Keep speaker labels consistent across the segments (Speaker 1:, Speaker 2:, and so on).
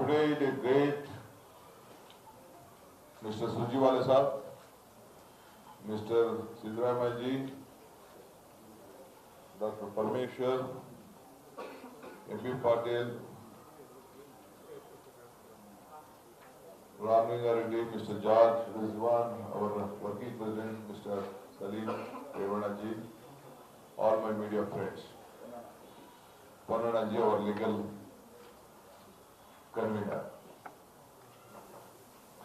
Speaker 1: Today it is great Mr. Surjiwala Sahab, Mr. Siddaramayaji, Dr. Parmeshwar, MP Patel, Ramlinga Reddy, Mr. George Rizwan, our working president, Mr. Salim Revanaji, all my media friends, Kannada, our legal convener.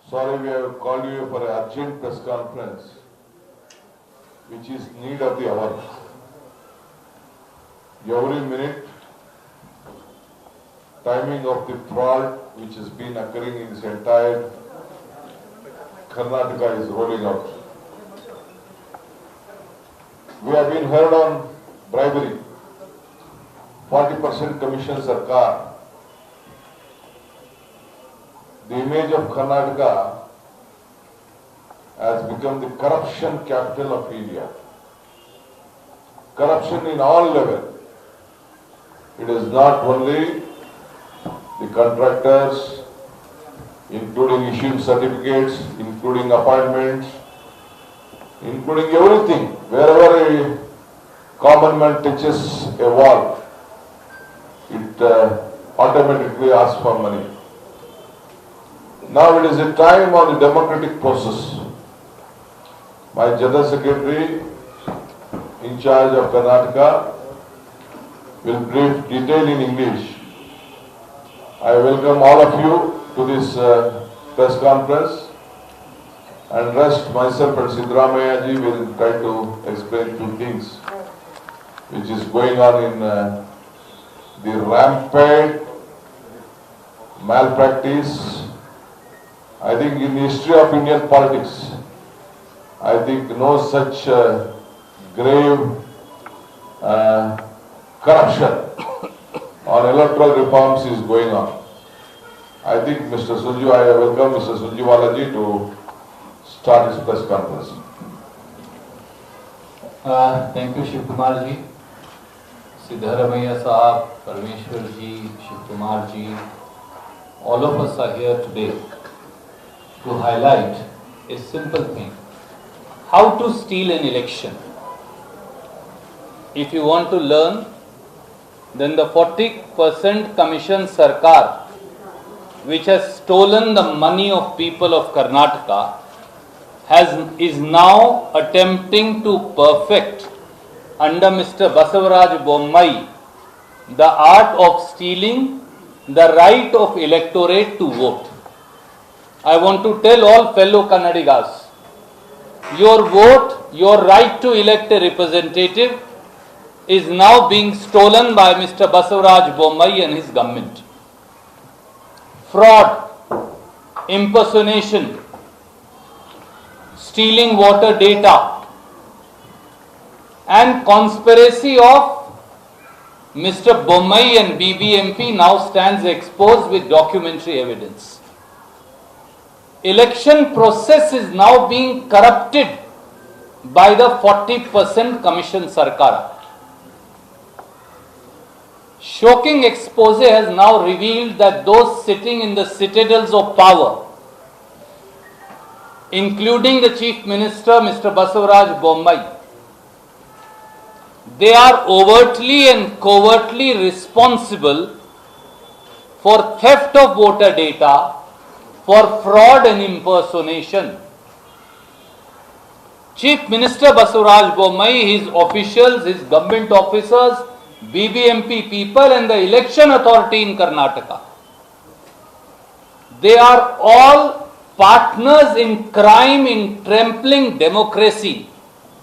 Speaker 1: Sorry, we have called you for an urgent press conference, which is need of the hour. Every minute, timing of the fraud which has been occurring in this entire Karnataka is rolling out. We have been heard on bribery, 40% commission sarkar. The image of Karnataka has become the corruption capital of India. Corruption in all levels. It is not only the contractors, including issuing certificates, including appointments, including everything. Wherever a common man touches a wall, it automatically asks for money. Now it is a time of the democratic process. My General Secretary in charge of Karnataka will brief detail in English. I welcome all of you to this press conference, and rest myself and Siddaramayaji will try to explain two things which is going on in the rampant malpractice. I think in the history of Indian politics, I think no such grave corruption on electoral reforms is going on. I think I welcome Mr. Surjiwala ji to start his press conference.
Speaker 2: Thank you, Shiv Kumar ji, Siddaramaiah Sahab, Parmeshwar ji, Shiv Kumar ji. All of us are here today to highlight a simple thing: how to steal an election. If you want to learn, then the 40% commission sarkar, which has stolen the money of people of Karnataka, is now attempting to perfect under Mr. Basavaraj Bommai the art of stealing the right of electorate to vote. I want to tell all fellow Kannadigas, your vote, your right to elect a representative is now being stolen by Mr. Basavaraj Bommai and his government. Fraud, impersonation, stealing voter data, and conspiracy of Mr. Bommai and BBMP now stands exposed with documentary evidence. Election process is now being corrupted by the 40% commission sarkar. Shocking expose has now revealed that those sitting in the citadels of power, including the Chief Minister, Mr. Basavaraj Bommai, they are overtly and covertly responsible for theft of voter data, for fraud and impersonation. Chief Minister Basavaraj Bommai, his officials, his government officers, BBMP people and the election authority in Karnataka, they are all partners in crime, in trampling democracy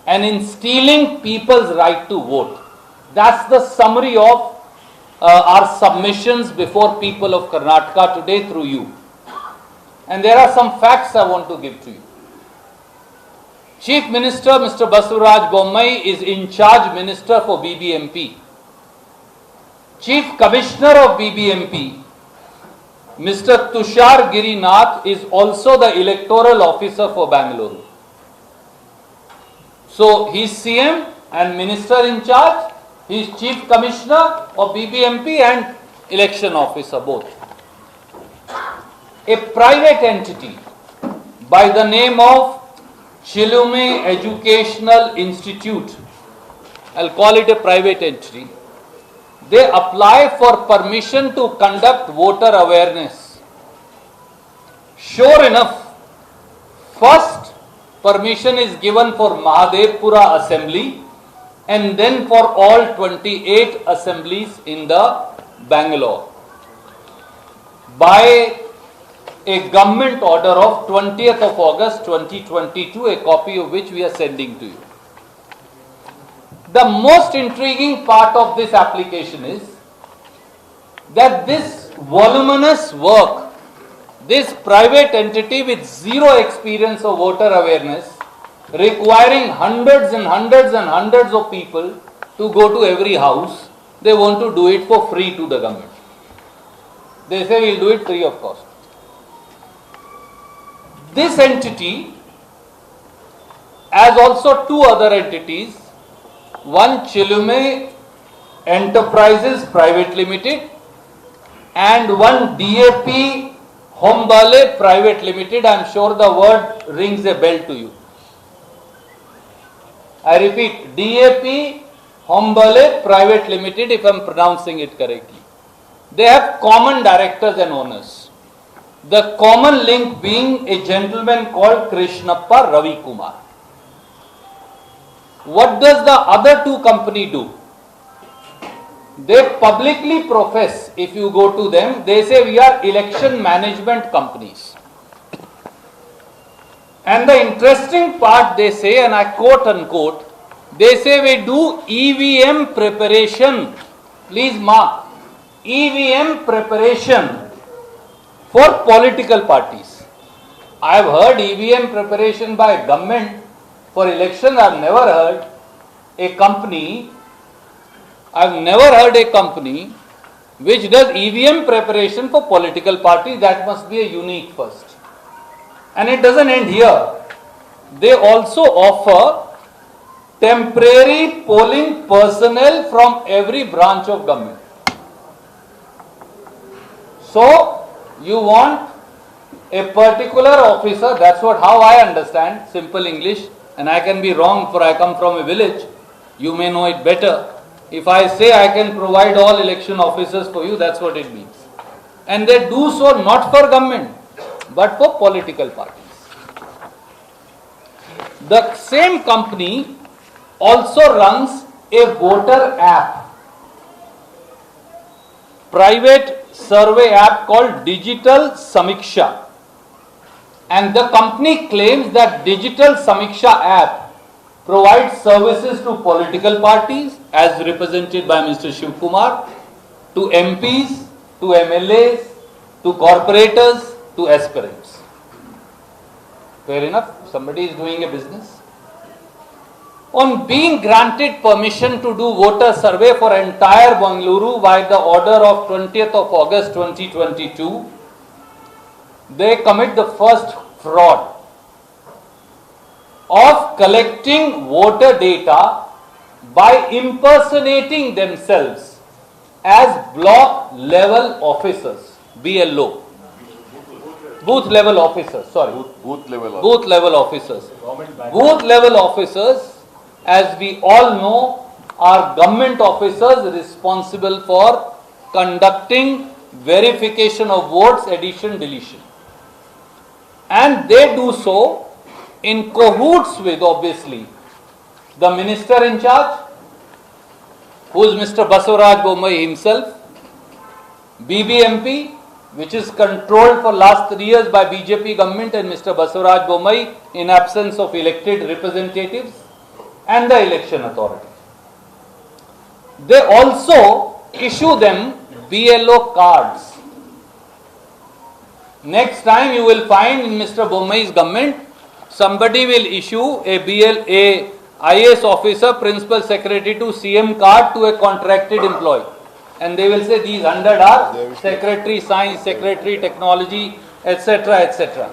Speaker 2: and in stealing people's right to vote. That's the summary of our submissions before people of Karnataka today through you. And there are some facts I want to give to you. Chief Minister Mr. Basavaraj Bommai is in charge minister for BBMP. Chief Commissioner of BBMP, Mr. Tushar Girinath, is also the electoral officer for Bangalore. So he is CM and minister in charge, he is Chief Commissioner of BBMP and election officer both. a private entity by the name of Chilume Educational Institute, I'll call it a private entity, they apply for permission to conduct voter awareness. Sure enough, first permission is given for Mahadevpura assembly and then for all 28 assemblies in the Bangalore by a government order of 20th of August 2022, a copy of which we are sending to you. The most intriguing part of this application is that this voluminous work, this private entity with zero experience of voter awareness, requiring hundreds and hundreds and hundreds of people to go to every house, they want to do it for free to the government. They say we'll do it free of cost. This entity, as also two other entities, one Chilume Enterprises Private Limited and one DAP Hombale Private Limited. I am sure the word rings a bell to you. I repeat, DAP Hombale Private Limited, if I am pronouncing it correctly. They have common directors and owners. The common link being a gentleman called Krishnappa Ravi Kumar. What does the other two company do? They publicly profess, if you go to them, they say we are election management companies. And the interesting part they say, and I quote unquote, they say we do EVM preparation. Please mark, EVM preparation for political parties. I have heard EVM preparation by government for election. I have never heard a company which does EVM preparation for political parties. That must be a unique first. And it doesn't end here. They also offer temporary polling personnel from every branch of government. So, you want a particular officer, that's how I understand, simple English, and I can be wrong for I come from a village, you may know it better. If I say I can provide all election officers for you, that's what it means. And they do so not for government, but for political parties. The same company also runs a voter app, private survey app called Digital Samiksha, and the company claims that Digital Samiksha app provides services to political parties as represented by Mr. Shiv Kumar, to MPs, to MLAs, to corporators, to aspirants. Fair enough, somebody is doing a business. On being granted permission to do voter survey for entire Bengaluru by the order of 20th of August 2022, they commit the first fraud of collecting voter data by impersonating themselves as block level officers, BLO. Booth level officers,
Speaker 1: Booth level.
Speaker 2: Booth level officers. Booth level officers, as we all know, are government officers responsible for conducting verification of votes, addition, deletion. And they do so in cahoots with, obviously, the minister in charge, who is Mr. Basavaraj Bommai himself, BBMP, which is controlled for last 3 years by BJP government and Mr. Basavaraj Bommai in absence of elected representatives, and the election authority. They also issue them BLO cards. Next time you will find in Mr. Bommai's government, somebody will issue a IAS officer, principal secretary to CM card to a contracted employee. And they will say these 100 are secretary science, secretary technology, etc., etc.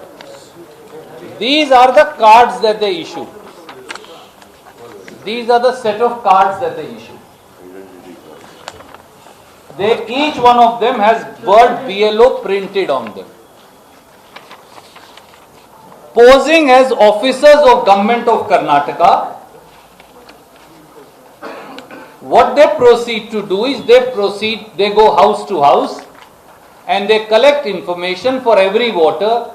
Speaker 2: These are the cards that they issue. These are the set of cards that they issue. Each one of them has word BLO printed on them. posing as officers of government of Karnataka. What they proceed to do is they go house to house and they collect information for every voter,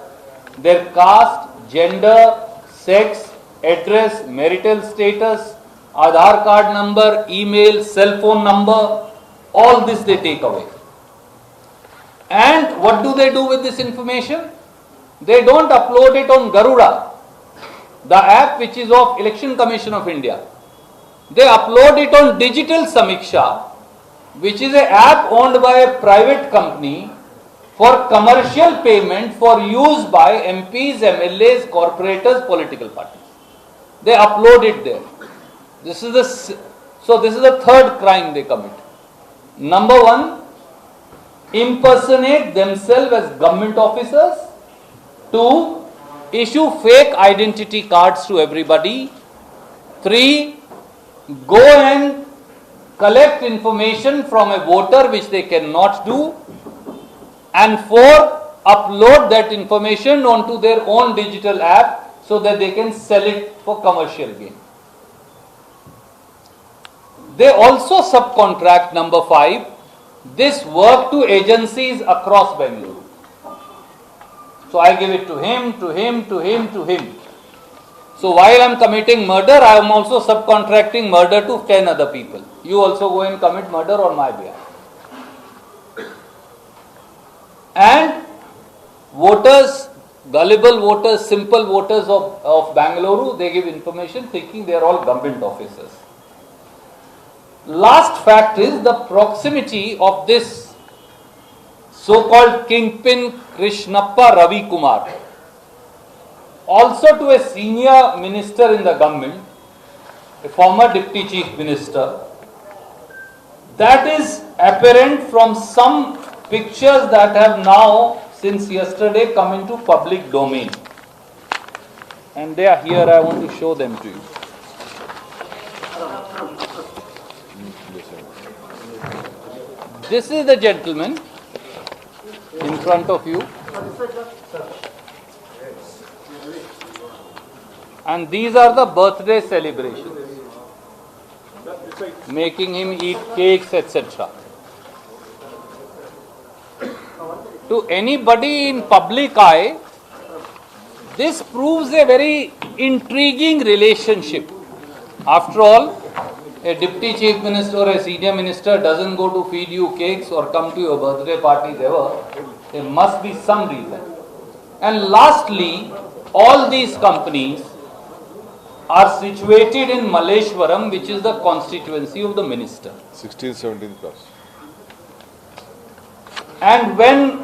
Speaker 2: their caste, gender, sex, address, marital status, Aadhaar card number, email, cell phone number, all this they take away. And what do they do with this information? They don't upload it on Garuda, the app which is of Election Commission of India. They upload it on Digital Samiksha, which is an app owned by a private company for commercial payment for use by MPs, MLAs, corporators, political parties. They upload it there. This is the third crime they commit. Number one, impersonate themselves as government officers. Two, issue fake identity cards to everybody. Three, go and collect information from a voter which they cannot do. And four, upload that information onto their own digital app so that they can sell it for commercial gain. They also subcontract, number five, this work to agencies across Bangalore. So I give it to him, to him, to him, to him. So while I am committing murder, I am also subcontracting murder to 10 other people. You also go and commit murder on my behalf. And voters, gullible voters, simple voters of Bangalore, they give information thinking they are all government officers. Last fact is the proximity of this so-called kingpin Krishnappa Ravi Kumar also to a senior minister in the government, a former deputy chief minister. That is apparent from some pictures that have now since yesterday come into public domain. And they are here, I want to show them to you. This is the gentleman in front of you. And these are the birthday celebrations, making him eat cakes, etc. To anybody in public eye, this proves a very intriguing relationship. After all, a deputy chief minister or a senior minister doesn't go to feed you cakes or come to your birthday parties ever. There must be some reason. And lastly, all these companies are situated in Malleshwaram, which is the constituency of the minister.
Speaker 1: 16th, 17th class.
Speaker 2: And when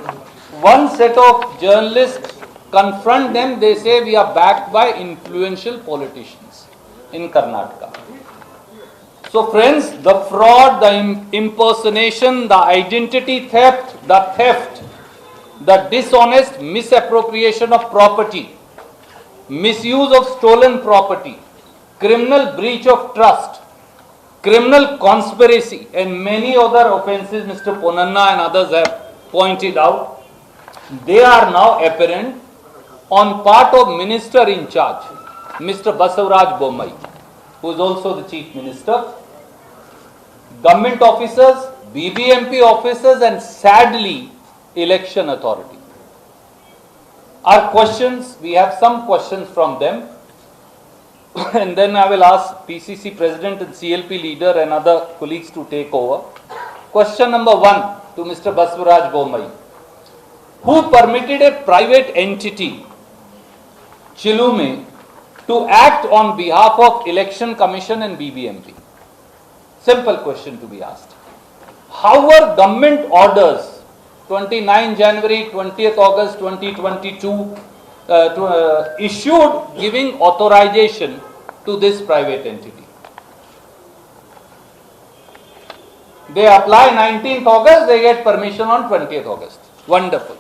Speaker 2: one set of journalists confront them, they say we are backed by influential politicians in Karnataka. So friends, the fraud, the impersonation, the identity theft, the dishonest misappropriation of property, misuse of stolen property, criminal breach of trust, criminal conspiracy, and many other offences Mr. Ponnanna and others have pointed out, they are now apparent on part of minister in charge, Mr. Basavaraj Bommai, who is also the chief minister, government officers, BBMP officers, and sadly, election authority. Our questions, we have some questions from them, and then I will ask PCC President and CLP leader and other colleagues to take over. Question number one to Mr. Basavaraj Bommai. Who permitted a private entity, Chilume, to act on behalf of Election Commission and BBMP? Simple question to be asked. How were government orders 29 January, 20th August 2022 issued giving authorization to this private entity? They apply 19th August, they get permission on 20th August. Wonderful.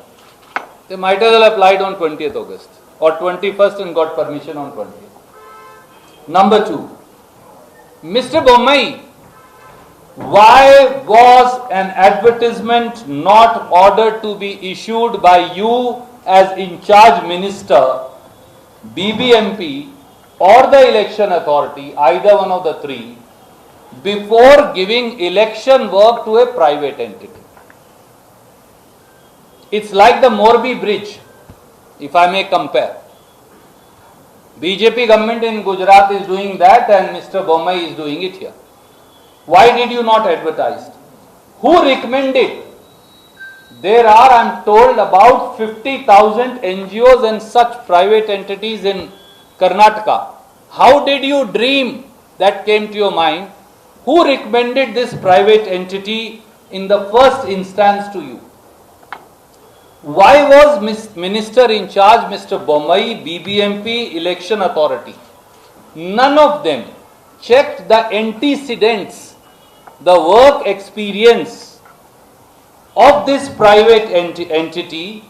Speaker 2: They might as well applied on 20th August or 21st and got permission on 20th. Number two, Mr. Bommai, why was an advertisement not ordered to be issued by you as in charge minister BBMP or the election authority, either one of the three, before giving election work to a private entity. It's like the Morbi Bridge, if I may compare. BJP government in Gujarat is doing that and Mr. Bommai is doing it here. Why did you not advertise? Who recommended? There are, I am told, about 50,000 NGOs and such private entities in Karnataka. How did you dream that came to your mind? Who recommended this private entity in the first instance to you? Why was Minister in charge, Mr. Bommai, BBMP, election authority? None of them checked the antecedents, the work experience of this private entity,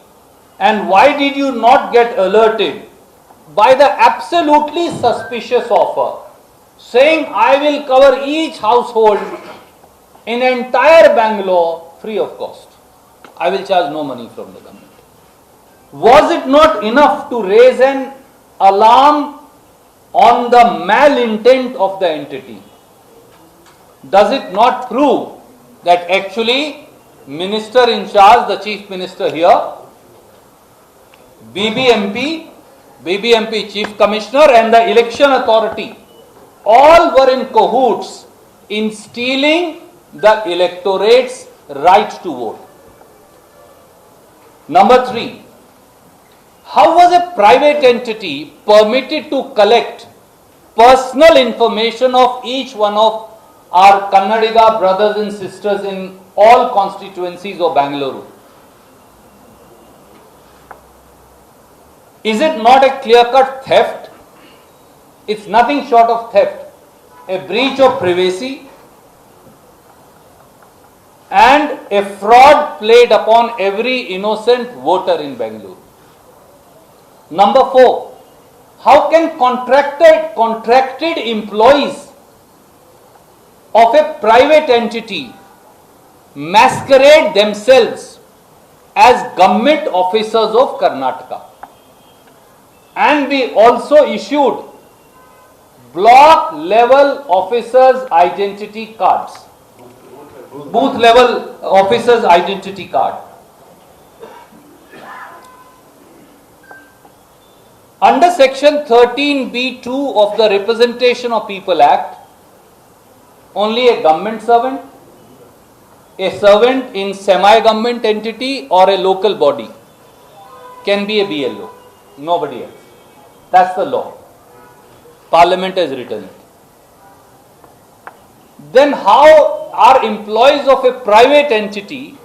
Speaker 2: and why did you not get alerted by the absolutely suspicious offer saying I will cover each household in entire Bangalore free of cost? I will charge no money from the government. Was it not enough to raise an alarm on the malintent of the entity? Does it not prove that actually Minister in charge, the Chief Minister here, BBMP Chief Commissioner and the election authority all were in cahoots in stealing the electorate's right to vote? Number 3, how was a private entity permitted to collect personal information of each one of our Kannada brothers and sisters in all constituencies of Bangalore? Is it not a clear-cut theft? It's nothing short of theft, a breach of privacy and a fraud played upon every innocent voter in Bangalore. Number 4, how can contracted employees of a private entity masquerade themselves as government officers of Karnataka and be also issued block level officers identity cards, booth level officers identity card? Under section 13B2 of the Representation of People Act, only a government servant, a servant in semi-government entity or a local body can be a BLO, nobody else. That's the law. Parliament has written it. Then how are employees of a private entity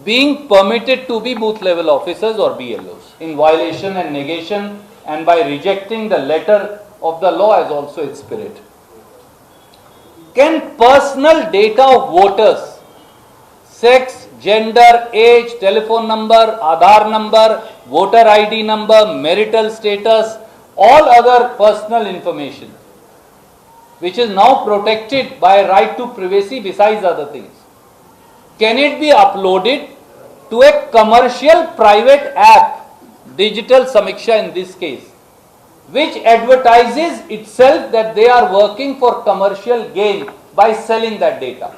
Speaker 2: being permitted to be booth level officers or BLOs in violation and negation and by rejecting the letter of the law as also its spirit? Can personal data of voters, sex, gender, age, telephone number, Aadhaar number, voter ID number, marital status, all other personal information, which is now protected by right to privacy besides other things, can it be uploaded to a commercial private app, Digital Samiksha in this case, which advertises itself that they are working for commercial gain by selling that data?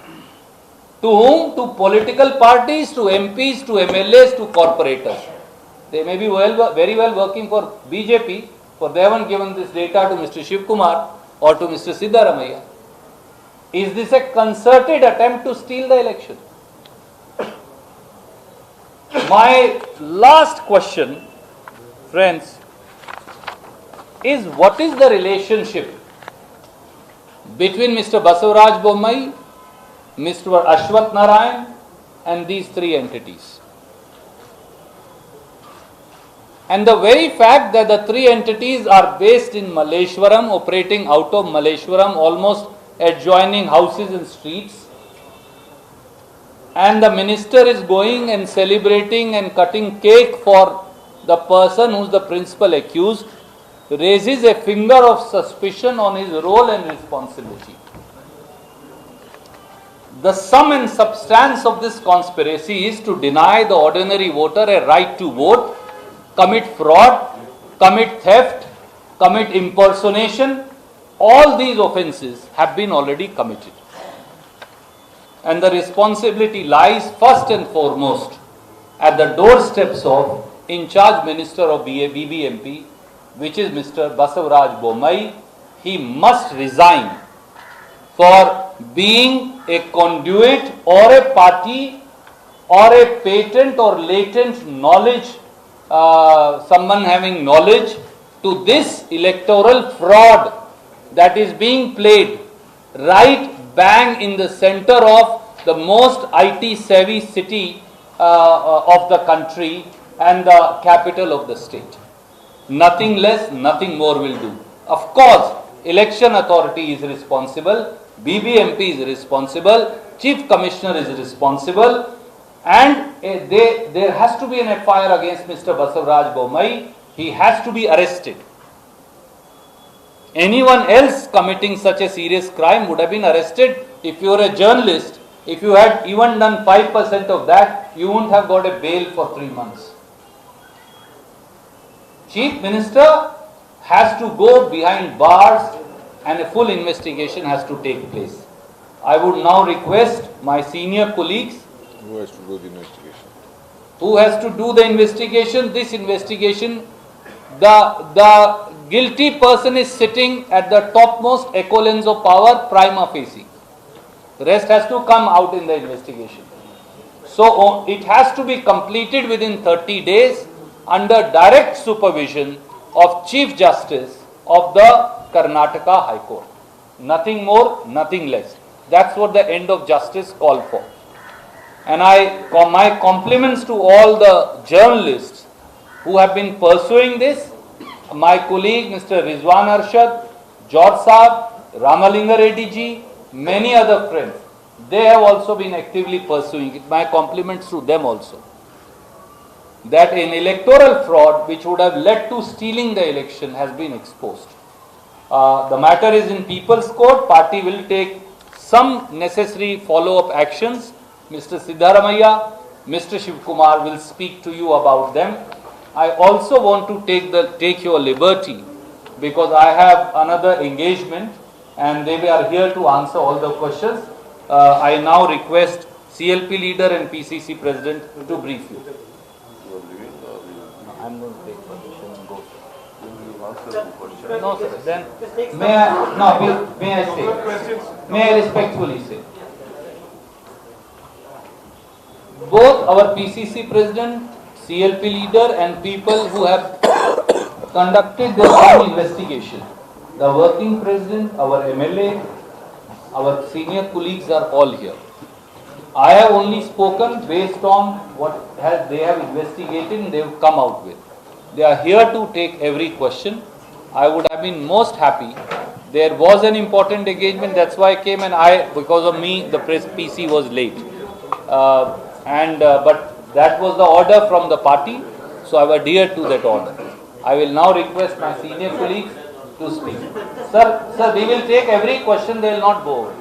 Speaker 2: To whom? To political parties, to MPs, to MLAs, to corporators. They may be very well working for BJP, for they haven't given this data to Mr. Shiv Kumar or to Mr. Siddaramaiah. Is this a concerted attempt to steal the election? My last question, friends, is what is the relationship between Mr. Basavaraj Bommai, Mr. Ashwath Narayan and these three entities? And the very fact that the three entities are based in Malleshwaram, operating out of Malleshwaram, almost adjoining houses and streets, and the minister is going and celebrating and cutting cake for the person who is the principal accused, raises a finger of suspicion on his role and responsibility. The sum and substance of this conspiracy is to deny the ordinary voter a right to vote, commit fraud, commit theft, commit impersonation, all these offences have been already committed. And the responsibility lies first and foremost at the doorsteps of in charge Minister of BBMP, which is Mr. Basavaraj Bommai. He must resign for being a conduit or a party or a patent or latent knowledge, someone having knowledge to this electoral fraud that is being played right bang in the center of the most IT savvy city of the country and the capital of the state. Nothing less, nothing more will do. Of course, election authority is responsible, BBMP is responsible, Chief Commissioner is responsible, and there has to be an FIR against Mr. Basavaraj Bommai. He has to be arrested. Anyone else committing such a serious crime would have been arrested. If you are a journalist, if you had even done 5% of that, you wouldn't have got a bail for 3 months. Chief Minister has to go behind bars and a full investigation has to take place. I would now request my senior colleagues.
Speaker 3: Who has to do the investigation?
Speaker 2: Who has to do the investigation? This investigation, the guilty person is sitting at the topmost echelons of power prima facie. The rest has to come out in the investigation. So it has to be completed within 30 days under direct supervision of Chief Justice of the Karnataka High Court. Nothing more, nothing less. That's what the end of justice called for. And my compliments to all the journalists who have been pursuing this. My colleague Mr. Rizwan Arshad, George Saab, Ramalinga Reddy ji, many other friends, they have also been actively pursuing it. My compliments to them also. That an electoral fraud which would have led to stealing the election has been exposed. The matter is in People's Court. Party will take some necessary follow-up actions. Mr. Siddaramaiah, Mr. Shivkumar will speak to you about them. I also want to take your liberty because I have another engagement and they are here to answer all the questions. I now request CLP leader and PCC president to brief you. I'm going to take permission and go. No, sir. Then may I say? May I respectfully say? Both our PCC president, CLP leader and people who have conducted their own investigation, the working president, our MLA, our senior colleagues are all here. I have only spoken based on what they have investigated and they have come out with. They are here to take every question. I would have been most happy. There was an important engagement, that's why I came, and because of me, the press PC was late. But that was the order from the party, so I have adhered to that order. I will now request my senior colleagues to speak. Sir, we will take every question, they will not go over.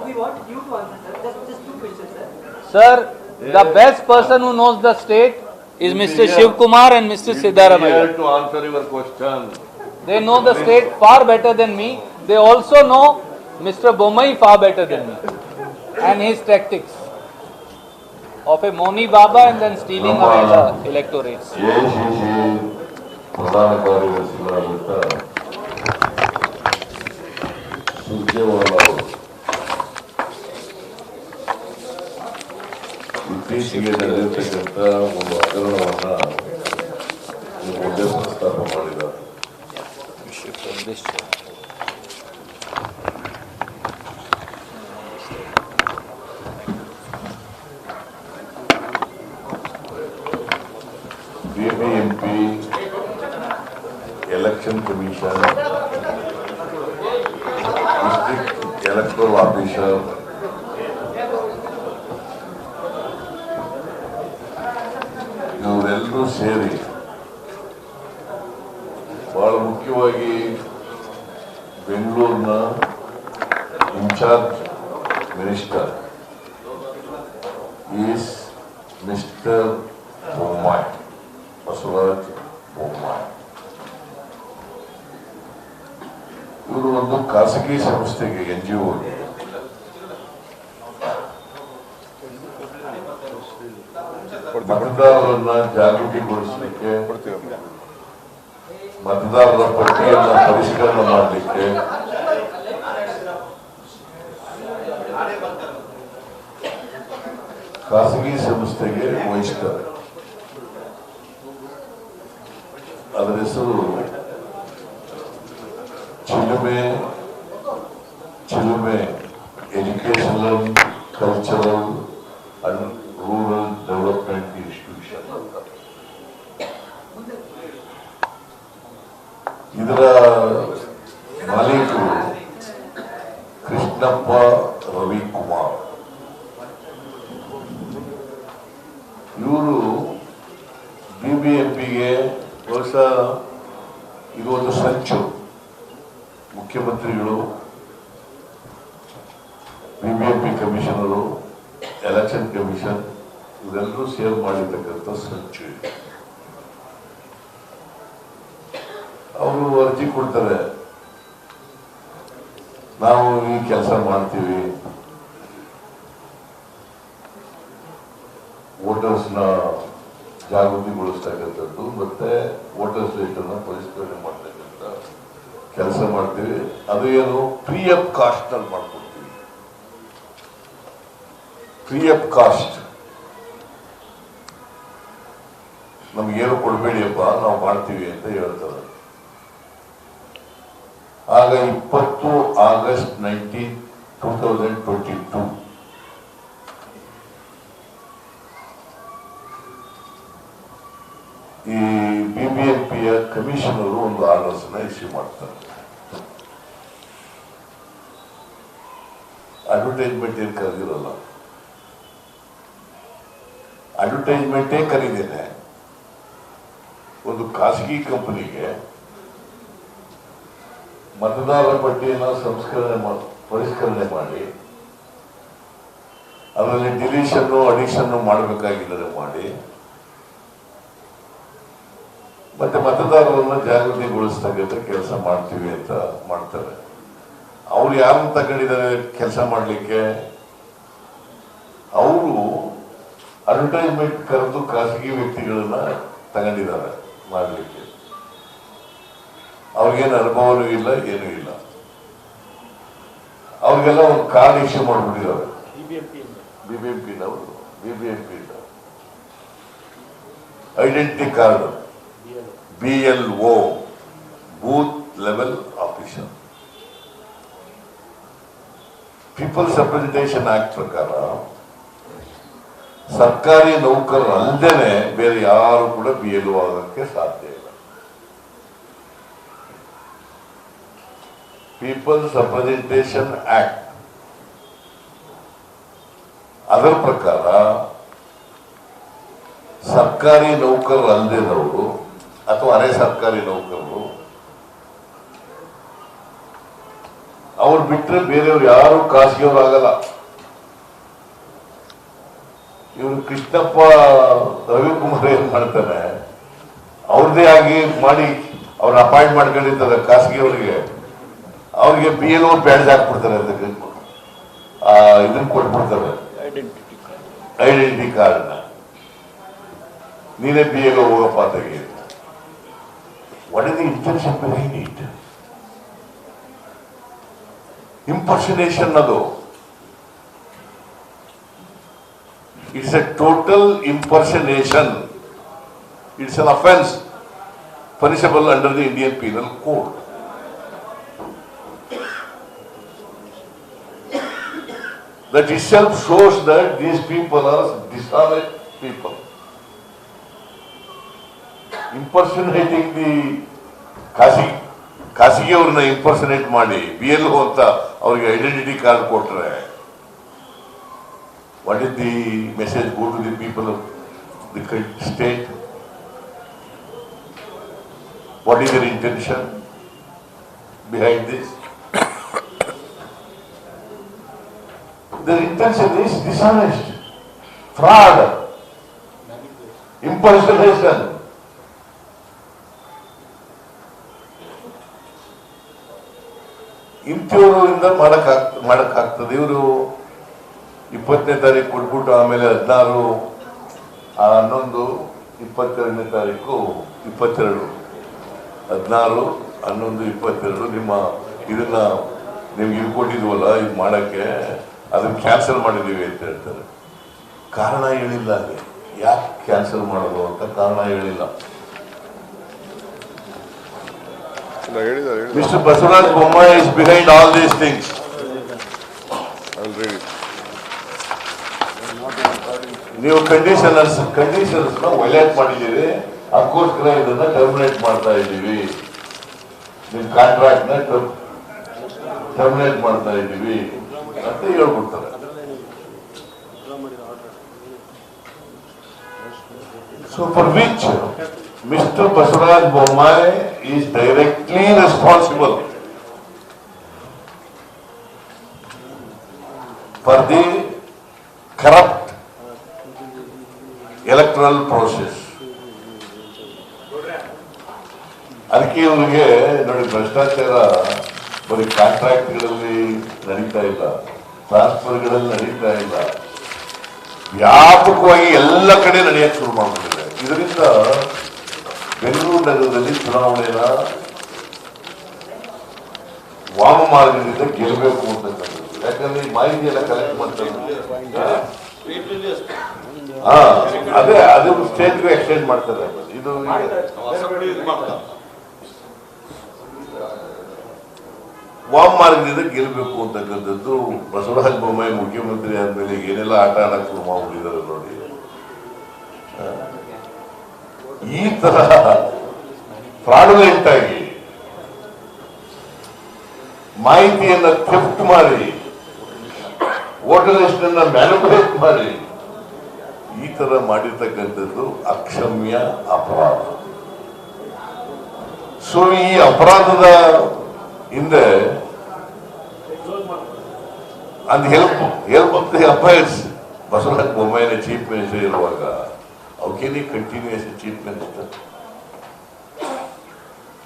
Speaker 4: We want you to answer, sir. Just two questions, sir.
Speaker 2: Sir, the best person who knows the state is Mr. Shivkumar and Mr. Siddaramaiah.
Speaker 1: To answer your question.
Speaker 2: They know the state far better than me. They also know Mr. Bommai far better than me and his tactics of a Moni Baba and then stealing away the electorates.
Speaker 1: ಪ್ರಧಾನ ಕಾರ್ಯದರ್ಶಿಗಳಾದಂಥ ಸುರ್ಜೇವಾಲ ಅವರು ಇತ್ತೀಚೆಗೆ ನಡೆದಿರ್ತಕ್ಕಂಥ ಒಂದು ಹಗರಣವನ್ನು ಮುಂದೆ ಪ್ರಸ್ತಾಪ ಮಾಡಿದ್ದಾರೆ. BBMP, Election Commission, District Electoral Officer, ಇವರೆಲ್ಲರೂ ಸೇರಿ ಬಹಳ ಮುಖ್ಯವಾಗಿ ಬೆಂಗಳೂರಿನ incharge minister is mister Bommai, Basavaraj Bommai. ಖಾಸಗಿ ಸಂಸ್ಥೆಗೆ NGO ಮತದಾರರನ್ನ ಜಾಗೃತಿಗೊಳಿಸಲಿಕ್ಕೆ, ಮತದಾರರ ಪಟ್ಟಿಯನ್ನು ಪರಿಷ್ಕರಣೆ ಮಾಡಲಿಕ್ಕೆ ಖಾಸಗಿ ಸಂಸ್ಥೆಗೆ ವಹಿಸ್ತಾರೆ. ಅದರ ಹೆಸರು Chilume Educational, Cultural and Rural Development Institution ಅಂತ. ಇದರ ಮಾಲೀಕರು ಕೃಷ್ಣಪ್ಪ ರವಿಕುಮಾರ್. ಇವರು BBMPಗೆ ಬಹುಶಃ ಇದು ಒಂದು ಸಂಚು. ಮುಖ್ಯಮಂತ್ರಿಗಳು, BBMP ಕಮಿಷನರು, ಎಲೆಕ್ಷನ್ ಕಮಿಷನ್ ಇವರೆಲ್ಲರೂ ಸೇವ್ ಮಾಡಿರ್ತಕ್ಕಂಥ ಸಂಚು ಇದೆ. ಅವರು ಅರ್ಜಿ ಕೊಡ್ತಾರೆ, ನಾವು ಈ ಕೆಲಸ ಮಾಡ್ತೀವಿ, ವೋಟರ್ಸ್ನ ಜಾಗೃತಿಗೊಳಿಸ್ತಕ್ಕಂಥದ್ದು ಮತ್ತೆ ವೋಟರ್ಸ್ ಲಿಸ್ಟ್ ಅನ್ನು ಪರಿಷ್ಕರಣೆ ಮಾಡ್ತಕ್ಕಂಥ ಕೆಲಸ ಮಾಡ್ತೀವಿ. ಅದು ಏನು ಫ್ರೀ ಆಫ್ ಕಾಸ್ಟ್ ಅಲ್ಲಿ ಮಾಡ್ಕೊಡ್ತೀವಿ. ಫ್ರೀ ಆಫ್ ಕಾಸ್ಟ್, ನಮ್ಗೇನು ಕೊಡಬೇಡಿಯಪ್ಪ, ನಾವು ಮಾಡ್ತೀವಿ ಅಂತ ಹೇಳ್ತಾರೆ. ಆಗ 20 ಆಗಸ್ಟ್ 2022 ಈ BBMPಯ ಕಮಿಷನರು ಒಂದು ಆರ್ಡರ್ಸ್ ಇಶ್ಯೂ ಮಾಡ್ತಾರೆ. ಅಡ್ವರ್ಟೈಸ್ಮೆಂಟ್ ಏನು ಕರೆದಿರಲ್ಲ, ಅಡ್ವರ್ಟೈಸ್ಮೆಂಟೇ ಕರೀದೇನೆ ಒಂದು ಖಾಸಗಿ ಕಂಪನಿಗೆ ಮತದಾರರ ಪಟ್ಟಿಯನ್ನು ಪರಿಷ್ಕರಣೆ ಮಾಡಿ ಅದರಲ್ಲಿ ಡಿಲೀಷನ್ನು ಅಡಿಷನ್ನು ಮಾಡಬೇಕಾಗಿದ್ದರೆ ಮಾಡಿ ಮತ್ತೆ ಮತದಾರರನ್ನು ಜಾಗೃತಿಗೊಳಿಸ್ತಕ್ಕಂಥ ಕೆಲಸ ಮಾಡ್ತೀವಿ ಅಂತ ಮಾಡ್ತಾರೆ. ಅವ್ರು ಯಾರನ್ನು ತಗೊಂಡಿದ್ದಾರೆ ಕೆಲಸ ಮಾಡಲಿಕ್ಕೆ? ಅವರು ಅಡ್ವರ್ಟೈಸ್ಮೆಂಟ್ ಕರೆದು ಖಾಸಗಿ ವ್ಯಕ್ತಿಗಳನ್ನ ತಗೊಂಡಿದ್ದಾರೆ ಮಾಡಲಿಕ್ಕೆ. ಅವ್ರಿಗೇನು ಅನುಭವನೂ ಇಲ್ಲ, ಏನೂ ಇಲ್ಲ. ಅವ್ರಿಗೆಲ್ಲ ಒಂದು ಕಾರ್ಡ್ ಇಶ್ಯೂ ಮಾಡಿಬಿಟ್ಟಿದ್ದಾರೆ BBMPನವರು. Identity card, BLO, booth level officer. People's Representation Act ಪ್ರಕಾರ ಸರ್ಕಾರಿ ನೌಕರರು ಅಲ್ಲದೇನೆ ಬೇರೆ ಯಾರು ಕೂಡ BLO ಆಗೋಕ್ಕೆ ಸಾಧ್ಯ ಇಲ್ಲ. ಪೀಪಲ್ಸ್ ರೆಪ್ರೆಸೆಂಟೇಷನ್ ಆಕ್ಟ್ ಅದರ ಪ್ರಕಾರ ಸರ್ಕಾರಿ ನೌಕರರು ಅಲ್ಲದೇನವರು ಅಥವಾ ಅರೆ ಸರ್ಕಾರಿ ನೌಕರರು ಅವ್ರು ಬಿಟ್ಟರೆ ಬೇರೆಯವ್ರು ಯಾರು ಖಾಸಗಿಯವ್ರು ಆಗಲ್ಲ. ಇವರು ಕೃಷ್ಣಪ್ಪ ರವಿಕುಮಾರ್ ಏನ್ ಮಾಡ್ತಾನೆ, ಅವ್ರದ್ದೇ ಆಗಿ ಮಾಡಿ ಅವ್ರ ಅಪಾಯಿಂಟ್ ಮಾಡ್ಕೊಂಡಿರ್ತಾರೆ ಖಾಸಗಿಯವ್ರಿಗೆ. ಅವ್ರಿಗೆ BLO ಬ್ಯಾಡ್ಜ್ ಹಾಕ್ಬಿಡ್ತಾರೆ ಅಂತ ಇದನ್ನ ಕೊಟ್ಬಿಡ್ತಾರೆ, ಐಡೆಂಟಿಟಿ ಕಾರ್ಡ್ನ. ನೀನೇ BLO ಹೋಗಪ್ಪ ತೆಗಿ. What is the intention behind it? Impersonation ಅದು. It's a total impersonation. It's an offence punishable under the Indian Penal Code. That itself shows that these people are dishonest people. Impersonating the ಖಾಸಗಿಯವ್ರನ್ನ impersonate ಮಾಡಿ BLO ಅಂತ ಅವ್ರಿಗೆ identity card ಕೊಟ್ರೆ what is the message go to the people of the state? What is your intention behind this? Their intention is dishonest, fraud, impersonation.
Speaker 5: ಇಂಥವ್ರಿಂದ ಮಾಡಕ್ಕಾಗ್ತದೆ. ಇವರು 20ನೇ ತಾರೀಕು ಕೊಟ್ಬಿಟ್ಟು ಆಮೇಲೆ 16, 11, 22ನೇ ತಾರೀಕು 22, 16, 11, 22 ನಿಮ್ಮ ಇದನ್ನ ನಿಮ್ಗೆ ಇದು ಕೊಟ್ಟಿದ್ವಲ್ಲ ಇದು ಮಾಡಕ್ಕೆ ಅದನ್ನ ಕ್ಯಾನ್ಸಲ್ ಮಾಡಿದೀವಿ ಅಂತ ಹೇಳ್ತಾರೆ. ಕಾರಣ ಹೇಳಿಲ್ಲ, ಅಲ್ಲಿ ಯಾಕೆ ಕ್ಯಾನ್ಸಲ್ ಮಾಡೋದು ಅಂತ ಕಾರಣ ಹೇಳಿಲ್ಲ. Mr. Basuraj Bommai is behind all these things.
Speaker 3: Already.
Speaker 5: ನೀವು ಕಂಡೀಷನರ್ಸ್ ವೈಲೇಟ್ ಮಾಡಿದ್ದೀರಿ, ಅದಕ್ಕೋಸ್ಕರ ಇದನ್ನ ಟರ್ಮಿನೇಟ್ ಮಾಡ್ತಾ ಇದ್ದೀವಿ, ನಿಮ್ ಕಾಂಟ್ರಾಕ್ಟ್ ನ ಟರ್ಮಿನೇಟ್ ಮಾಡ್ತಾ ಇದ್ದೀವಿ ಅಂತ ಹೇಳ್ಬಿಡ್ತಾರೆ. So for which Mr. Basuraj Bommai is directly responsible for the corrupt electoral process. ಅದಕ್ಕೆ ಇವರಿಗೆ ನೋಡಿ, ಭ್ರಷ್ಟಾಚಾರ ಬರೀ ಕಾಂಟ್ರಾಕ್ಟ್ಗಳಲ್ಲಿ ನಡೀತಾ ಇಲ್ಲ, ಟ್ರಾನ್ಸ್ಫರ್ಗಳಲ್ಲಿ ನಡೀತಾ ಇಲ್ಲ, ವ್ಯಾಪಕವಾಗಿ ಎಲ್ಲ ಕಡೆ ನಡೆಯಕ್ಕೆ ಶುರು ಮಾಡಿಬಿಟ್ಟಿದೆ. ಇದರಿಂದ ಬೆಂಗಳೂರು ನಗರದಲ್ಲಿ ಚುನಾವಣೆನ ವಾಮ ಮಾರ್ಗದಿಂದ ಗೆಲ್ಲಬೇಕು ಅಂತಕ್ಕಂಥದ್ದು. ಯಾಕಂದ್ರೆ ಈ ಮಾಹಿತಿ ಎಲ್ಲ ಕಲೆಕ್ಟ್ ಮಾಡ್ತಾರೆ. ಅದೇ ಅದು ಸ್ಟೇಟ್ಗೆ ಎಕ್ಸ್ಟೆಂಡ್ ಮಾಡ್ತಾರೆ. ಇದು ವಾಮ ಮಾರ್ಗದಿಂದ ಗೆಲ್ಲಬೇಕು ಅಂತಕ್ಕಂಥದ್ದು. ಬಸವರಾಜ ಬೊಮ್ಮಾಯಿ ಮುಖ್ಯಮಂತ್ರಿ ಆದ್ಮೇಲೆ ಏನೆಲ್ಲ ಆಟ ಆಡಕ್ಕೆ ಶುರು ಮಾಡ್ಬಿಟ್ಟಿದ್ದಾರೆ ನೋಡಿ. ಈ ತರ ಫ್ರಾಡುಲೆಂಟ್ ಆಗಿ ಮಾಹಿತಿಯನ್ನ ಥೆಫ್ಟ್ ಮಾಡಿ, ವೋಟರ್ ಲಿಸ್ಟ್ ಅನ್ನ ಮ್ಯಾನಿಪುಲೇಟ್ ಮಾಡಿ, ಈ ತರ ಮಾಡಿರ್ತಕ್ಕಂಥದ್ದು ಅಕ್ಷಮ್ಯ ಅಪರಾಧ. ಸೊ ಈ ಅಪರಾಧದ ಹಿಂದೆ and help of the affairs. Basuraj Bommai is chief minister iruvaga. How can he continue as a chief minister?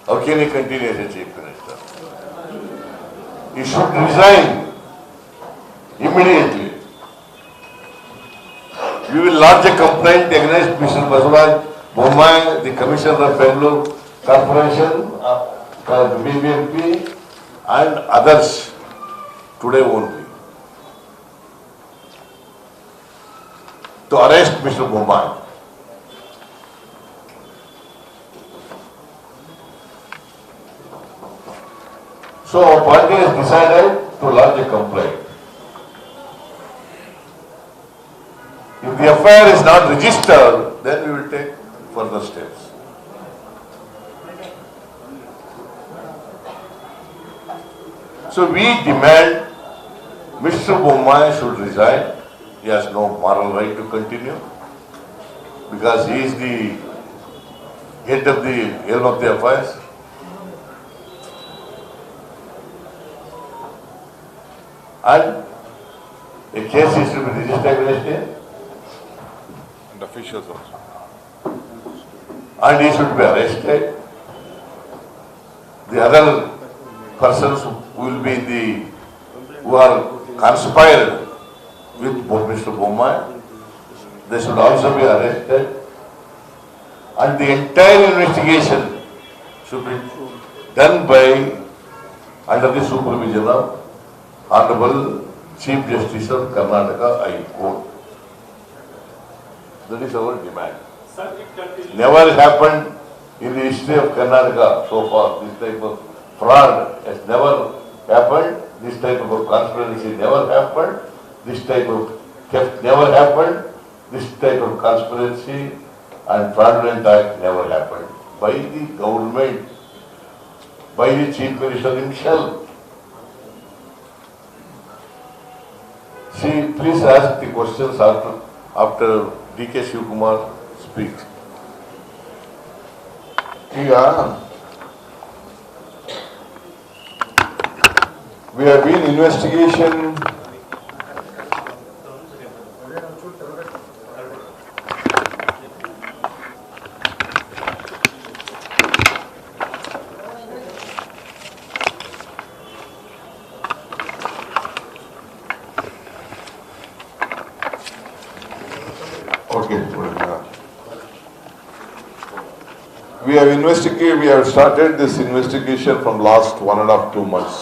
Speaker 5: How can he continue as a chief minister? He should resign immediately. We will lodge a complaint against Mr. Basuraj Bommai, the Commissioner of Bangalore Corporation, BBMP, and others today only, to arrest Mr. Bommai. So our party has decided to lodge a complaint. If the affair is not registered, then we will take further steps. So we demand Mr. Bommai should resign. He has no moral right to continue because he is the head of the helm of the affairs. And a case is to be registered against him.
Speaker 3: And officials also.
Speaker 5: And he should be arrested. The other persons who will be who are conspired with Mr. Bommai, they should also be arrested. And the entire investigation should be done under the supervision of Honorable Chief Justice of Karnataka High Court. That is our demand. Never happened in the history of Karnataka so far. This type of fraud has never happened. This type of conspiracy never happened. This type of theft never happened. This type of conspiracy and fraudulent act never happened by the government, by the Chief Minister himself. See, please ask the questions after D.K. Shivkumar speaks.
Speaker 1: We have been investigation we have started this investigation from last 1.5 to 2 months.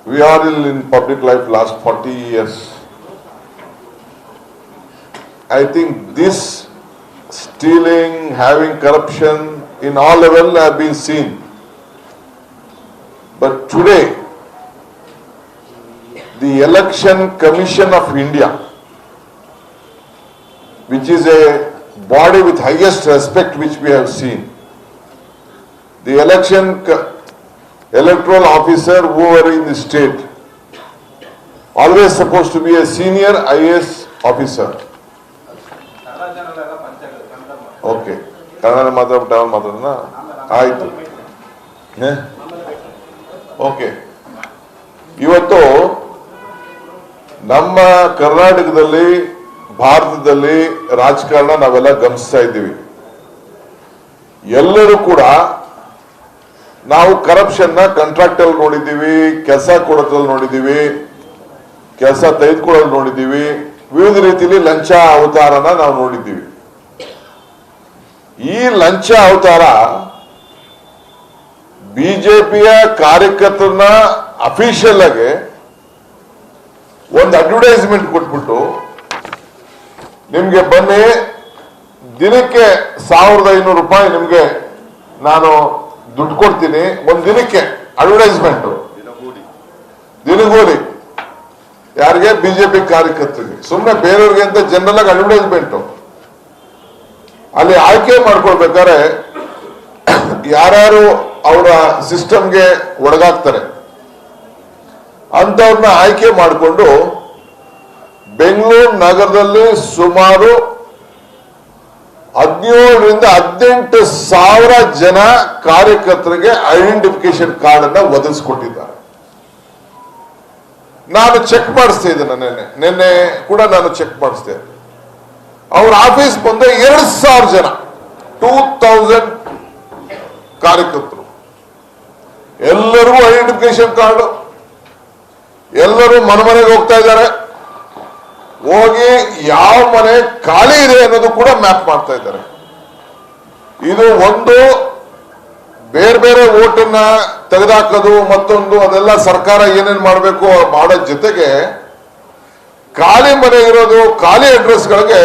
Speaker 1: We are in public life last 40 years. I think this stealing, having corruption in all levels have been seen. But today, the Election Commission of India, which is a body with highest respect which we have seen, the electoral officer who are in the state, always supposed to be a senior IAS officer. Okay. Kannada ಮಾತಾಡೋಣ ಆಯ್ತು. Okay, ಇವತ್ತು ನಮ್ಮ ಕರ್ನಾಟಕದಲ್ಲಿ ಭಾರತದಲ್ಲಿ ರಾಜಕಾರಣ ನಾವೆಲ್ಲ ಗಮನಿಸ್ತಾ ಇದ್ದೀವಿ. ಎಲ್ಲರೂ ಕೂಡ ನಾವು ಕರಪ್ಷನ್ ನ ಕಾಂಟ್ರಾಕ್ಟ್ ಅಲ್ಲಿ ನೋಡಿದ್ದೀವಿ, ಕೆಲಸ ಕೊಡೋದ್ರಲ್ಲಿ ನೋಡಿದ್ದೀವಿ, ಕೆಲಸ ತೆಗೆದುಕೊಳ್ಳೋದು ನೋಡಿದ್ದೀವಿ, ವಿವಿಧ ರೀತಿಯಲ್ಲಿ ಲಂಚ ಅವತಾರನ ನಾವು ನೋಡಿದ್ದೀವಿ. ಈ ಲಂಚ ಅವತಾರ ಬಿಜೆಪಿಯ ಕಾರ್ಯಕರ್ತರನ್ನ ಅಫಿಷಿಯಲ್ ಆಗಿ ಒಂದು ಅಡ್ವರ್ಟೈಸ್ಮೆಂಟ್ ಕೊಟ್ಬಿಟ್ಟು, ನಿಮ್ಗೆ ಬನ್ನಿ ದಿನಕ್ಕೆ 1500 ರೂಪಾಯಿ ನಿಮ್ಗೆ ನಾನು ದುಡ್ಡು ಕೊಡ್ತೀನಿ, ಒಂದು ದಿನಕ್ಕೆ ಅಡ್ವರ್ಟೈಸ್ಮೆಂಟ್, ದಿನಗೂಲಿ. ಯಾರಿಗೆ? ಬಿಜೆಪಿ ಕಾರ್ಯಕರ್ತರಿಗೆ. ಸುಮ್ಮನೆ ಬೇರೆಯವ್ರಿಗೆ ಅಂತ ಜನರಲ್ ಆಗಿ ಅಡ್ವರ್ಟೈಸ್ಮೆಂಟ್. ಅಲ್ಲಿ ಆಯ್ಕೆ ಮಾಡ್ಕೊಳ್ಬೇಕಾದ್ರೆ ಯಾರ್ಯಾರು ಅವರ ಸಿಸ್ಟಮ್ಗೆ ಒಳಗಾಗ್ತಾರೆ ಅಂತವ್ರನ್ನ ಆಯ್ಕೆ ಮಾಡಿಕೊಂಡು ಬೆಂಗಳೂರು ನಗರದಲ್ಲಿ ಸುಮಾರು 17ರಿಂದ 18,000 ಜನ ಕಾರ್ಯಕರ್ತರಿಗೆ ಐಡೆಂಟಿಫಿಕೇಶನ್ ಕಾರ್ಡ್ ಅನ್ನ ಒದಗಿಸ್ಕೊಟ್ಟಿದ್ದಾರೆ. ನಾನು ಚೆಕ್ ಮಾಡಿಸ್ತಾ ಇದ್ದೇನೆ, ನಿನ್ನೆ ಕೂಡ ನಾನು ಚೆಕ್ ಮಾಡಿಸ್ದೆ. ಅವ್ರ ಆಫೀಸ್ ಬಂದ 2,000 ಜನ, 2000 ಕಾರ್ಯಕರ್ತರು, ಎಲ್ಲರಿಗೂ ಐಡೆಂಟಿಫಿಕೇಶನ್ ಕಾರ್ಡ್, ಎಲ್ಲರೂ ಮನೆಗೆ ಹೋಗ್ತಾ ಇದ್ದಾರೆ. ಹೋಗಿ ಯಾವ ಮನೆ ಖಾಲಿ ಇದೆ ಅನ್ನೋದು ಕೂಡ ಮ್ಯಾಪ್ ಮಾಡ್ತಾ ಇದ್ದಾರೆ. ಇದು ಒಂದು ಬೇರೆ ಬೇರೆ ಓಟನ್ನ ತೆಗೆದಾಕೋದು, ಮತ್ತೊಂದು ಅದೆಲ್ಲ ಸರ್ಕಾರ ಏನೇನು ಮಾಡಬೇಕು ಮಾಡೋ ಜೊತೆಗೆ ಖಾಲಿ ಮನೆ ಇರೋದು, ಖಾಲಿ ಅಡ್ರೆಸ್ಗಳಿಗೆ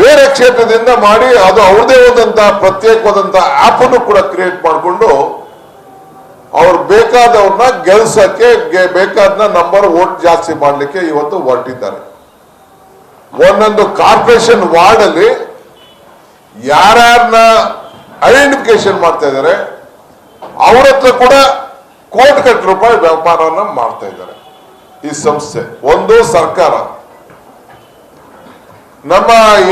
Speaker 1: ಬೇರೆ ಕ್ಷೇತ್ರದಿಂದ ಮಾಡಿ ಅದು ಅವ್ರದೇ ಆದಂತ ಪ್ರತ್ಯೇಕವಾದಂತ ಆಪ್ ಅನ್ನು ಕೂಡ ಕ್ರಿಯೇಟ್ ಮಾಡಿಕೊಂಡು ಅವ್ರು ಬೇಕಾದವ್ರನ್ನ ಗೆಲ್ಸಕ್ಕೆ ಬೇಕಾದ ನಂಬರ್ ವೋಟ್ ಜಾಸ್ತಿ ಮಾಡಲಿಕ್ಕೆ ಇವತ್ತು ಹೊರಟಿದ್ದಾರೆ. ಒಂದೊಂದು ಕಾರ್ಪೊರೇಷನ್ ವಾರ್ಡ್ ಅಲ್ಲಿ ಯಾರ್ಯಾರನ್ನ ಐಡೆಂಟಿಫಿಕೇಶನ್ ಮಾಡ್ತಾ ಇದ್ದಾರೆ ಅವ್ರ ಹತ್ರ ಕೂಡ ಕೋಟಿ ರೂಪಾಯಿ ವ್ಯಾಪಾರವನ್ನ ಮಾಡ್ತಾ ಇದ್ದಾರೆ ಈ ಸಂಸ್ಥೆ. ಒಂದು ಸರ್ಕಾರ, ನಮ್ಮ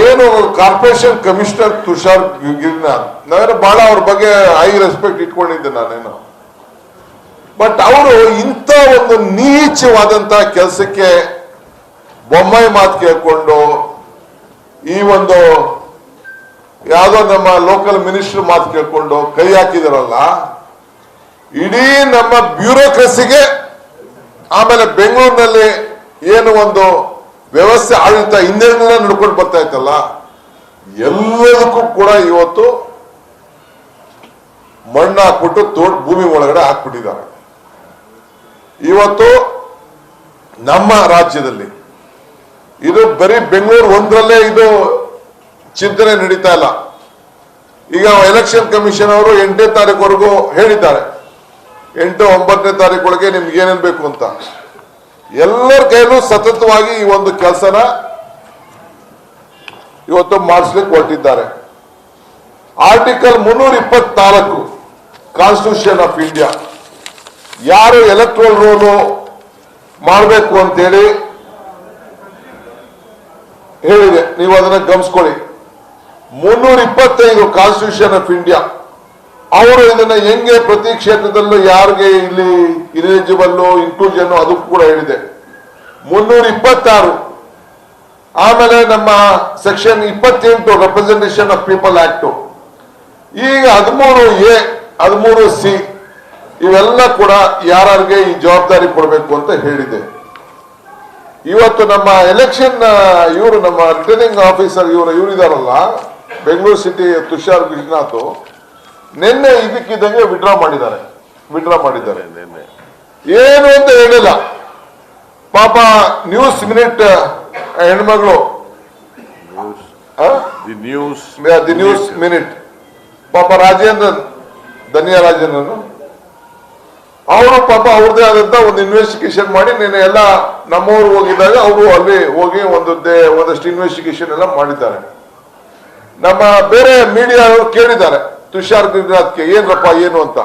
Speaker 1: ಏನು ಕಾರ್ಪೊರೇಷನ್ ಕಮಿಷನರ್ ತುಷಾರ್ ಗಿರಿನಾಥ್, ನಾವೇನೋ ಬಹಳ ಅವ್ರ ಬಗ್ಗೆ ಹೈ ರೆಸ್ಪೆಕ್ಟ್ ಇಟ್ಕೊಂಡಿದ್ದೆ ನಾನೇನು. ಬಟ್ ಅವರು ಇಂಥ ಒಂದು ನೀಚವಾದಂತ ಕೆಲಸಕ್ಕೆ ಬೊಮ್ಮಾಯಿ ಮಾತು ಕೇಳ್ಕೊಂಡು, ಈ ಒಂದು ಯಾವುದೋ ನಮ್ಮ ಲೋಕಲ್ ಮಿನಿಸ್ಟರ್ ಮಾತು ಕೇಳ್ಕೊಂಡು ಕೈ ಹಾಕಿದಾರಲ್ಲ, ಇಡೀ ನಮ್ಮ ಬ್ಯೂರೋಕ್ರಸಿಗೆ, ಆಮೇಲೆ ಬೆಂಗಳೂರಿನಲ್ಲಿ ಏನು ಒಂದು ವ್ಯವಸ್ಥೆ ಆಡಳಿತ ಹಿಂದಿನಿಂದ ನಡ್ಕೊಂಡು ಬರ್ತಾ ಇತ್ತಲ್ಲ, ಎಲ್ಲದಕ್ಕೂ ಕೂಡ ಇವತ್ತು ಮಣ್ಣು ಹಾಕ್ಬಿಟ್ಟು ಭೂಮಿ ಒಳಗಡೆ ಹಾಕ್ಬಿಟ್ಟಿದ್ದಾರೆ. ಇವತ್ತು ನಮ್ಮ ರಾಜ್ಯದಲ್ಲಿ ಇದು ಬರೀ ಬೆಂಗಳೂರು ಒಂದರಲ್ಲೇ ಇದು ಚಿಂತನೆ ನಡೀತಾ ಇಲ್ಲ. ಈಗ ಎಲೆಕ್ಷನ್ ಕಮಿಷನ್ ಅವರು 8ನೇ ತಾರೀಕುವರೆಗೂ ಹೇಳಿದ್ದಾರೆ, 8, 9ನೇ ತಾರೀಕೊಳಗೆ ನಿಮ್ಗೆ ಏನೇನ್ ಬೇಕು ಅಂತ. ಎಲ್ಲರ ಕೈಯಲ್ಲೂ ಸತತವಾಗಿ ಈ ಒಂದು ಕೆಲಸನ ಇವತ್ತು ಮಾಡಿಸ್ಲಿಕ್ಕೆ ಹೊರಟಿದ್ದಾರೆ. ಆರ್ಟಿಕಲ್ 324 ಕಾನ್ಸ್ಟಿಟ್ಯೂಷನ್ ಆಫ್ ಇಂಡಿಯಾ ಯಾರು ಎಲೆಕ್ಟ್ರಲ್ ರೋಲು ಮಾಡಬೇಕು ಅಂತೇಳಿ ಹೇಳಿದೆ, ನೀವು ಅದನ್ನ ಗಮನಿಸ್ಕೊಳ್ಳಿ. 325 ಕಾನ್ಸ್ಟಿಟ್ಯೂಷನ್ ಆಫ್ ಇಂಡಿಯಾ ಅವರು ಇದನ್ನ ಹೆಂಗೆ ಪ್ರತಿ ಕ್ಷೇತ್ರದಲ್ಲೂ ಯಾರಿಗೆ ಇಲ್ಲಿ ಇಲಿಜಿಬಲ್ ಇನ್ಕ್ಲೂಷನ್ ಅದಕ್ಕೂ ಕೂಡ ಹೇಳಿದೆ. 326 ಆಮೇಲೆ ನಮ್ಮ section 28 representation of people act, ಈಗ 13A 13C ಇವೆಲ್ಲ ಕೂಡ ಯಾರಿಗೆ ಈ ಜವಾಬ್ದಾರಿ ಕೊಡಬೇಕು ಅಂತ ಹೇಳಿದೆ. ಇವತ್ತು ನಮ್ಮ ಎಲೆಕ್ಷನ್ ಇವರು ನಮ್ಮ ರಿಟರ್ನಿಂಗ್ ಆಫೀಸರ್ ಇವರು ಇದಾರಲ್ಲ, ಬೆಂಗಳೂರು ಸಿಟಿ ತುಷಾರ್ ಗುಜನಾಥ್ ನಿನ್ನೆ ಇದಕ್ಕಿದ್ದಂಗೆ ವಿಡ್ರಾ ಮಾಡಿದ್ದಾರೆ. ಏನು ಅಂತ ಹೇಳಿಲ್ಲ. ಪಾಪ ನ್ಯೂಸ್ ಮಿನಿಟ್ ಹೆಣ್ಮಗಳು ದಿ ನ್ಯೂಸ್ ಮಿನಿಟ್ ಪಾಪ ರಾಜೇಂದ್ರನ್, ಧನ್ಯ ರಾಜೇಂದ್ರನ್ ಅವರು ಪಾಪ ಅವ್ರದೇ ಆದಂತ ಒಂದು ಇನ್ವೆಸ್ಟಿಗೇಷನ್ ಮಾಡಿ ನಿನ್ನೆ ಎಲ್ಲ ನಮ್ಮವರು ಹೋಗಿದ್ದಾಗ ಅವರು ಅಲ್ಲಿ ಹೋಗಿ ಒಂದಷ್ಟು ಇನ್ವೆಸ್ಟಿಗೇಷನ್ ಎಲ್ಲ ಮಾಡಿದ್ದಾರೆ. ನಮ್ಮ ಬೇರೆ ಮೀಡಿಯಾ ಕೇಳಿದ್ದಾರೆ ತುಷಾರ್ ಗುಜರಾತ್ಗೆ ಏನ್ರಪ್ಪ ಏನು ಅಂತ.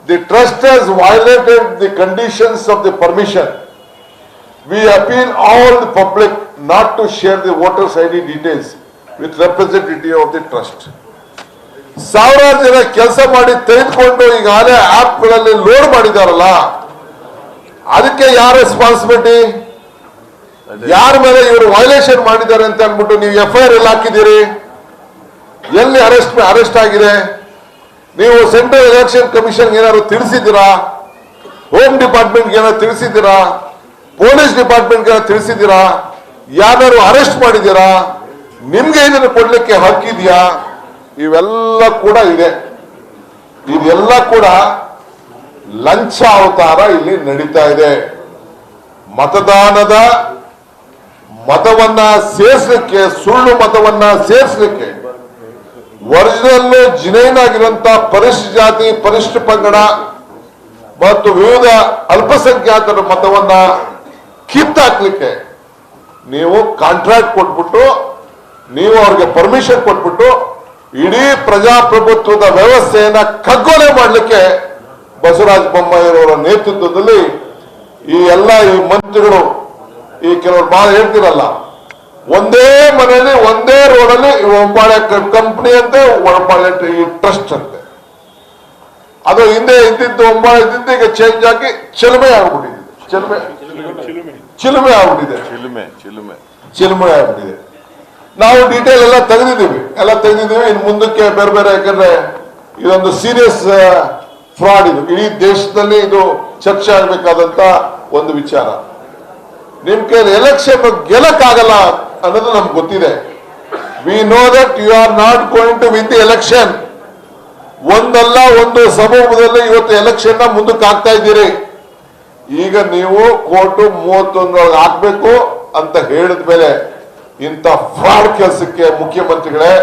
Speaker 1: The trust has violated the conditions of the permission. We appeal all the public not to share the voters ID details with representative of the trust. ಸಾವಿರಾರು ಜನ ಕೆಲಸ ಮಾಡಿ ತೆಗೆದುಕೊಂಡು ಈಗಾಗಲೇ ಆಪ್ಗಳಲ್ಲಿ ಲೋಡ್ ಮಾಡಿದಾರಲ್ಲ, ಅದಕ್ಕೆ ಯಾರ ರೆಸ್ಪಾನ್ಸಿಬಿಲಿಟಿ? ಯಾರ ಮೇಲೆ ಇವರು ವೈಲೇಷನ್ ಮಾಡಿದ್ದಾರೆ ಅಂತ ಅಂದ್ಬಿಟ್ಟು ನೀವು FIR ಎಲ್ಲ ಹಾಕಿದ್ದೀರಿ? ಎಲ್ಲಿ ಅರೆಸ್ಟ್ ಆಗಿದೆ? ನೀವು ಸೆಂಟ್ರಲ್ ಎಲೆಕ್ಷನ್ ಕಮಿಷನ್ ಏನಾದ್ರು ತಿಳಿಸಿದ್ದೀರಾ? ಹೋಮ್ ಡಿಪಾರ್ಟ್ಮೆಂಟ್ಗೆ ಏನಾದ್ರು ತಿಳಿಸಿದ್ದೀರಾ? ಪೊಲೀಸ್ ಡಿಪಾರ್ಟ್ಮೆಂಟ್ಗೆ ಏನಾದ್ರು ತಿಳಿಸಿದ್ದೀರಾ? ಯಾರು ಅರೆಸ್ಟ್ ಮಾಡಿದ್ದೀರಾ? ನಿಮ್ಗೆ ಇದನ್ನು ಕೊಡ್ಲಿಕ್ಕೆ ಹಕ್ಕಿದೆಯಾ? ಇವೆಲ್ಲ ಕೂಡ ಇದೆ. ಇದೆಲ್ಲ ಕೂಡ ಲಂಚ ಅವತಾರ ಇಲ್ಲಿ ನಡೀತಾ ಇದೆ. ಮತವನ್ನ ಸೇರಿಸಲಿಕ್ಕೆ, ಸುಳ್ಳು ಮತವನ್ನ ಸೇರಿಸಲಿಕ್ಕೆ ಒರಿಜಿನಲ್ ಜಿನೈನ್ ಆಗಿರುವಂತ ಪರಿಶಿಷ್ಟ ಜಾತಿ, ಪರಿಶಿಷ್ಟ ಪಂಗಡ ಮತ್ತು ವಿವಿಧ ಅಲ್ಪಸಂಖ್ಯಾತರ ಮತವನ್ನ ಕಿತ್ತಾಕ್ಲಿಕ್ಕೆ ನೀವು ಕಾಂಟ್ರಾಕ್ಟ್ ಕೊಟ್ಬಿಟ್ಟು, ನೀವು ಅವ್ರಿಗೆ ಪರ್ಮಿಷನ್ ಕೊಟ್ಬಿಟ್ಟು ಇಡೀ ಪ್ರಜಾಪ್ರಭುತ್ವದ ವ್ಯವಸ್ಥೆಯನ್ನ ಕಗ್ಗೊಲೆ ಮಾಡಲಿಕ್ಕೆ ಬಸವರಾಜ ಬೊಮ್ಮಾಯಿಯವರ ನೇತೃತ್ವದಲ್ಲಿ ಈ ಮಂತ್ರಿಗಳು ಈ ಕೆಲವರು ಹೇಳ್ತಿರಲ್ಲ, ಒಂದೇ ಮನೆಯಲ್ಲಿ ಒಂದೇ ರೋಡಲ್ಲಿ ಒಬ್ಬಾಳೆ ಕಂಪನಿ ಅಂತೆ, ಒಬ್ಬಾಳೆ ಟ್ರಸ್ಟ್ ಅಂತೆ. ಅದು ಹಿಂದೆ ಇದ್ದಿದ್ದು ಒಬ್ಬಾಳೆ ಇದ್ದಿದ್ದು ಈಗ ಚೇಂಜ್ ಆಗಿ ಚಿಲುಮೆ ಆಗ್ಬಿಟ್ಟಿದೆ. ಚಿಲುಮೆ ಆಗ್ಬಿಟ್ಟಿದೆ. ನಾವು ಡೀಟೇಲ್ ಎಲ್ಲ ತೆಗೆದಿದ್ದೀವಿ. ಇನ್ನು ಮುಂದಕ್ಕೆ ಬೇರೆ ಬೇರೆ, ಯಾಕಂದ್ರೆ ಇದೊಂದು ಸೀರಿಯಸ್ ಫ್ರಾಡ್. ಇದು ಇಡೀ ದೇಶದಲ್ಲಿ ಇದು ಚರ್ಚೆ ಆಗಬೇಕಾದಂತ ಒಂದು ವಿಚಾರ. ನಿಮ್ ಕೈಲಿ ಎಲೆಕ್ಷನ್ ಗೆಲ್ಲಕ್ಕಾಗಲ್ಲ ಅನ್ನೋದು ನಮ್ಗೆ ಗೊತ್ತಿದೆ. We know that you are not going to win the election. ಒಂದಲ್ಲ ಒಂದು ಸಮೂಹದಲ್ಲಿ ಇವತ್ತು ಎಲೆಕ್ಷನ್ ಮುಂದಕ್ಕೆ ಆಗ್ತಾ ಇದ್ದೀರಿ. ಈಗ ನೀವು ಕೋರ್ಟ್ 31 ಹಾಕ್ಬೇಕು ಅಂತ ಹೇಳಿದ ಮೇಲೆ ಇಂಥ ಫ್ರಾಡ್ ಕೆಲಸಕ್ಕೆ ಮುಖ್ಯಮಂತ್ರಿಗಳೇ,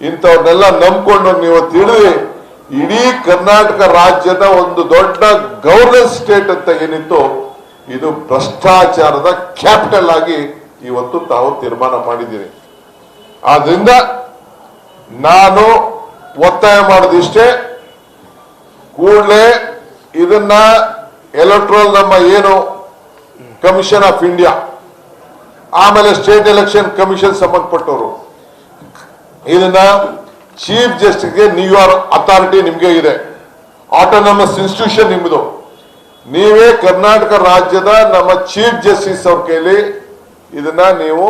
Speaker 1: ಇಂಥವ್ರನ್ನೆಲ್ಲ ನಂಬ್ಕೊಂಡು ನೀವು ತಿಳಿದು ಇಡೀ ಕರ್ನಾಟಕ ರಾಜ್ಯದ ಒಂದು ದೊಡ್ಡ ಗವರ್ನೆನ್ಸ್ ಸ್ಟೇಟ್ ಅಂತ ಏನಿತ್ತು, ಇದು ಭ್ರಷ್ಟಾಚಾರದ ಕ್ಯಾಪಿಟಲ್ ಆಗಿ ಇವತ್ತು ತಾವು ತೀರ್ಮಾನ ಮಾಡಿದ್ದೀರಿ. ಆದ್ರಿಂದ ನಾನು ಒತ್ತಾಯ ಮಾಡೋದಿಷ್ಟೇ, ಕೂಡಲೇ ಇದನ್ನ ಎಲೆಕ್ಟ್ರಲ್ ನಮ್ಮ ಏನು ಕಮಿಷನ್ ಆಫ್ ಇಂಡಿಯಾ, ಆಮೇಲೆ ಸ್ಟೇಟ್ ಎಲೆಕ್ಷನ್ ಕಮಿಷನ್ ಸಂಬಂಧಪಟ್ಟವರು, ಇದನ್ನ ಚೀಫ್ ಜಸ್ಟಿಸ್ಗೆ ನ್ಯೂಯಾರ್ಕ್ ಅಥಾರಿಟಿ ನಿಮ್ಗೆ ಇದೆ, ಆಟೋನಮಸ್ ಇನ್ಸ್ಟಿಟ್ಯೂಷನ್ ನಿಮ್ಮದು. ನೀವೇ ಕರ್ನಾಟಕ ರಾಜ್ಯದ ನಮ್ಮ ಚೀಫ್ ಜಸ್ಟಿಸ್ ಅವ್ರ ಕೈಲಿ ಇದನ್ನ ನೀವು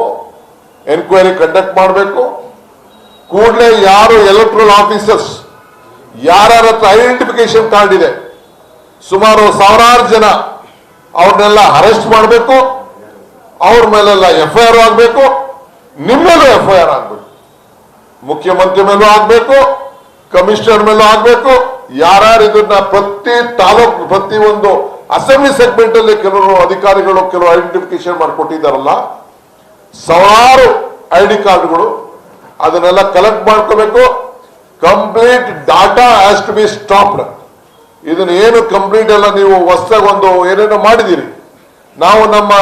Speaker 1: ಎನ್ಕ್ವೈರಿ ಕಂಡಕ್ಟ್ ಮಾಡಬೇಕು. ಕೂಡಲೇ ಯಾರು ಎಲೆಕ್ಟ್ರಲ್ ಆಫೀಸರ್ಸ್ ಯಾರ ಹತ್ರ ಐಡೆಂಟಿಫಿಕೇಶನ್ ಕಾರ್ಡ್ ಇದೆ, ಸುಮಾರು ಸಾವಿರಾರು ಜನ, ಅವ್ರನ್ನೆಲ್ಲ ಅರೆಸ್ಟ್ ಮಾಡಬೇಕು. ಅವ್ರ ಮೇಲೆಲ್ಲ FIR ಆಗಬೇಕು. ನಿಮ್ಮೇಲೂ FIR ಆಗಬೇಕು. ಮುಖ್ಯಮಂತ್ರಿ ಮೇಲೂ ಆಗಬೇಕು, ಕಮಿಷನರ್ ಮೇಲೂ ಆಗಬೇಕು. ಯಾರ್ಯಾರು ಇದನ್ನ ಪ್ರತಿ ತಾಲೂಕು, ಪ್ರತಿ ಒಂದು ಅಸೆಂಬ್ಲಿ ಸೆಗ್ಮೆಂಟ್ ಅಲ್ಲಿ ಕೆಲವರು ಅಧಿಕಾರಿಗಳು ಕೆಲವು ಐಡೆಂಟಿಫಿಕೇಶನ್ ಮಾಡಿಕೊಟ್ಟಿದ್ದಾರಲ್ಲ, ಸಾವಿರಾರು ID ಕಾರ್ಡ್ಗಳು, ಅದನ್ನೆಲ್ಲ ಕಲೆಕ್ಟ್ ಮಾಡ್ಕೋಬೇಕು. Complete data has to be stopped. ಇದನ್ನ ಏನು ಕಂಪ್ಲೀಟ್ ಎಲ್ಲ ನೀವು ಹೊಸದಾಗಿ ಒಂದು ಏನೇನೋ ಮಾಡಿದ್ದೀರಿ. ನಾವು ನಮ್ಮ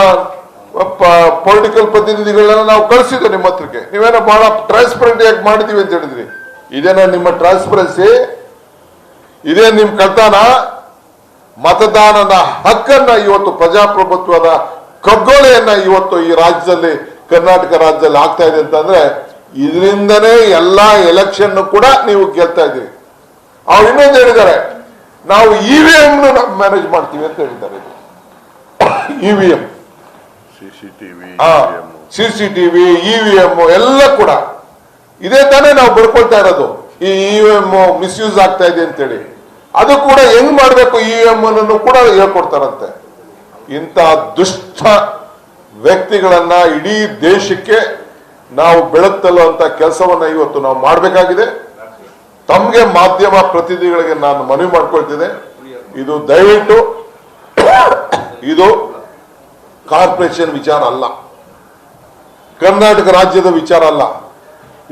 Speaker 1: ಪೊಲಿಟಿಕಲ್ ಪ್ರತಿನಿಧಿಗಳನ್ನ ನಾವು ಕಳಿಸಿದ್ವಿ ನಿಮ್ಮ ಹತ್ರಕ್ಕೆ. ನೀವೇನೋ ಬಹಳ ಟ್ರಾನ್ಸ್ಪರೆಂಟ್ ಆಗಿ ಮಾಡಿದೀವಿ ಅಂತ ಹೇಳಿದ್ರಿ. ಇದೇನೋ ನಿಮ್ಮ ಟ್ರಾನ್ಸ್ಪರೆನ್ಸಿ? ಇದೇ ನಿಮ್ ಕಳ್ತನ? ಮತದಾನದ ಹಕ್ಕನ್ನ ಇವತ್ತು ಪ್ರಜಾಪ್ರಭುತ್ವದ ಕಗ್ಗೊಲೆಯನ್ನ ಇವತ್ತು ಈ ರಾಜ್ಯದಲ್ಲಿ, ಕರ್ನಾಟಕ ರಾಜ್ಯದಲ್ಲಿ ಆಗ್ತಾ ಇದೆ ಅಂತಂದ್ರೆ ಇದರಿಂದನೇ ಎಲ್ಲಾ ಎಲೆಕ್ಷನ್ ಕೂಡ ನೀವು ಗೆಲ್ತಾ ಇದ್ದೀರಿ. ಅವ್ರು ಇನ್ನೊಂದು ಹೇಳಿದ್ದಾರೆ, ನಾವು EVM ಮ್ಯಾನೇಜ್ ಮಾಡ್ತೀವಿ ಅಂತ ಹೇಳಿದ್ದಾರೆ. EVM, CCTV, EVM ಎಲ್ಲ ಕೂಡ ಇದೇ ತಾನೇ ನಾವು ಬರ್ಕೊಳ್ತಾ ಇರೋದು. ಈ EVM ಮಿಸ್ಯೂಸ್ ಆಗ್ತಾ ಇದೆ ಅಂತೇಳಿ ಅದು ಕೂಡ ಹೆಂಗ್ ಮಾಡ್ಬೇಕು EVM ಅನ್ನು ಕೂಡ ಹೇಳ್ಕೊಡ್ತಾರಂತೆ. ಇಂಥ ದುಷ್ಟ ವ್ಯಕ್ತಿಗಳನ್ನ ಇಡೀ ದೇಶಕ್ಕೆ ನಾವು ಬೆಳಗ್ತಲ್ಲುವಂತ ಕೆಲಸವನ್ನ ಇವತ್ತು ನಾವು ಮಾಡಬೇಕಾಗಿದೆ. ತಮಗೆ ಮಾಧ್ಯಮ ಪ್ರತಿನಿಧಿಗಳಿಗೆ ನಾನು ಮನವಿ ಮಾಡ್ಕೊಳ್ತಿದ್ದೆ, ಇದು ದಯವಿಟ್ಟು ಇದು ಕಾರ್ಪೊರೇಷನ್ ವಿಚಾರ ಅಲ್ಲ, ಕರ್ನಾಟಕ ರಾಜ್ಯದ ವಿಚಾರ ಅಲ್ಲ,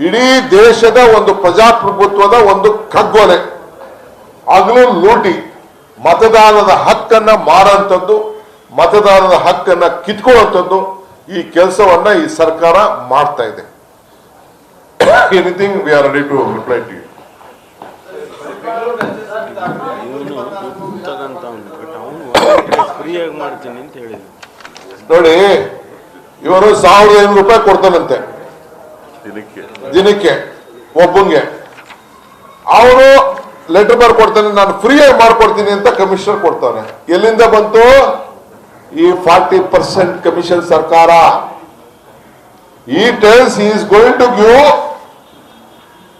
Speaker 1: ಇಡೀ ದೇಶದ ಒಂದು ಪ್ರಜಾಪ್ರಭುತ್ವದ ಒಂದು ಕಗ್ಗೊಲೆ, ಹಗಲು ಲೂಟಿ, ಮತದಾನದ ಹಕ್ಕನ್ನ ಮಾರಂಥದ್ದು, ಮತದಾನದ ಹಕ್ಕನ್ನ ಕಿತ್ಕೊಳ್ಳುವಂಥದ್ದು ಈ ಕೆಲಸವನ್ನ ಈ ಸರ್ಕಾರ ಮಾಡ್ತಾ ಇದೆ. Anything we are ready to reply to you.
Speaker 6: ಫ್ರೀಯಾಗಿ ಮಾಡ್ತೀನಿ ಅಂತ ಹೇಳಿದ್ರು.
Speaker 1: ನೋಡಿ, ಇವರು 1500 ರೂಪಾಯಿ ಕೊಡ್ತಾನಂತೆ ದಿನಕ್ಕೆ ಒಬ್ಬಂಗೆ. ಅವರು ಲೆಟರ್ ಬರ್ ಕೊಡ್ತಾನೆ, ನಾನು ಫ್ರೀಯಾಗಿ ಮಾಡ್ಕೊಡ್ತೀನಿ ಅಂತ ಕಮಿಷನರ್ ಕೊಡ್ತಾನೆ. ಎಲ್ಲಿಂದ ಬಂತು ಈ 40% ಕಮಿಷನ್ ಸರ್ಕಾರ? ಈ tells he is going to give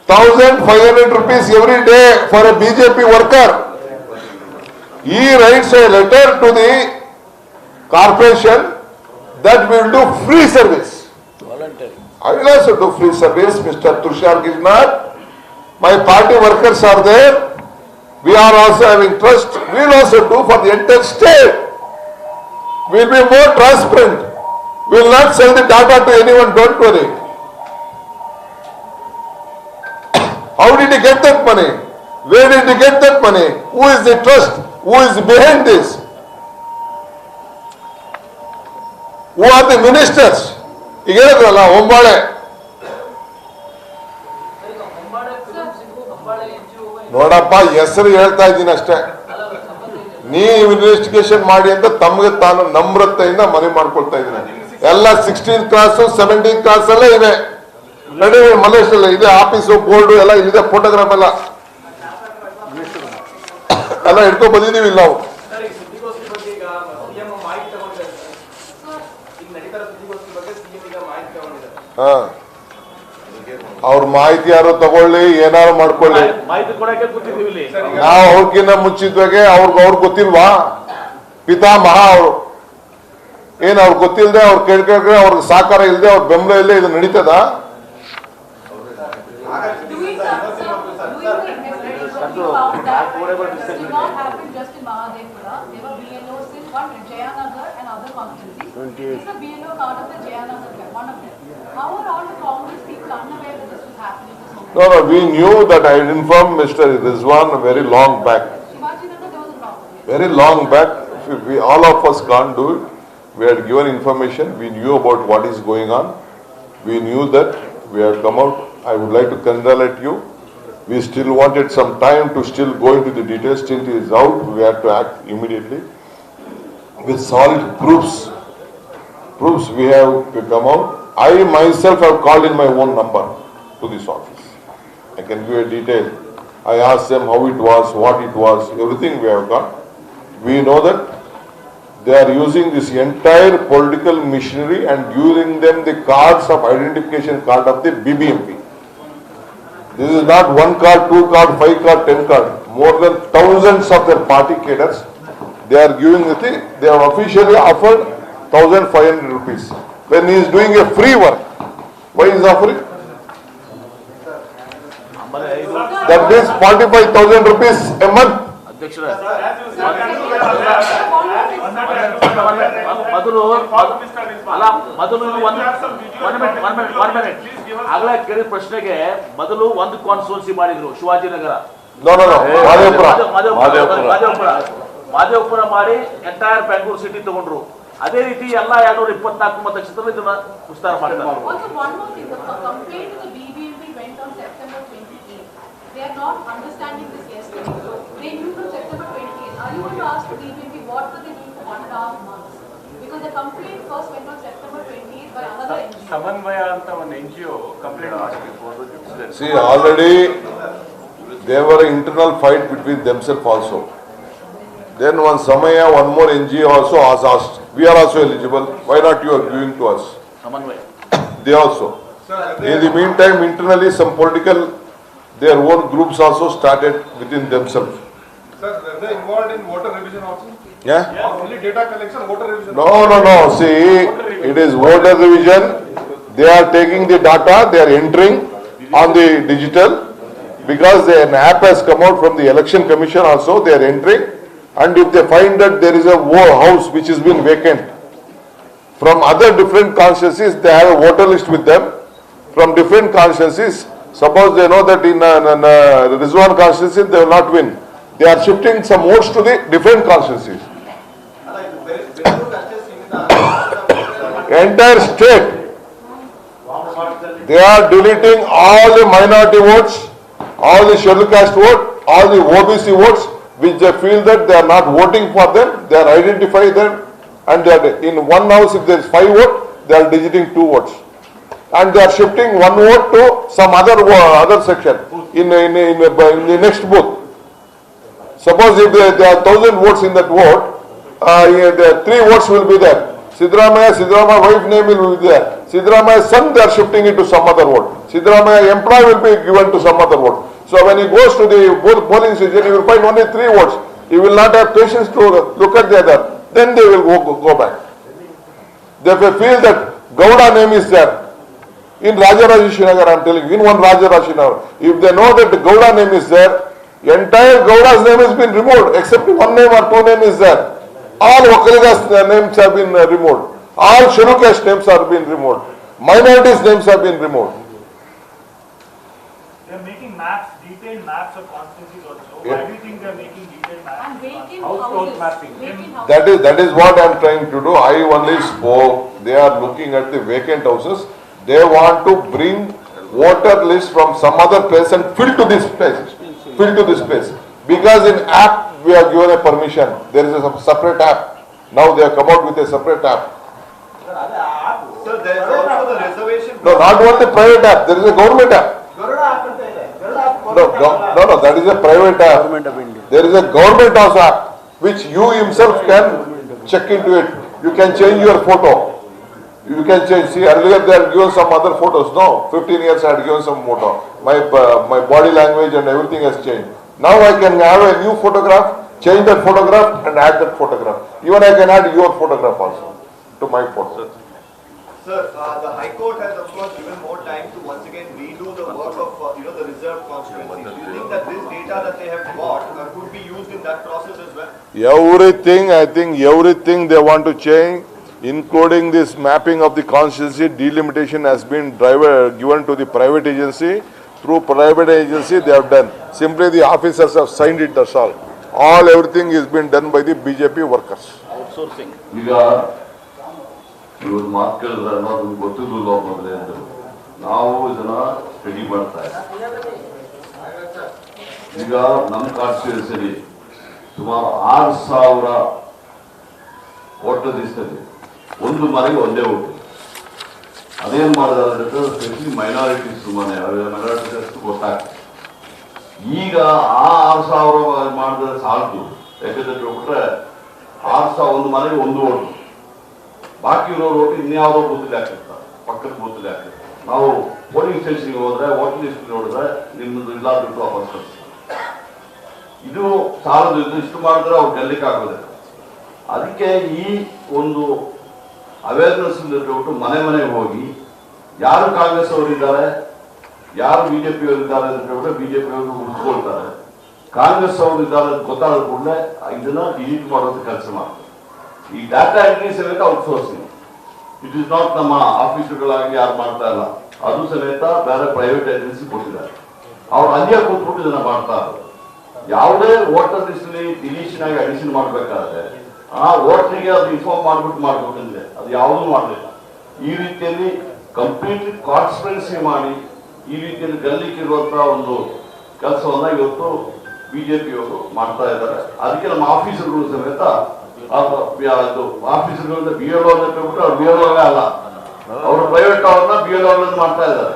Speaker 1: 1500 rupees every day for a BJP worker. He writes a letter to the corporation that will do free service.
Speaker 6: Voluntary.
Speaker 1: I will also do free service, Mr. Tushar Gijnar. My party workers are there. We are also having trust. We will also do for the entire state. We will be more transparent. We will not sell the data to anyone, don't worry. How did he get that money? Where did he get that money? Who is the trust? Who is behind this? Who are the ministers? ಈಗ ಹೇಳಿದ್ರಲ್ಲ ಹೊಂಬಾಳೆ, ನೋಡಪ್ಪ ಹೆಸರು ಹೇಳ್ತಾ ಇದ್ದೀನಿ ಅಷ್ಟೇ. ನೀವು investigation ಮಾಡಿ ಅಂತ ತಮಗೆ ತಾನು ನಮ್ರತೆಯಿಂದ ಮನವಿ ಮಾಡ್ಕೊಳ್ತಾ ಇದ್ದೀನಿ. ಎಲ್ಲ 16th ಕ್ಲಾಸ್ 17th ಕ್ಲಾಸ್ ಅಲ್ಲೇ ಇದೆ, ನಡಿ ಮಲೇಶ್ ಇದೆ, ಆಫೀಸು ಬೋರ್ಡು ಎಲ್ಲ ಇಲ್ಲಿದೆ, ಫೋಟೋಗ್ರಾಫ್ ಎಲ್ಲ ಎಲ್ಲ ಹಿಡ್ಕೊ ಬಂದಿದೀವಿ ಇಲ್ಲ ನಾವು. ಹಾ, ಅವ್ರ ಮಾಹಿತಿ ಯಾರು ತಗೊಳ್ಳಿ, ಏನಾರು ಮಾಡ್ಕೊಳ್ಳಿ, ನಾವು ಅವ್ರಿಗಿನ್ನ ಮುಂಚಿದ್ವಾಗೆ ಅವ್ರಿಗೆ ಗೊತ್ತಿಲ್ವಾ? ಪಿತಾಮಹ ಅವರು ಏನ್ ಅವ್ರಿಗೆ ಗೊತ್ತಿಲ್ಲದೆ ಅವ್ರು ಕೇಳ್ಕೊಂಡ್ರೆ ಅವ್ರಿಗೆ ಸಹಕಾರ ಇಲ್ಲದೆ ಅವ್ರ ಬೆಂಬಲ ಇಲ್ಲದೆ ಇದು ನಡೀತದ? No, we knew that. I informed Mr. Rizwan very long back. Very long back. We, all of us can't do it. We had given information. We knew about what is going on. We knew that. We have come out. I would like to congratulate you. We still wanted some time to still go into the details. Still it is out. We have to act immediately with solid proofs. Proofs we have to come out. I myself have called in my own number to this office. I can give a detail. I asked them how it was, what it was, everything we have got. We know that they are using this entire political machinery and giving them the cards of identification card of the BBMP. This is not 1 card, 2 card, 5 card, 10 card. More than thousands of their party cadres, they are giving the thing. They have officially offered 1500 rupees. When he is doing a free work, why is offering? That means 45,000 rupees a month.
Speaker 7: ಆಗಲೇ ಕೇಳಿದ ಪ್ರಶ್ನೆಗೆ ಮೊದಲು ಒಂದು constituency ಮಾಡಿದ್ರು ಶಿವಾಜಿನಗರ, ಮಾದೇವಪುರ ಮಾಡಿ entire Bengaluru city ತಗೊಂಡ್ರು. ಅದೇ ರೀತಿ ಎಲ್ಲ 224 ಮತಕ್ಷೇತ್ರದಲ್ಲಿ ಇದನ್ನ ವಿಸ್ತಾರ ಮಾಡಿದ್ದಾರೆ.
Speaker 8: They are not understanding this yesterday. They knew from September 28th. Are you going to ask the DPP what were they doing for 1.5 months? Because the complaint first went on September 28th by another NGO.
Speaker 6: ಸಮನ್ವಯ ಅಂತ ಒಂದು NGO complaint ಮಾಡಿದ್ರು.
Speaker 1: See, already there were internal fight between themselves also. Then one Samaya, one more NGO also asked, we are also eligible. Why not you are giving to us?
Speaker 7: ಸಮನ್ವಯ.
Speaker 1: They also. In the meantime, internally some political, their own groups also started within themselves.
Speaker 3: Sir, are they involved in voter revision also?
Speaker 1: Yeah?
Speaker 3: Only data collection, voter revision?
Speaker 1: No. See, it is voter revision. They are taking the data, they are entering on the digital, because an app has come out from the election commission also, they are entering, and if they find that there is a house which has been vacant, from other different constituencies, they have a voter list with them, from different constituencies, suppose they know that in Rizwan constituency, they will not win. They are shifting some votes to the different constituencies. Entire state, they are deleting all the minority votes, all the scheduled caste vote, all the OBC votes, which they feel that they are not voting for them, they are identifying them, and they are in one house, if there is 5 votes, they are deleting 2 votes. And they are shifting 1 vote to some other section in the next booth. Suppose if there are 1,000 votes in that vote, 3 votes will be there. Siddaramaia's wife name will be there. Siddaramaia's son, they are shifting it to some other vote. Siddaramaia's employee will be given to some other vote. So when he goes to the polling station, he will find only 3 votes. He will not have patience to look at the other. Then they will go back. They feel that Gowda name is there. In Rajarajeshinagar, I am telling you, in one Rajarajeshinagar, if they know that the Gowda name is there, entire Gowda's name has been removed, except 1 name or 2 names is there. All Vakaligas names have been removed. All scheduled caste names have been removed. Minorities names have been removed.
Speaker 9: They are making maps, detailed maps of constituencies also. Why do you think they are making detailed maps?
Speaker 8: And vacant
Speaker 9: House mapping.
Speaker 8: Vacant houses.
Speaker 1: That is what I am trying to do. I only spoke. They are looking at the vacant houses. They want to bring voter list from some other place and fill to this place. Because in app we have given a permission. There is a separate app. Now they have come out with a separate app.
Speaker 3: Sir, there is also the reservation.
Speaker 1: No, not only private app. There is a government app. No, that is a private app. There is a government house app which you himself can check into it. You can change your photo. You can change. See, earlier they had given some other photos. No, 15 years I had given some photo. My body language and everything has changed. Now I can have a new photograph, change that photograph and add that photograph. Even I can add your photograph also to my photo.
Speaker 3: Sir, the High Court has of course given more time to once again redo the work of the reserved constituencies. Do you think that this data that they have got could be used in that process as well?
Speaker 1: Everything, I think everything they want to change, including this mapping of the constituency, delimitation has been given to the private agency. Through private agency they have done. Simply the officers have signed it, that's all. Everything is been done by the BJP workers.
Speaker 7: Outsourcing.
Speaker 5: ಇವರು ಮಾತು ಕೇಳಿದ್ರೆ ಅನ್ನೋದು ಗೊತ್ತಿರಲಿಲ್ಲ ಮೊದಲೇ ಅಂತ ನಾವು ಇದನ್ನ study ಮಾಡ್ತಾ ಇದ್ದೀವಿ. ಈಗ ನಮ್ಮ ಕಾನ್ಸ್ಟಿಟ್ಯೂನ್ಸಿಯಲ್ಲಿ ಸುಮಾರು 6,000 ವೋಟರ್ ಲಿಸ್ಟಲ್ಲಿ ಒಂದು ಮನೆಗೆ ಒಂದೇ ಓಟು. ಅದೇನು ಮಾಡಿದಾರೆ ಸ್ಪೆಷಲಿ ಮೈನಾರಿಟೀಸ್ ಮೈನಾರಿಟೀಸ್ ಗೊತ್ತಾಗ್ತದೆ. ಈಗ ಆ 6,000 ಮಾಡಿದ್ರೆ ಸಾಲದು. ಯಾಕಂದ್ರೆ ಬಿಟ್ರೆ 6,000 ಒಂದು ಮನೆಗೆ ಒಂದು ಓಟು, ಬಾಕಿ ಇರೋರು ಓಟು ಇನ್ಯಾವುದೋ ಬೂತಲ್ಲಿ ಹಾಕಿರ್ತಾರೆ, ಪಕ್ಕದ ಬೂತಲ್ಲಿ ಹಾಕಿರ್ತಾರೆ. ನಾವು ಪೋಲಿಂಗ್ ಸ್ಟೇಷನ್ಗೆ ಹೋದ್ರೆ ವೋಟರ್ ಲಿಸ್ಟ್ ನೋಡಿದ್ರೆ ನಿಮ್ಮದು ಇಲ್ಲ ಬಿಟ್ಟು ವಾಪಸ್ ಕಳಿಸ್ತಾರೆ. ಇದು ಸಾಲದು. ಇಷ್ಟು ಮಾಡಿದ್ರೆ ಅವ್ರು ಗೆಲ್ಲಕ್ಕೆ ಆಗೋದಿಲ್ಲ. ಅದಕ್ಕೆ ಈ ಒಂದು ಅವೇರ್ನೆಸ್ ಬಿಟ್ಟು ಮನೆ ಮನೆಗೆ ಹೋಗಿ ಯಾರು ಕಾಂಗ್ರೆಸ್ ಅವರಿದ್ದಾರೆ, ಯಾರು ಬಿಜೆಪಿ ಅವರಿದ್ದಾರೆ ಅಂತ ಹೇಳಿದ್ರೆ ಬಿಜೆಪಿ ಅವರು ಉಳಿಸ್ಕೊಳ್ತಾರೆ, ಕಾಂಗ್ರೆಸ್ ಅವರು ಇದ್ದಾರೆ ಅಂತ ಗೊತ್ತಾದ ಕೂಡಲೇ ಇದನ್ನ ಡಿಲೀಟ್ ಮಾಡೋದು ಕೆಲಸ ಮಾಡ್ತಾರೆ. ಈ ಡಾಟಾ ಎಂಟ್ರಿ ಸಮೇತ ಔಟ್ಸೋರ್ಸಿಂಗ್. ಇಟ್ ಇಸ್ ನಾಟ್ ನಮ್ಮ ಆಫೀಸರ್ಗಳಾಗಿ ಯಾರು ಮಾಡ್ತಾ ಇಲ್ಲ, ಅದು ಸಮೇತ ಬೇರೆ ಪ್ರೈವೇಟ್ ಏಜೆನ್ಸಿ ಕೊಟ್ಟಿದ್ದಾರೆ. ಅವ್ರು ಅಲ್ಲಿಯೇ ಕೂತ್ಬಿಟ್ಟು ಇದನ್ನ ಮಾಡ್ತಾ ಇದ್ದಾರೆ. ಯಾವುದೇ ವೋಟರ್ ಲಿಸ್ಟ್ ಡಿಲೀಷನ್ ಆಗಿ ಅಡಿಷನ್ ಮಾಡ್ಬೇಕಾದ್ರೆ ಆ ವೋಟರ್ಗೆ ಅದು ಇನ್ಫಾರ್ಮ್ ಮಾಡ್ಬೇಕಂದ್ರೆ ಅದು ಯಾವುದೂ ಮಾಡಲಿಲ್ಲ. ಈ ರೀತಿಯಲ್ಲಿ ಕಂಪ್ಲೀಟ್ಲಿ ಕಾನ್ಸ್ಪಿರೆನ್ಸಿ ಮಾಡಿ ಈ ರೀತಿಯಲ್ಲಿ ಗಲ್ಲಿಕ್ಕಿರುವಂತಹ ಒಂದು ಕೆಲಸವನ್ನ ಇವತ್ತು ಬಿಜೆಪಿಯವರು ಮಾಡ್ತಾ ಇದ್ದಾರೆ. ಅದಕ್ಕೆ ನಮ್ಮ ಆಫೀಸರ್ಗಳು ಸಮೇತ ಆಫೀಸರ್ಗಳಿಂದ BLO ಅಂತ ಹೇಳ್ಬಿಟ್ಟು ಅವ್ರು BLO ಅಲ್ಲ, ಅವರು ಪ್ರೈವೇಟ್ ಅವ್ರನ್ನ BLO ಮಾಡ್ತಾ ಇದ್ದಾರೆ.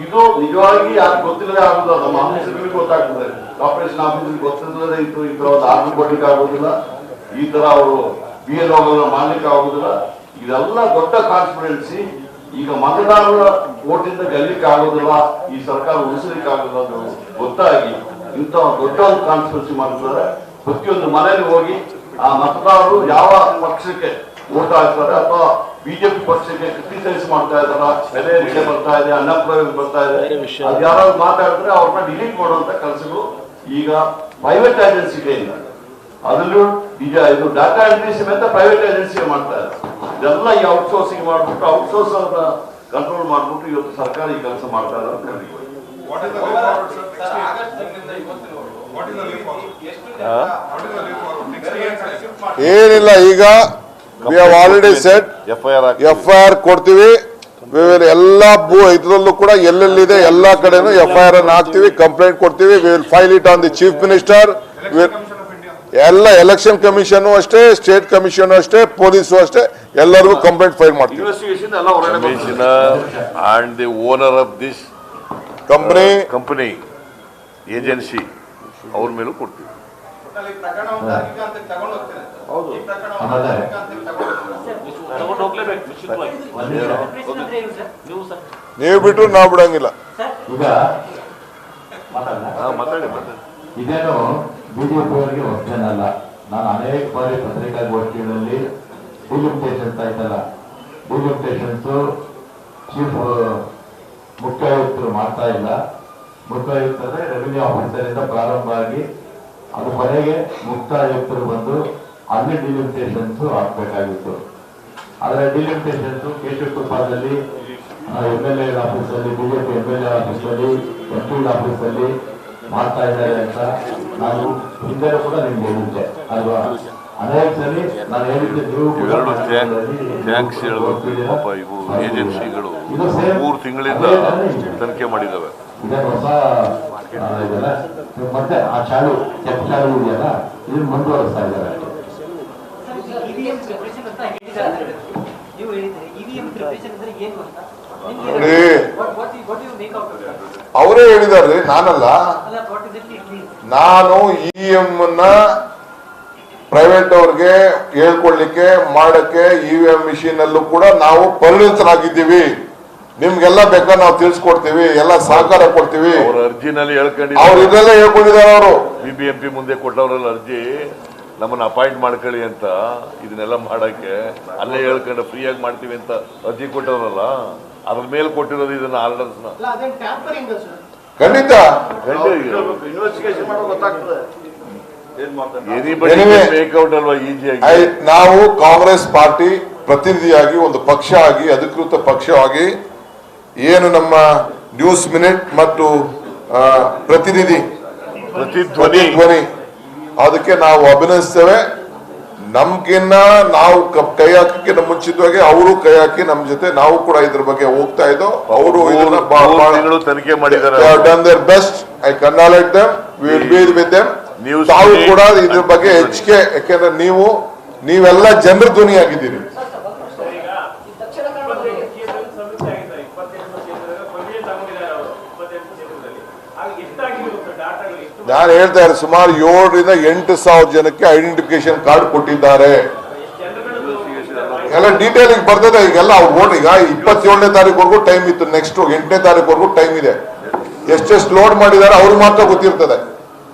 Speaker 5: ಇದು ನಿಜವಾಗಿ ಯಾರು ಗೊತ್ತಿಲ್ಲದೆ ಆಗುದಿಲ್ಲ. ನಮ್ಮ ಆಫೀಸರ್ಗಳಿಗೆ ಗೊತ್ತಾಗ್ತದೆ, ಕಾರ್ಪೊರೇಷನ್ ಆಫೀಸರ್ಗೆ ಗೊತ್ತಿಲ್ಲದೆ ಇತ್ತು ಈ ತರ ಒಂದು ಆರ್ಡರ್ ಕೊಡ್ಲಿಕ್ಕೆ ಆಗೋದಿಲ್ಲ, ಈ ತರ ಅವರು BLO ಮಾಡ್ಲಿಕ್ಕೆ ಆಗೋದಿಲ್ಲ. ಇದೆಲ್ಲ ದೊಡ್ಡ ಕಾನ್ಸ್ಪಿರೆನ್ಸಿ. ಈಗ ಮತದಾರರ ಓಟಿಂದ ಗೆಲ್ಲಲಿಕ್ಕೆ ಆಗೋದಿಲ್ಲ, ಈ ಸರ್ಕಾರ ಉಳಿಸಲಿಕ್ಕೆ ಆಗೋದಿಲ್ಲ ಅಂತ ಗೊತ್ತಾಗಿ ಇಂಥ ದೊಡ್ಡ ಒಂದು ಕಾನ್ಸ್ಪಿರೆನ್ಸಿ ಮಾಡ್ತಿದ್ದಾರೆ. ಪ್ರತಿಯೊಂದು ಮನೆಯಲ್ಲಿ ಹೋಗಿ ಆ ಮತದಾರರು ಯಾವ ಪಕ್ಷಕ್ಕೆ ಓಟ್ ಹಾಕ್ತಾರೆ ಅಥವಾ ಬಿಜೆಪಿ ಪಕ್ಷಕ್ಕೆ ಕ್ರಿಟಿಸೈಸ್ ಮಾಡ್ತಾ ಇದಾರ, ಬೆಲೆ ಏರಿಕೆ ಬರ್ತಾ ಇದೆ, ಅನ್ಎಂಪ್ಲಾಯ್ಮೆಂಟ್ ಬರ್ತಾ ಇದೆ, ಅದು ಯಾರಾದ್ರು ಮಾತಾಡಿದ್ರೆ ಅವ್ರನ್ನ ಡಿಲೀಟ್ ಮಾಡುವಂತ ಕೆಲಸಗಳು ಈಗ ಪ್ರೈವೇಟ್ ಏಜೆನ್ಸಿಗಳಿಂದ, ಅದರಲ್ಲೂ ಇದು ಡಾಟಾ ಎಂಟ್ರಿ ಸಮೇತ ಪ್ರೈವೇಟ್ ಏಜೆನ್ಸಿ ಮಾಡ್ತಾ ಇದೆ. ಇದೆಲ್ಲ ಈ ಔಟ್ಸೋರ್ಸಿಂಗ್ ಮಾಡ್ಬಿಟ್ಟು ಔಟ್ಸೋರ್ಸ್ ಅವ್ರನ್ನ ಕಂಟ್ರೋಲ್ ಮಾಡ್ಬಿಟ್ಟು ಇವತ್ತು ಸರ್ಕಾರ ಈ ಕೆಲಸ ಮಾಡ್ತಾ ಇದ್ದಾರೆ.
Speaker 1: ಏನಿಲ್ಲ, ಈಗ we have already said FIR ಕೊಡ್ತೀವಿ. ಎಲ್ಲ ಇದ್ರಲ್ಲೂ ಕೂಡ ಎಲ್ಲೆಲ್ಲಿದೆ ಎಲ್ಲ ಕಡೆನೂ FIR ಅನ್ನು ಹಾಕ್ತೀವಿ, ಕಂಪ್ಲೇಂಟ್ ಕೊಡ್ತೀವಿ. we will file it on the chief minister. ಎಲ್ಲ ಎಲೆಕ್ಷನ್ ಕಮಿಷನ್ ಅಷ್ಟೇ, ಸ್ಟೇಟ್ ಕಮಿಷನ್ ಅಷ್ಟೇ, ಪೊಲೀಸು ಅಷ್ಟೇ, ಎಲ್ಲರಿಗೂ ಕಂಪ್ಲೇಂಟ್ ಫೈಲ್ ಮಾಡ್ತೀವಿ.
Speaker 5: And the owner of this company agency ಅವ್ರ ಮೇಲೂ ಕೊಡ್ತೀವಿ.
Speaker 1: ನೀವು ಬಿಟ್ರು ನಾವು ಬಿಡಂಗಿಲ್ಲ.
Speaker 10: ಇದೇನು ಬಿಜೆಪಿಯವರಿಗೆ ಹೊಸದೇನಲ್ಲ. ನಾನು ಅನೇಕ ಬಾರಿ ಪತ್ರಿಕಾಗೋಷ್ಠಿಗಳಲ್ಲಿ ಡಿಲಿಮಿಟೇಷನ್ಸ್ ಆಯ್ತಲ್ಲ, ಡಿಲಿಮಿಟೇಷನ್ಸ್ ಚೀಫ್ ಮುಖ್ಯ ಆಯುಕ್ತರು ಮಾಡ್ತಾ ಇಲ್ಲ. ಮುಖ್ಯ ಆಯುಕ್ತರೇ ರೆವಿನ್ಯೂ ಆಫೀಸರ್ ಇಂದ ಪ್ರಾರಂಭ ಆಗಿ ಅದು ಕೊನೆಗೆ ಮುಕ್ತ ಆಯುಕ್ತರು ಬಂದು ಅಲ್ಲಿ ಡಿಲಿಮಿಟೇಷನ್ಸ್ ಹಾಕ್ಬೇಕಾಗಿತ್ತು. ಆದರೆ ಡಿಲಿಮಿಟೇಷನ್ಸ್ ಕೇಶವಕೃಪಾದಲ್ಲಿ MLA ಆಫೀಸಲ್ಲಿ, ಬಿಜೆಪಿ MLA ಆಫೀಸಲ್ಲಿ, MP ಆಫೀಸಲ್ಲಿ ಮಾಡ್ತಾ ಇದ್ದಾರೆ ಅಂತ ನಾನು ಹಿಂದೆ ಕೂಡ ನಿಮ್ಗೆ ಹೇಳಿದ್ದೆ ಅಲ್ವಾ? ಅನೇಕ ಸರಿ ನಾನು ಹೇಳಿದ್ದೆ, ನೀವು
Speaker 5: ಥ್ಯಾಂಕ್ಸ್ ಹೇಳಬೇಕು. ಪಾಪ ಇವು ಏಜೆನ್ಸಿಗಳು 3 ತಿಂಗಳಿಂದ ತನಿಖೆ ಮಾಡಿದಾವೆ.
Speaker 10: ಇದನ್ನು ಹೊಸ ಇದೆಲ್ಲ ಮತ್ತೆ ಆ ಚಾಲು ಇದೆಯಲ್ಲ, ಇದನ್ನು ಮುಂದುವರಿಸ್ತಾ ಇದ್ದಾರೆ.
Speaker 1: ಅವರೇ ಹೇಳಿದಾರ್ರಿ, ನಾನಲ್ಲ. ನಾನು EVM ಅನ್ನ ಪ್ರೈವೇಟ್ ಅವ್ರಿಗೆ ಹೇಳ್ಕೊಡ್ಲಿಕ್ಕೆ ಮಾಡಕ್ಕೆ EVM ಮಿಷಿನ್ ಅಲ್ಲೂ ಕೂಡ ನಾವು ಪರಿಣಿತರಾಗಿದ್ದೀವಿ. ನಿಮ್ಗೆಲ್ಲ ಬೇಕಾ ನಾವು ತಿಳಿಸ್ಕೊಡ್ತೀವಿ, ಎಲ್ಲ ಸಹಕಾರ ಕೊಡ್ತೀವಿ.
Speaker 5: ಅವ್ರ ಅರ್ಜಿನಲ್ಲಿ
Speaker 1: ಅವ್ರು ಇದೆಲ್ಲ ಹೇಳ್ಕೊಂಡಿದ್ದಾರೆ. ಅವರು
Speaker 5: BBMP ಮುಂದೆ ಕೊಟ್ಟವ್ರಲ್ಲ ಅರ್ಜಿ, ನಮ್ಮನ್ನ ಅಪಾಯಿಂಟ್ ಮಾಡ್ಕೊಳ್ಳಿ ಅಂತ, ಇದನ್ನೆಲ್ಲ ಮಾಡಕ್ಕೆ ಅಲ್ಲೇ ಹೇಳ್ಕೊಂಡು ಫ್ರೀಯಾಗಿ ಮಾಡ್ತೀವಿ ಅಂತ ಅರ್ಜಿ ಕೊಟ್ಟವ್ರಲ್ಲ, ಅದ್ರ ಮೇಲೆ ಕೊಟ್ಟಿರೋದು ಇದನ್ನ ಆರ್ಡರ್ಸ್
Speaker 1: ಖಂಡಿತ
Speaker 5: ಇನ್ವೆಸ್ಟಿಗೇಷನ್ ಮಾಡೋ ಗೊತ್ತಾಗ್ತದೆ. ಅಲ್ವಾ ಈಸಿಯಾಗಿ
Speaker 1: ನಾವು ಕಾಂಗ್ರೆಸ್ ಪಾರ್ಟಿ ಪ್ರತಿನಿಧಿಯಾಗಿ, ಒಂದು ಪಕ್ಷ ಆಗಿ, ಅಧಿಕೃತ ಪಕ್ಷವಾಗಿ ಏನು ನಮ್ಮ ನ್ಯೂಸ್ ಮಿನಿಟ್ ಮತ್ತು ಪ್ರತಿಧ್ವನಿ ಅದಕ್ಕೆ ನಾವು ಅಭಿನಯಿಸ್ತೇವೆ. ನಮ್ಗಿನ್ನ ನಾವು ಕೈ ಹಾಕಕ್ಕೆ ಮುಂಚಿತವಾಗಿ ಅವರು ಕೈ ಹಾಕಿ ನಮ್ ಜೊತೆ ನಾವು ಕೂಡ ಇದ್ರ ಬಗ್ಗೆ ಹೋಗ್ತಾ ಇದ್ದೋ. ಅವರು
Speaker 5: ತನಿಖೆ ಮಾಡಿದ್ದಾರೆ.
Speaker 1: Done their best. I congratulate them. We will be with them. ತಾವು ಕೂಡ ಇದ್ರ ಬಗ್ಗೆ ಹೆಚ್ಚಿಗೆ, ಯಾಕೆಂದ್ರೆ ನೀವೆಲ್ಲ ಜನರ ಧ್ವನಿಯಾಗಿದ್ದೀರಿ. ನಾನು ಹೇಳ್ತಾ ಇದ್ದಾರೆ, ಸುಮಾರು 7,000 ರಿಂದ 8,000 ಜನಕ್ಕೆ ಐಡೆಂಟಿಫಿಕೇಶನ್ ಕಾರ್ಡ್ ಕೊಟ್ಟಿದ್ದಾರೆ. ಎಲ್ಲ ಡೀಟೇಲ್ ಬರ್ತದೆ. ಈಗೆಲ್ಲ ಅವ್ರು ಓಟ್, ಈಗ 27ನೇ ತಾರೀಕುವರೆಗೂ ಟೈಮ್ ಇತ್ತು, ನೆಕ್ಸ್ಟ್ 8ನೇ ತಾರೀಕುವರೆಗೂ ಟೈಮ್ ಇದೆ. ಎಷ್ಟೆಷ್ಟು ಲೋಡ್ ಮಾಡಿದ್ದಾರೆ ಅವ್ರು ಮಾತ್ರ ಗೊತ್ತಿರ್ತದೆ.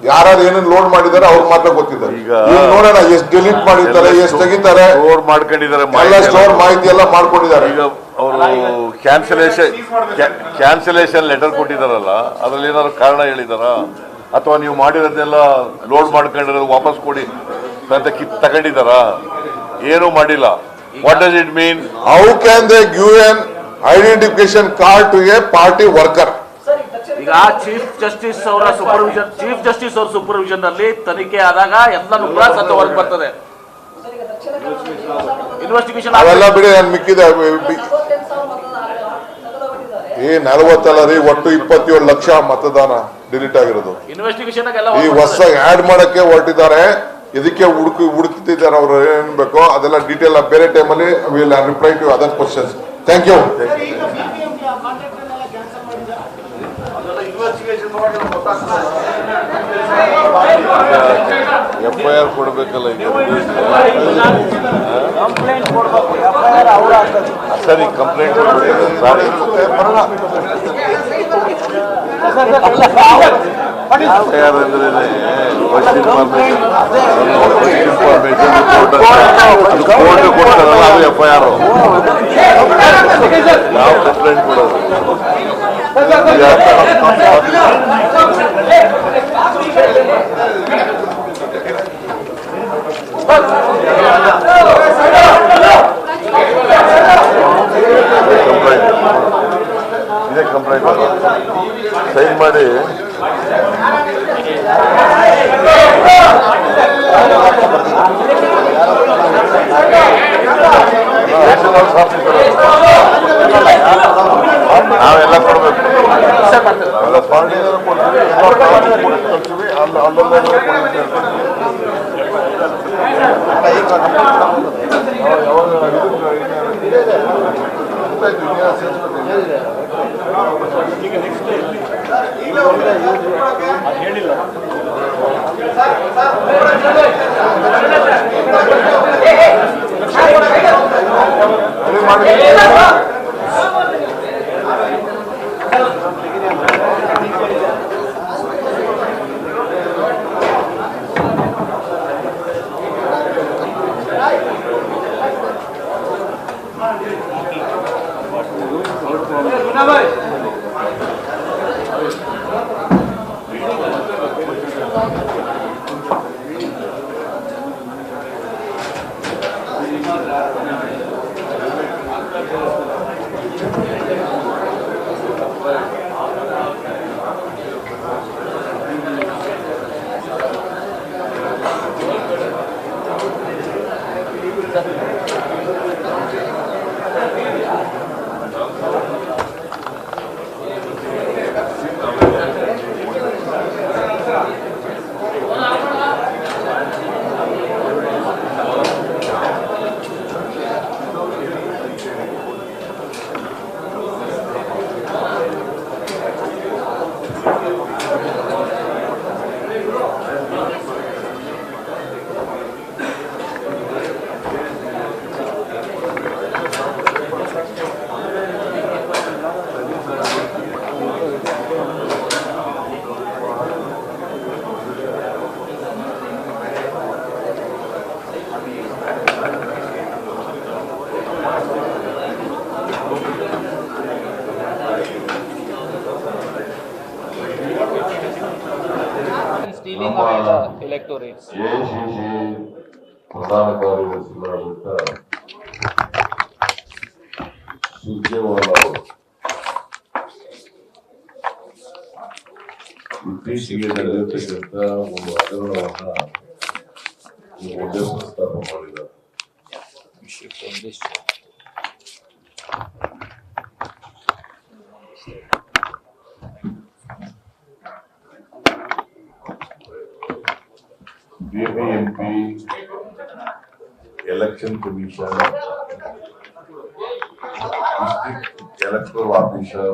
Speaker 1: ಯಾರು ಏನೇನು ಲೋಡ್ ಮಾಡಿದ್ದಾರೆ ಅವ್ರು ಮಾತ್ರ ಗೊತ್ತಿದ್ದಾರೆ. ಈಗ ನೋಡೋಣ ಎಷ್ಟು ಡಿಲೀಟ್ ಮಾಡಿದ್ದಾರೆ, ಎಷ್ಟು ತೆಗಿತಾರೆ,
Speaker 5: ಸ್ಟೋರ್ ಮಾಡ್ಕೊಂಡಿದ್ದಾರೆ,
Speaker 1: ಎಲ್ಲ ಸ್ಟೋರ್ ಮಾಹಿತಿ ಎಲ್ಲ ಮಾಡ್ಕೊಂಡಿದ್ದಾರೆ.
Speaker 5: ಈಗ ಅವರು ಕ್ಯಾನ್ಸಲೇಷನ್ ಲೆಟರ್ ಕೊಟ್ಟಿದಾರಲ್ಲ, ಅದ್ರಲ್ಲಿ ಏನಾದ್ರು ಕಾರಣ ಹೇಳಿದಾರ, ಅಥವಾ ನೀವು ಮಾಡಿರೋದನ್ನೆಲ್ಲ ಲೋಡ್ ಮಾಡ್ಕೊಂಡಿರೋದು ವಾಪಸ್ ಕೊಡಿ ಅಂತ ತಗೊಂಡಿದಾರ? ಏನೂ ಮಾಡಿಲ್ಲ. What does it mean?
Speaker 1: How can they give an identification card to a party worker?
Speaker 7: ಈಗ ಚೀಫ್ ಜಸ್ಟಿಸ್ ಅವರ ಸೂಪರ್ವಿಷನ್ ನಲ್ಲಿ ತನಿಖೆ ಆದಾಗ ಎಲ್ಲನೂ ಕೂಡ ಸತ್ಯ ಹೊರಗೆ ಬರ್ತದೆ. ಇನ್ವೆಸ್ಟಿಗೇಷನ್
Speaker 1: ಅವೆಲ್ಲ ಬಿಡಿ, ನಾನು ಮಿಕ್ಕಿದೆ 40 ರೀ, ಒಟ್ಟು 27 ಲಕ್ಷ ಮತದಾನ ಡಿಲೀಟ್ ಆಗಿರೋದು.
Speaker 7: ಇನ್ವೆಸ್ಟಿಗೇಷನ್
Speaker 1: ಈ ಹೊಸದಾಗಿ ಆಡ್ ಮಾಡಕ್ಕೆ ಹೊರಟಿದ್ದಾರೆ. ಇದಕ್ಕೆ ಹುಡುಕ್ತಿದ್ದಾರೆ ಅವ್ರು ಏನ್ ಬೇಕೋ ಅದೆಲ್ಲ ಡೀಟೇಲ್ ಬೇರೆ ಟೈಮಲ್ಲಿ will reply to other questions. Thank you.
Speaker 5: FIR ಕೊಡ್ಬೇಕಲ್ಲ ಈಗ. ಸರಿ, ಕಂಪ್ಲೇಂಟ್ ಇದೇ ಕಂಪ್ಲೇಂಟ್ ಸೈನ್ ಮಾಡಿ ನಾವೆಲ್ಲ ಕೊಡ್ಬೇಕು, ನಾವೆಲ್ಲ ಪಾರ್ಟಿ ಕೊಡ್ತೀವಿ, ಕಳ್ತೀವಿ, ಅಲ್ಲೊಂದೇ
Speaker 9: ಹೇಳಿಲ್ಲ
Speaker 2: stealing away the electorates.
Speaker 1: ACC ಪ್ರಧಾನ ಕಾರ್ಯದರ್ಶಿಗಳಾದಂಥ ಸುರ್ಜೇವಾಲಾ ಅವರು ಇತ್ತೀಚೆಗೆ ನಡೆದಿರ್ತಕ್ಕಂಥ ಒಂದು ಹಗರಣವನ್ನ ಒಂದೇ ಪ್ರಸ್ತಾಪ ಮಾಡಿದ್ದಾರೆ. BBMP, Election Commission, District Electoral Officer,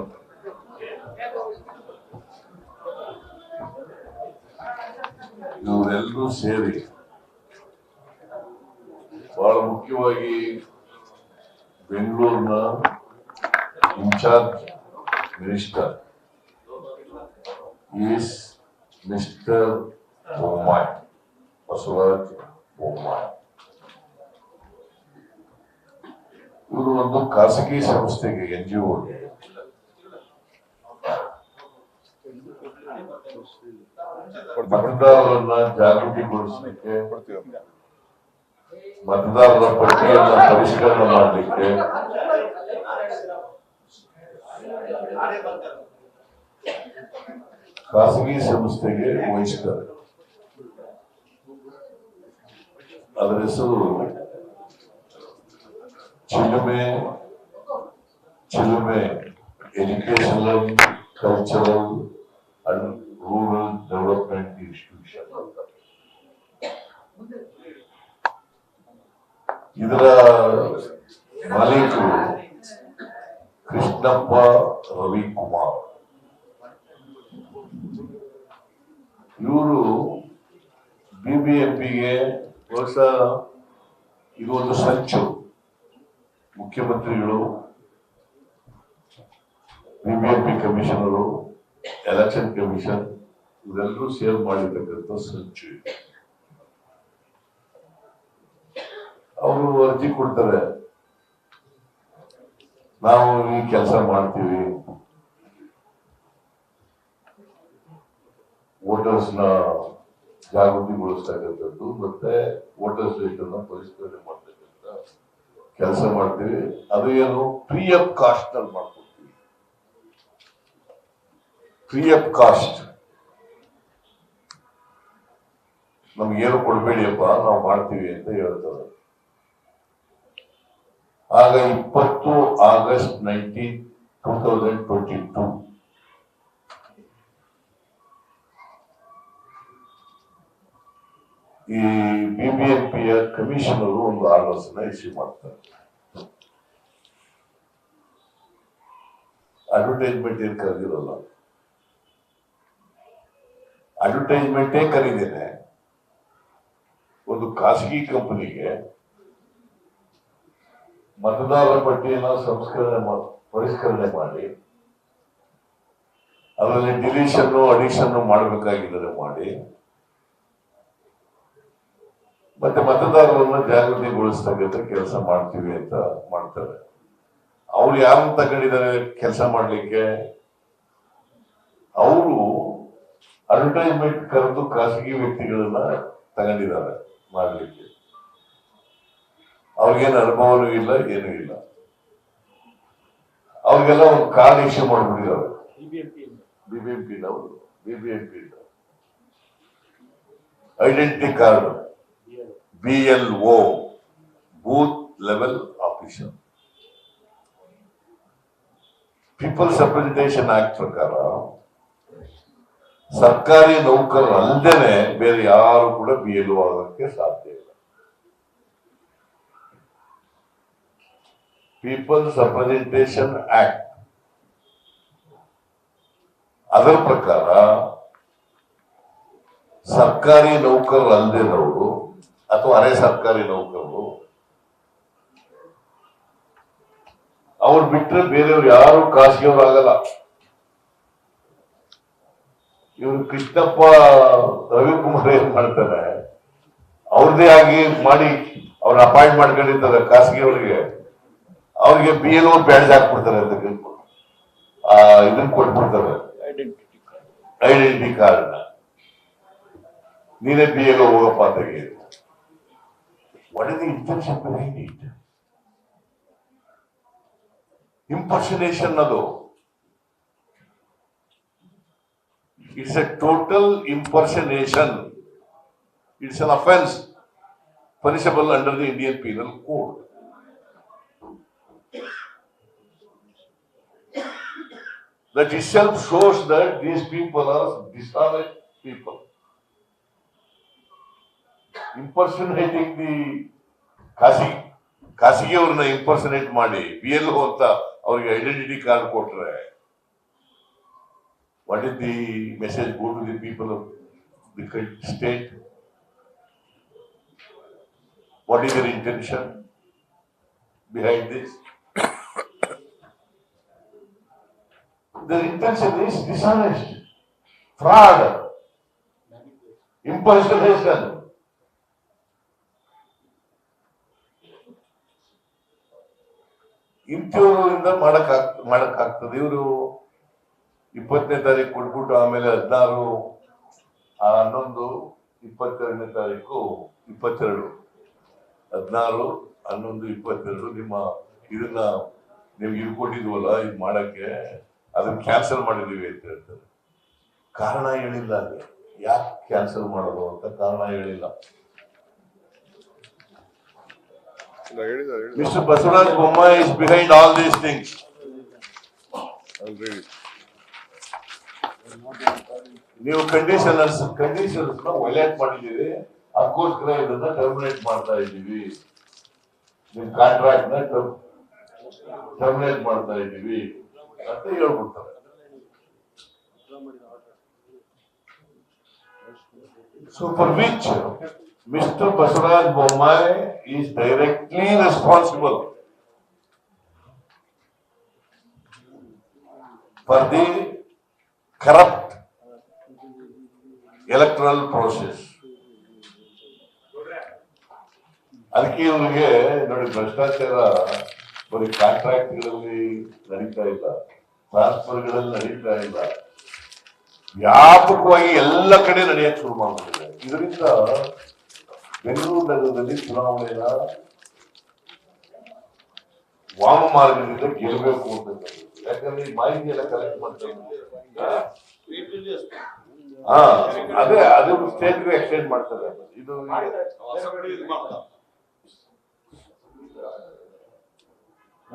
Speaker 1: ಇವರೆಲ್ಲರೂ ಸೇರಿ ಬಹಳ ಮುಖ್ಯವಾಗಿ ಬೆಂಗಳೂರಿನ incharge minister is mister Bommai, Basavaraj Bommai. ಇವರು ಒಂದು ಖಾಸಗಿ ಸಂಸ್ಥೆಗೆ NGO ಮತದಾರರನ್ನ ಜಾಗೃತಿಗೊಳಿಸಲಿಕ್ಕೆ, ಮತದಾರರ ಪಟ್ಟಿಯನ್ನ ಪರಿಷ್ಕರಣೆ ಮಾಡಲಿಕ್ಕೆ ಖಾಸಗಿ ಸಂಸ್ಥೆಗೆ ವಹಿಸ್ತಾರೆ. ಅದರ ಹೆಸರು Chilume Educational, Cultural and Rural Development Institution. ಇದರ ಮಾಲೀಕರು ಕೃಷ್ಣಪ್ಪ ರವಿಕುಮಾರ್. ಇವರು BBMPಗೆ ಬಹುಶಃ ಇದು ಒಂದು ಸಂಚು. ಮುಖ್ಯಮಂತ್ರಿಗಳು, BBMP ಕಮಿಷನರು
Speaker 5: ಎಲೆಕ್ಷನ್ ಕಮಿಷನ್ ಇವರೆಲ್ಲರೂ ಸೇರ್ ಮಾಡಿರ್ತಕ್ಕಂಥ ಸಂಚು. ಅವರು ಅರ್ಜಿ ಕೊಡ್ತಾರೆ, ನಾವು ಈ ಕೆಲಸ ಮಾಡ್ತೀವಿ, ವೋಟರ್ಸ್ ನ ಜಾಗೃತಿಗೊಳಿಸ್ತಕ್ಕಂಥದ್ದು ಮತ್ತೆ ವೋಟರ್ಸ್ ಲಿಸ್ಟ್ ಅನ್ನ ಪರಿಷ್ಕರಣೆ ಮಾಡ್ತಕ್ಕಂಥ ಕೆಲಸ ಮಾಡ್ತೀವಿ. ಅದು ಏನು ಫ್ರೀ ಆಫ್ ಕಾಸ್ಟ್ ನಲ್ಲಿ ಮಾಡ್ಕೊಡ್ತೀವಿ. ಫ್ರೀ ಆಫ್ ಕಾಸ್ಟ್, ನಮ್ಗೇನು ಕೊಡ್ಬೇಡಿಯಪ್ಪ, ನಾವು ಮಾಡ್ತೀವಿ ಅಂತ ಹೇಳ್ತಾರೆ. ಆಗ 20 ಆಗಸ್ಟ್ 2022 ಈ ಬಿಬಿಎಂಪಿಯ ಕಮಿಷನರು ಒಂದು ಆರ್ಡರ್ಸ್ ಇಶ್ಯೂ ಮಾಡ್ತಾರೆ. ಅಡ್ವರ್ಟೈಸ್ಮೆಂಟ್ ಏನ್ ಕರೆದಿರಲ್ಲ, ಅಡ್ವರ್ಟೈಸ್ಮೆಂಟೇ ಕರೀದೇನೆ ಒಂದು ಖಾಸಗಿ ಕಂಪನಿಗೆ ಮತದಾರರ ಪಟ್ಟಿಯನ್ನು ಪರಿಷ್ಕರಣೆ ಮಾಡಿ ಅದರಲ್ಲಿ ಡಿಲೀಷನ್ ಅಡಿಷನ್ ಮಾಡಬೇಕಾಗಿದ್ದರೆ ಮಾಡಿ ಮತ್ತೆ ಮತದಾರರನ್ನು ಜಾಗೃತಿಗೊಳಿಸ್ತಕ್ಕಂಥ ಕೆಲಸ ಮಾಡ್ತೀವಿ ಅಂತ ಮಾಡ್ತಾರೆ. ಅವ್ರು ಯಾರನ್ನು ತಗೊಂಡಿದ್ದಾರೆ ಕೆಲಸ ಮಾಡ್ಲಿಕ್ಕೆ? ಅವರು ಅಡ್ವರ್ಟೈಸ್ಮೆಂಟ್ ಕರೆದು ಖಾಸಗಿ ವ್ಯಕ್ತಿಗಳನ್ನ ತಗೊಂಡಿದ್ದಾರೆ ಮಾಡ್ಲಿಕ್ಕೆ. ಅವ್ರಿಗೇನು ಅನುಭವನೂ ಇಲ್ಲ, ಏನೂ ಇಲ್ಲ. ಅವ್ರಿಗೆಲ್ಲ ಒಂದು ಕಾರ್ಡ್ ಇಶ್ಯೂ ಮಾಡ್ಬಿಟ್ಟಿದ್ದಾರೆ BBMP identity card, BLO, booth level officer. People's Representation Act ಪ್ರಕಾರ ಸರ್ಕಾರಿ ನೌಕರರು ಅಲ್ಲದೇನೆ ಬೇರೆ ಯಾರು ಕೂಡ BLO ಆಗೋಕ್ಕೆ ಸಾಧ್ಯ ಇಲ್ಲ. ಪೀಪಲ್ಸ್ ರೆಪ್ರೆಸೆಂಟೇಷನ್ ಆಕ್ಟ್ ಅದರ ಪ್ರಕಾರ ಸರ್ಕಾರಿ ನೌಕರರು ಅಲ್ಲದೇನವರು ಅಥವಾ ಅರೆ ಸರ್ಕಾರಿ ನೌಕರರು ಅವ್ರು ಬಿಟ್ರೆ ಬೇರೆಯವ್ರು ಯಾರು ಖಾಸಗಿಯವರಾಗಲ್ಲ. ಇವರು ಕೃಷ್ಣಪ್ಪ ರವಿಕುಮಾರ್ ಏನ್ ಮಾಡ್ತಾರೆ, ಅವ್ರದೇ ಆಗಿ ಮಾಡಿ ಅವ್ರ ಅಪಾಯಿಂಟ್ ಮಾಡ್ಕೊಂಡಿರ್ತಾರೆ ಖಾಸಗಿಯವರಿಗೆ. ಅವ್ರಿಗೆ BLO ಬ್ಯಾಡ್ಜ್ ಹಾಕ್ಬಿಡ್ತಾರೆ ಅಂತ ಇದನ್ನ ಕೊಟ್ಬಿಡ್ತಾರೆ, ಐಡೆಂಟಿಟಿ ಕಾರ್ಡ್. ನೀನೇ BLO ಹೋಗಪ್ಪ ತೆಗೆ. What is the intention behind it? Impersonation ಅದು. It's a total impersonation. It's an offense punishable under the Indian Penal Code. That itself shows that these people are dishonest people. Impersonating the ಖಾಸಗಿಯವ್ರನ್ನ impersonate ಮಾಡಿ BLO ಅಂತ ಅವ್ರಿಗೆ identity card ಕೊಟ್ರೆ what is the message go to the people of the state? What is their intention behind this? Their intention is dishonest, fraud, impersonation. ಇಂಥವ್ರಿಂದ ಮಾಡಕ್ಕಾಗ್ತದೆ. ಇವರು 20ನೇ ತಾರೀಕು ಕೊಟ್ಬಿಟ್ಟು ಆಮೇಲೆ 16, 11, 22ನೇ ತಾರೀಕು 22, 16, 11, 22 ನಿಮ್ಮ ಇದನ್ನ ನೀವು ಇದು ಕೊಟ್ಟಿದ್ವಲ್ಲ ಇದು ಮಾಡಕ್ಕೆ ಅದನ್ನ ಕ್ಯಾನ್ಸಲ್ ಮಾಡಿದೀವಿ ಅಂತ ಹೇಳ್ತಾರೆ. ಕಾರಣ ಹೇಳಿಲ್ಲ, ಅಲ್ಲಿ ಯಾಕೆ ಕ್ಯಾನ್ಸಲ್ ಮಾಡೋದು ಅಂತ ಕಾರಣ ಹೇಳಿಲ್ಲ. Mr. Basuraj Bommai is behind all these things. ನೀವು ಕಂಡೀಷನರ್ಸ್ ವೈಲೇಟ್ ಮಾಡಿದ್ದೀವಿ, ಅದಕ್ಕೋಸ್ಕರ ಇದನ್ನ ಟರ್ಮಿನೇಟ್ ಮಾಡ್ತಾ ಇದ್ದೀವಿ, ನಿಮ್ ಕಾಂಟ್ರಾಕ್ಟ್ ನ ಟರ್ಮಿನೇಟ್ ಮಾಡ್ತಾ ಇದ್ದೀವಿ ಅಂತ ಹೇಳ್ಬಿಡ್ತಾರೆ. So for which Mr. Basuraj Bommai is directly responsible for the corrupt electoral process. ಅದಕ್ಕೆ ಇವರಿಗೆ ನೋಡಿ ಭ್ರಷ್ಟಾಚಾರ ಬರೀ ಕಾಂಟ್ರಾಕ್ಟ್ಗಳಲ್ಲಿ ನಡೀತಾ ಇಲ್ಲ, ಟ್ರಾನ್ಸ್ಫರ್ಗಳಲ್ಲಿ ನಡೀತಾ ಇಲ್ಲ, ವ್ಯಾಪಕವಾಗಿ ಎಲ್ಲ ಕಡೆ ನಡೆಯಕ್ಕೆ ಶುರು ಮಾಡ್ಬಿಟ್ಟಿದೆ. ಇದರಿಂದ ಬೆಂಗಳೂರು ನಗರದಲ್ಲಿ ಚುನಾವಣೆಯ ವಾಮ ಮಾರ್ಗದಿಂದ ಗೆಲ್ಲಬೇಕು ಅಂತಕ್ಕಂಥದ್ದು. ಯಾಕಂದ್ರೆ ಈ ಮಾಹಿತಿ ಎಲ್ಲ ಕಲೆಕ್ಟ್ ಮಾಡ್ತಾರೆ. ಅದೇ ಅದು ಸ್ಟೇಟ್ಗೆ ಎಕ್ಸ್ಟೆಂಡ್ ಮಾಡ್ತಾರೆ. ಇದು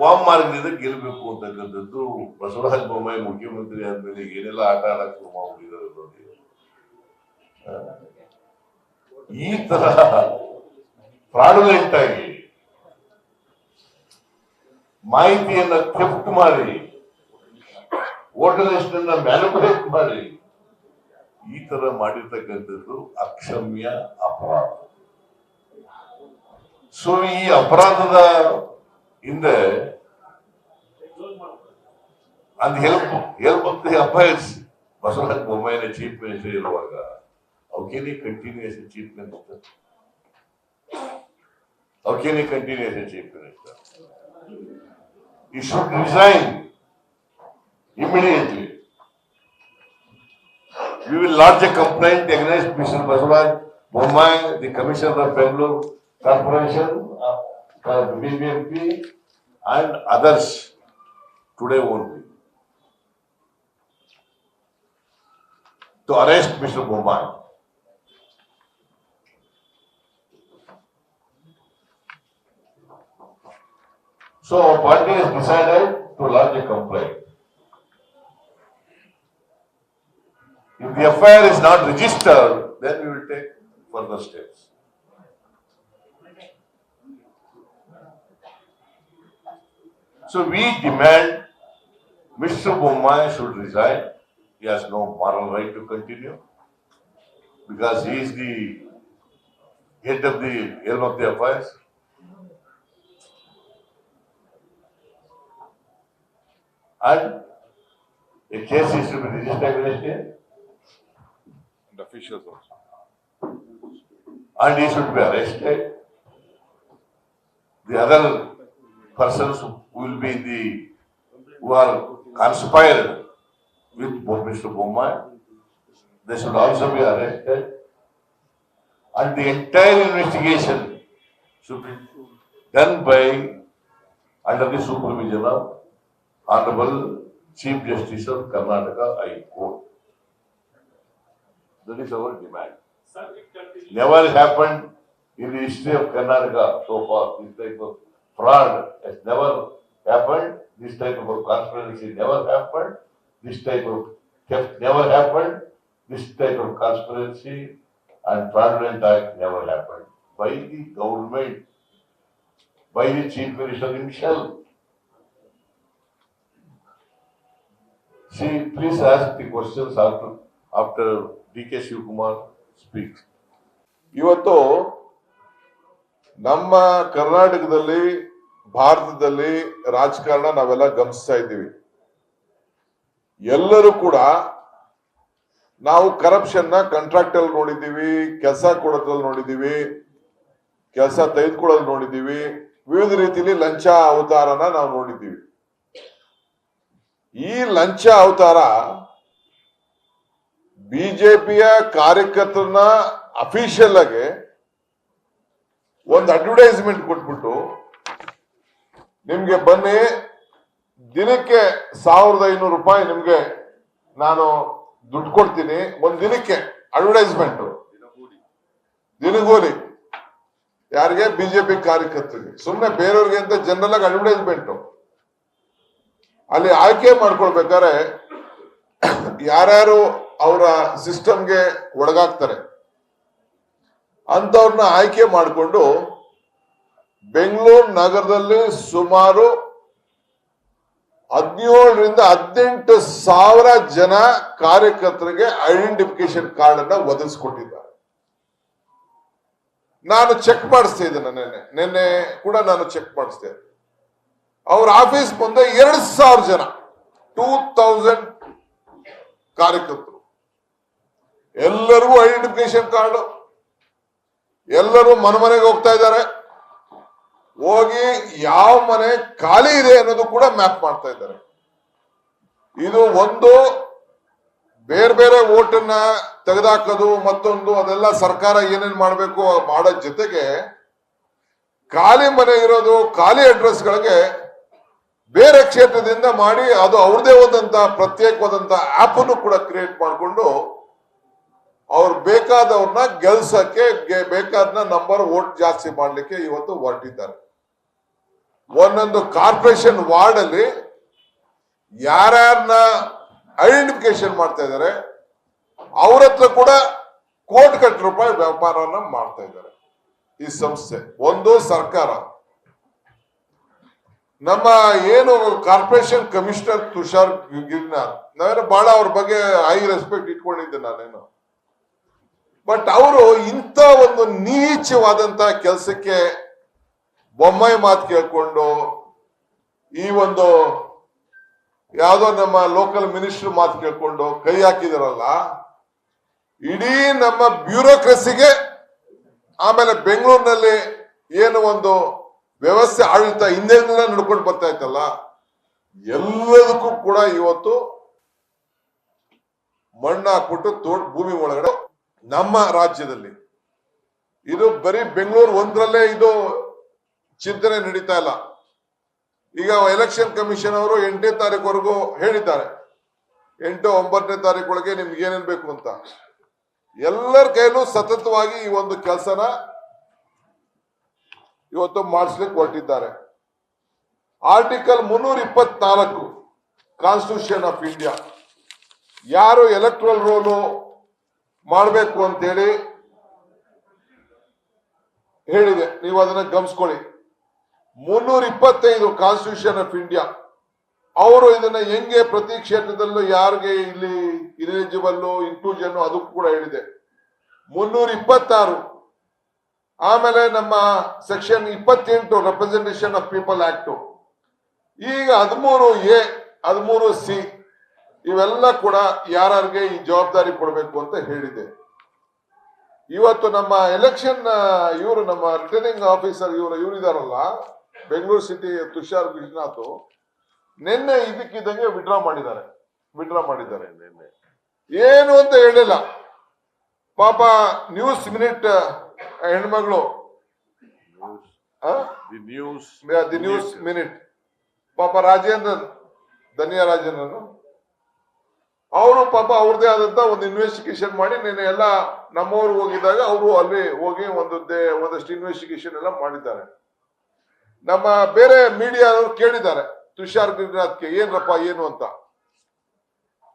Speaker 5: ವಾಮ ಮಾರ್ಗದಿಂದ ಗೆಲ್ಲಬೇಕು ಅಂತಕ್ಕಂಥದ್ದು. ಬಸವರಾಜ ಬೊಮ್ಮಾಯಿ ಮುಖ್ಯಮಂತ್ರಿ ಆದ್ಮೇಲೆ ಏನೆಲ್ಲ ಆಟ ಆಡಕ್ ಶುರು ಮಾಡ್ಬಿಟ್ಟಿದ್ದಾರೆ ನೋಡಿ. ಈ ತರ ಫ್ರಾಡುಲೆಂಟ್ ಆಗಿ ಮಾಹಿತಿಯನ್ನ ಥೆಫ್ಟ್ ಮಾಡಿ ವೋಟರ್ ಲಿಸ್ಟ್ ಅನ್ನ ಮ್ಯಾನಿಪುಲೇಟ್ ಮಾಡಿ ಈ ತರ ಮಾಡಿರ್ತಕ್ಕಂಥದ್ದು ಅಕ್ಷಮ್ಯ ಅಪರಾಧ. ಸೊ ಈ ಅಪರಾಧದ ಹಿಂದೆ and help of the affairs. Basuran Bommai is chief minister iruvaga. How can he continue as a chief minister? How can he continue as a chief minister? He should resign immediately. We will lodge a complaint against Mr. Basuran Bommai, the Commissioner of Bangalore Corporation, BBMP, and others today only, to arrest Mr. Bommai. So our party has decided to lodge a complaint. If the affair is not registered, then we will take further steps. So we demand Mr. Bommai should resign. He has no moral right to continue because he is the head of the helm of the affairs. And a case is to be registered against him.
Speaker 1: And officials also.
Speaker 5: And he should be arrested. The other persons who will be who are conspired with Mr. Bommai, they should also be arrested. And the entire investigation should be done under the supervision of Honorable Chief Justice of Karnataka High Court. That is our demand. Never happened in the history of Karnataka so far. This type of fraud has never happened. This type of conspiracy never happened. This type of theft never happened. This type of conspiracy and fraudulent act never happened by the government, by the Chief Minister himself. See, please ask the questions after D.K. Shivkumar speaks.
Speaker 1: ಇವತ್ತು ನಮ್ಮ ಕರ್ನಾಟಕದಲ್ಲಿ ಭಾರತದಲ್ಲಿ ರಾಜಕಾರಣ ನಾವೆಲ್ಲ ಗಮನಿಸ್ತಾ ಇದ್ದೀವಿ. ಎಲ್ಲರೂ ಕೂಡ ನಾವು ಕರಪ್ಷನ್ ನ ಕಾಂಟ್ರಾಕ್ಟ್ ಅಲ್ಲಿ ನೋಡಿದ್ದೀವಿ, ಕೆಲಸ ಕೊಡೋದ್ರಲ್ಲಿ ನೋಡಿದ್ದೀವಿ, ಕೆಲಸ ತೆಗೆದುಕೊಳ್ಳೋದು ನೋಡಿದ್ದೀವಿ, ವಿವಿಧ ರೀತಿಯಲ್ಲಿ ಲಂಚ ಅವತಾರನ ನಾವು ನೋಡಿದ್ದೀವಿ. ಈ ಲಂಚ ಅವತಾರ ಬಿಜೆಪಿಯ ಕಾರ್ಯಕರ್ತರನ್ನ ಅಫಿಷಿಯಲ್ ಆಗಿ ಒಂದು ಅಡ್ವರ್ಟೈಸ್ಮೆಂಟ್ ಕೊಟ್ಬಿಟ್ಟು ನಿಮ್ಗೆ ಬನ್ನಿ ದಿನಕ್ಕೆ 1500 ರೂಪಾಯಿ ನಿಮ್ಗೆ ನಾನು ದುಡ್ಡು ಕೊಡ್ತೀನಿ, ಒಂದ್ ದಿನಕ್ಕೆ ಅಡ್ವರ್ಟೈಸ್ಮೆಂಟ್ ದಿನಗೂಲಿ ಯಾರಿಗೆ? ಬಿಜೆಪಿ ಕಾರ್ಯಕರ್ತರಿಗೆ. ಸುಮ್ಮನೆ ಬೇರೆಯವ್ರಿಗೆ ಅಂತ ಜನರಲ್ ಆಗಿ ಅಡ್ವರ್ಟೈಸ್ಮೆಂಟ್. ಅಲ್ಲಿ ಆಯ್ಕೆ ಮಾಡ್ಕೊಳ್ಬೇಕಾದ್ರೆ ಯಾರ್ಯಾರು ಅವರ ಸಿಸ್ಟಮ್ಗೆ ಒಳಗಾಗ್ತಾರೆ ಅಂತವ್ರನ್ನ ಆಯ್ಕೆ ಮಾಡಿಕೊಂಡು ಬೆಂಗಳೂರು ನಗರದಲ್ಲಿ ಸುಮಾರು 17ರಿಂದ 18,000 ಜನ ಕಾರ್ಯಕರ್ತರಿಗೆ ಐಡೆಂಟಿಫಿಕೇಶನ್ ಕಾರ್ಡ್ ಅನ್ನ ಒದಗಿಸ್ಕೊಟ್ಟಿದ್ದಾರೆ. ನಾನು ಚೆಕ್ ಮಾಡಿಸ್ತಾ ಇದ್ದೇನೆ, ನಿನ್ನೆ ಕೂಡ ನಾನು ಚೆಕ್ ಮಾಡಿಸ್ತೇನೆ. ಅವ್ರ ಆಫೀಸ್ ಮುಂದೆ 2,000 ಜನ 2000 ಕಾರ್ಯಕರ್ತರು, ಎಲ್ಲರಿಗೂ ಐಡೆಂಟಿಫಿಕೇಶನ್ ಕಾರ್ಡ್, ಎಲ್ಲರೂ ಮನೆಗೆ ಹೋಗ್ತಾ ಇದ್ದಾರೆ. ಹೋಗಿ ಯಾವ ಮನೆ ಖಾಲಿ ಇದೆ ಅನ್ನೋದು ಕೂಡ ಮ್ಯಾಪ್ ಮಾಡ್ತಾ ಇದ್ದಾರೆ. ಇದು ಒಂದು ಬೇರೆ ಬೇರೆ ಓಟನ್ನ ತೆಗೆದಾಕೋದು, ಮತ್ತೊಂದು ಅದೆಲ್ಲ ಸರ್ಕಾರ ಏನೇನ್ ಮಾಡಬೇಕು ಮಾಡೋ ಜೊತೆಗೆ ಖಾಲಿ ಮನೆ ಇರೋದು, ಖಾಲಿ ಅಡ್ರೆಸ್ಗಳಿಗೆ ಬೇರೆ ಕ್ಷೇತ್ರದಿಂದ ಮಾಡಿ ಅದು ಅವ್ರದೇ ಹೋದಂತ ಪ್ರತ್ಯೇಕವಾದಂತ ಆಪ್ ಅನ್ನು ಕೂಡ ಕ್ರಿಯೇಟ್ ಮಾಡಿಕೊಂಡು ಅವ್ರು ಬೇಕಾದವ್ರನ್ನ ಗೆಲ್ಸಕ್ಕೆ ಬೇಕಾದ ನಂಬರ್ ವೋಟ್ ಜಾಸ್ತಿ ಮಾಡ್ಲಿಕ್ಕೆ ಇವತ್ತು ಹೊರಟಿದ್ದಾರೆ. ಒಂದೊಂದು ಕಾರ್ಪೊರೇಷನ್ ವಾರ್ಡ್ ಅಲ್ಲಿ ಯಾರ್ಯಾರನ್ನ ಐಡೆಂಟಿಫಿಕೇಶನ್ ಮಾಡ್ತಾ ಇದ್ದಾರೆ ಅವ್ರ ಹತ್ರ ಕೂಡ ಕೋಟಿ ರೂಪಾಯಿ ವ್ಯಾಪಾರನ ಮಾಡ್ತಾ ಇದ್ದಾರೆ ಈ ಸಂಸ್ಥೆ. ಒಂದು ಸರ್ಕಾರ, ನಮ್ಮ ಏನು ಕಾರ್ಪೊರೇಷನ್ ಕಮಿಷನರ್ ತುಷಾರ್ ಗಿರಿನಾಥ್, ನಾವೇನೋ ಬಹಳ ಅವ್ರ ಬಗ್ಗೆ ಹೈ ರೆಸ್ಪೆಕ್ಟ್ ಇಟ್ಕೊಂಡಿದ್ದೆ ನಾನೇನು. ಬಟ್ ಅವರು ಇಂಥ ಒಂದು ನೀಚವಾದಂತ ಕೆಲಸಕ್ಕೆ ಬೊಮ್ಮಾಯಿ ಮಾತು ಕೇಳ್ಕೊಂಡು ಈ ಒಂದು ಯಾವ್ದೋ ನಮ್ಮ ಲೋಕಲ್ ಮಿನಿಸ್ಟರ್ ಮಾತು ಕೇಳ್ಕೊಂಡು ಕೈ ಹಾಕಿದಾರಲ್ಲ, ಇಡೀ ನಮ್ಮ ಬ್ಯೂರೋಕ್ರಸಿಗೆ, ಆಮೇಲೆ ಬೆಂಗಳೂರಿನಲ್ಲಿ ಏನು ಒಂದು ವ್ಯವಸ್ಥೆ ಆಡಳಿತ ಹಿಂದೆಲ್ಲ ನಡ್ಕೊಂಡು ಬರ್ತಾ ಇತ್ತಲ್ಲ, ಎಲ್ಲದಕ್ಕೂ ಕೂಡ ಇವತ್ತು ಮಣ್ಣು ಹಾಕ್ಬಿಟ್ಟು ಭೂಮಿ ಒಳಗಡೆ ನಮ್ಮ ರಾಜ್ಯದಲ್ಲಿ ಇದು ಬರೀ ಬೆಂಗಳೂರು ಒಂದರಲ್ಲೇ ಇದು ಚಿಂತನೆ ನಡೀತಾ ಇಲ್ಲ. ಈಗ ಎಲೆಕ್ಷನ್ ಕಮಿಷನ್ ಅವರು 8ನೇ ತಾರೀಕುವರೆಗೂ ಹೇಳಿದ್ದಾರೆ, 8, 9ನೇ ತಾರೀಕು ನಿಮ್ಗೆ ಏನೇನ್ ಬೇಕು ಅಂತ. ಎಲ್ಲರ ಕೈಲೂ ಸತತವಾಗಿ ಈ ಒಂದು ಕೆಲಸನ ಇವತ್ತು ಮಾಡಿಸ್ಲಿಕ್ಕೆ ಹೊರಟಿದ್ದಾರೆ. ಆರ್ಟಿಕಲ್ 324 ಕಾನ್ಸ್ಟಿಟ್ಯೂಷನ್ ಆಫ್ ಇಂಡಿಯಾ ಯಾರು ಎಲೆಕ್ಟ್ರಲ್ ರೋಲು ಮಾಡಬೇಕು ಅಂತೇಳಿ ಹೇಳಿದೆ, ನೀವು ಅದನ್ನ ಗಮನಿಸ್ಕೊಳ್ಳಿ. 325 ಕಾನ್ಸ್ಟಿಟ್ಯೂಷನ್ ಆಫ್ ಇಂಡಿಯಾ ಅವರು ಇದನ್ನ ಹೆಂಗೆ ಪ್ರತಿ ಕ್ಷೇತ್ರದಲ್ಲೂ ಯಾರಿಗೆ ಇಲ್ಲಿ ಇಲಿಜಿಬಲ್ ಇನ್ಕ್ಲೂಷನ್ ಅದು ಕೂಡ ಹೇಳಿದೆ. 326 ಆಮೇಲೆ ನಮ್ಮ section 28 representation of people act, ಈಗ 13A 13C ಇವೆಲ್ಲ ಕೂಡ ಯಾರಿಗೆ ಈ ಜವಾಬ್ದಾರಿ ಕೊಡಬೇಕು ಅಂತ ಹೇಳಿದೆ. ಇವತ್ತು ನಮ್ಮ ಎಲೆಕ್ಷನ್ ಇವರು ನಮ್ಮ ರಿಟರ್ನಿಂಗ್ ಆಫೀಸರ್ ಇವರಿದಾರಲ್ಲ ಬೆಂಗಳೂರು ಸಿಟಿ ತುಷಾರ್ ಗಿರಿನಾಥ್, ನಿನ್ನೆ ಇದಕ್ಕಿದ್ದಂಗೆ ವಿಡ್ರಾ ಮಾಡಿದ್ದಾರೆ. ನಿನ್ನೆ ಏನು ಅಂತ ಹೇಳಿಲ್ಲ ಪಾಪ. ನ್ಯೂಸ್ ಮಿನಿಟ್ ಹೆಣ್ಮಗಳು, ದಿ ನ್ಯೂಸ್ ಮಿನಿಟ್ ಪಾಪ ರಾಜೇಂದ್ರನ್, ಧನ್ಯ ರಾಜೇಂದ್ರನ್ ಅವರು ಪಾಪ ಅವ್ರದೇ ಆದಂತ ಒಂದು ಇನ್ವೆಸ್ಟಿಗೇಷನ್ ಮಾಡಿ ನಿನ್ನೆ ಎಲ್ಲ ನಮ್ಮವ್ರು ಹೋಗಿದ್ದಾಗ ಅವರು ಅಲ್ಲಿ ಹೋಗಿ ಒಂದಷ್ಟು ಇನ್ವೆಸ್ಟಿಗೇಷನ್ ಎಲ್ಲ ಮಾಡಿದ್ದಾರೆ. ನಮ್ಮ ಬೇರೆ ಮೀಡಿಯಾದವರು ಕೇಳಿದ್ದಾರೆ ತುಷಾರ್ ಗಿರಿನಾಥ್ಗೆ ಏನ್ರಪ್ಪ ಏನು ಅಂತ.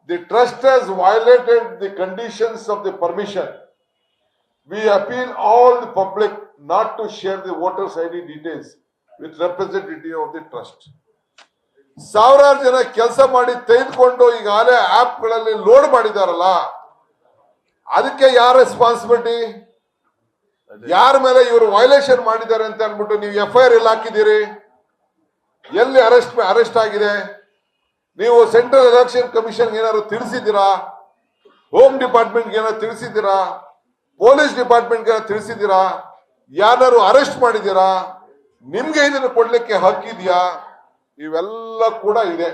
Speaker 1: The trust has violated the conditions of the permission. We appeal all the public not to share the voters ID details with representative of the trust. ಸಾವಿರಾರು ಜನ ಕೆಲಸ ಮಾಡಿ ತೆಗೆದುಕೊಂಡು ಈಗಾಗಲೇ ಆಪ್ ಗಳಲ್ಲಿ ಲೋಡ್ ಮಾಡಿದಾರಲ್ಲ, ಅದಕ್ಕೆ ಯಾರ ರೆಸ್ಪಾನ್ಸಿಬಿಲಿಟಿ? ಯಾರ ಮೇಲೆ ಇವರು ವೈಲೇಷನ್ ಮಾಡಿದ್ದಾರೆ ಅಂತ ಅನ್ಬಿಟ್ಟು ನೀವು FIR ಎಲ್ಲಿ ಹಾಕಿದ್ದೀರಿ? ಎಲ್ಲಿ ಅರೆಸ್ಟ್ ಆಗಿದೆ? ನೀವು ಸೆಂಟ್ರಲ್ ಎಲೆಕ್ಷನ್ ಕಮಿಷನ್ ಏನಾದ್ರು ತಿಳಿಸಿದ್ದೀರಾ? ಹೋಮ್ ಡಿಪಾರ್ಟ್ಮೆಂಟ್ ಏನಾದ್ರು ತಿಳಿಸಿದ್ದೀರಾ? ಪೊಲೀಸ್ ಡಿಪಾರ್ಟ್ಮೆಂಟ್ ಏನಾದ್ರು ತಿಳಿಸಿದ್ದೀರಾ? ಯಾರು ಅರೆಸ್ಟ್ ಮಾಡಿದ್ದೀರಾ? ನಿಮ್ಗೆ ಇದನ್ನು ಕೊಡ್ಲಿಕ್ಕೆ ಹಕ್ಕಿದೆಯಾ? ಇವೆಲ್ಲ ಕೂಡ ಇದೆ.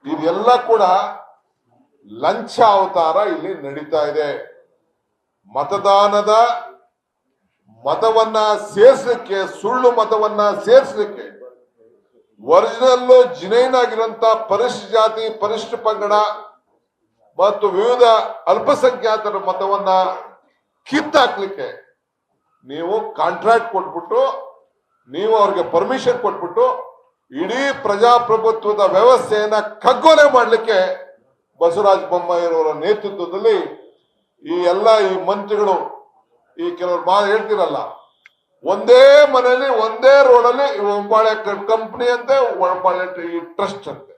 Speaker 1: ಇದೆಲ್ಲ ಕೂಡ ಲಂಚ ಅವತಾರ ಇಲ್ಲಿ ನಡೀತಾ ಇದೆ. ಮತವನ್ನ ಸೇರಿಸಲಿಕ್ಕೆ, ಸುಳ್ಳು ಮತವನ್ನ ಸೇರಿಸಲಿಕ್ಕೆ ಒರಿಜಿನಲ್ ಜಿನೈನ್ ಆಗಿರುವಂತ ಪರಿಶಿಷ್ಟ ಜಾತಿ, ಪರಿಶಿಷ್ಟ ಪಂಗಡ ಮತ್ತು ವಿವಿಧ ಅಲ್ಪಸಂಖ್ಯಾತರ ಮತವನ್ನ ಕಿತ್ತಾಕ್ಲಿಕ್ಕೆ ನೀವು ಕಾಂಟ್ರಾಕ್ಟ್ ಕೊಟ್ಬಿಟ್ಟು, ನೀವು ಅವ್ರಿಗೆ ಪರ್ಮಿಷನ್ ಕೊಟ್ಬಿಟ್ಟು ಇಡೀ ಪ್ರಜಾಪ್ರಭುತ್ವದ ವ್ಯವಸ್ಥೆಯನ್ನ ಕಗ್ಗೊಲೆ ಮಾಡಲಿಕ್ಕೆ ಬಸವರಾಜ ಬೊಮ್ಮಾಯಿರವರ ನೇತೃತ್ವದಲ್ಲಿ ಈ ಮಂತ್ರಿಗಳು ಈ ಕೆಲವರು ಹೇಳ್ತಿರಲ್ಲ, ಒಂದೇ ಮನೆಯಲ್ಲಿ ಒಂದೇ ರೋಡಲ್ಲಿ ಒಂಬಾಳೆ ಕಂಪನಿ ಅಂತೆ, ಒಂಬಾಳೆ ಟ್ರಸ್ಟ್ ಅಂತೆ.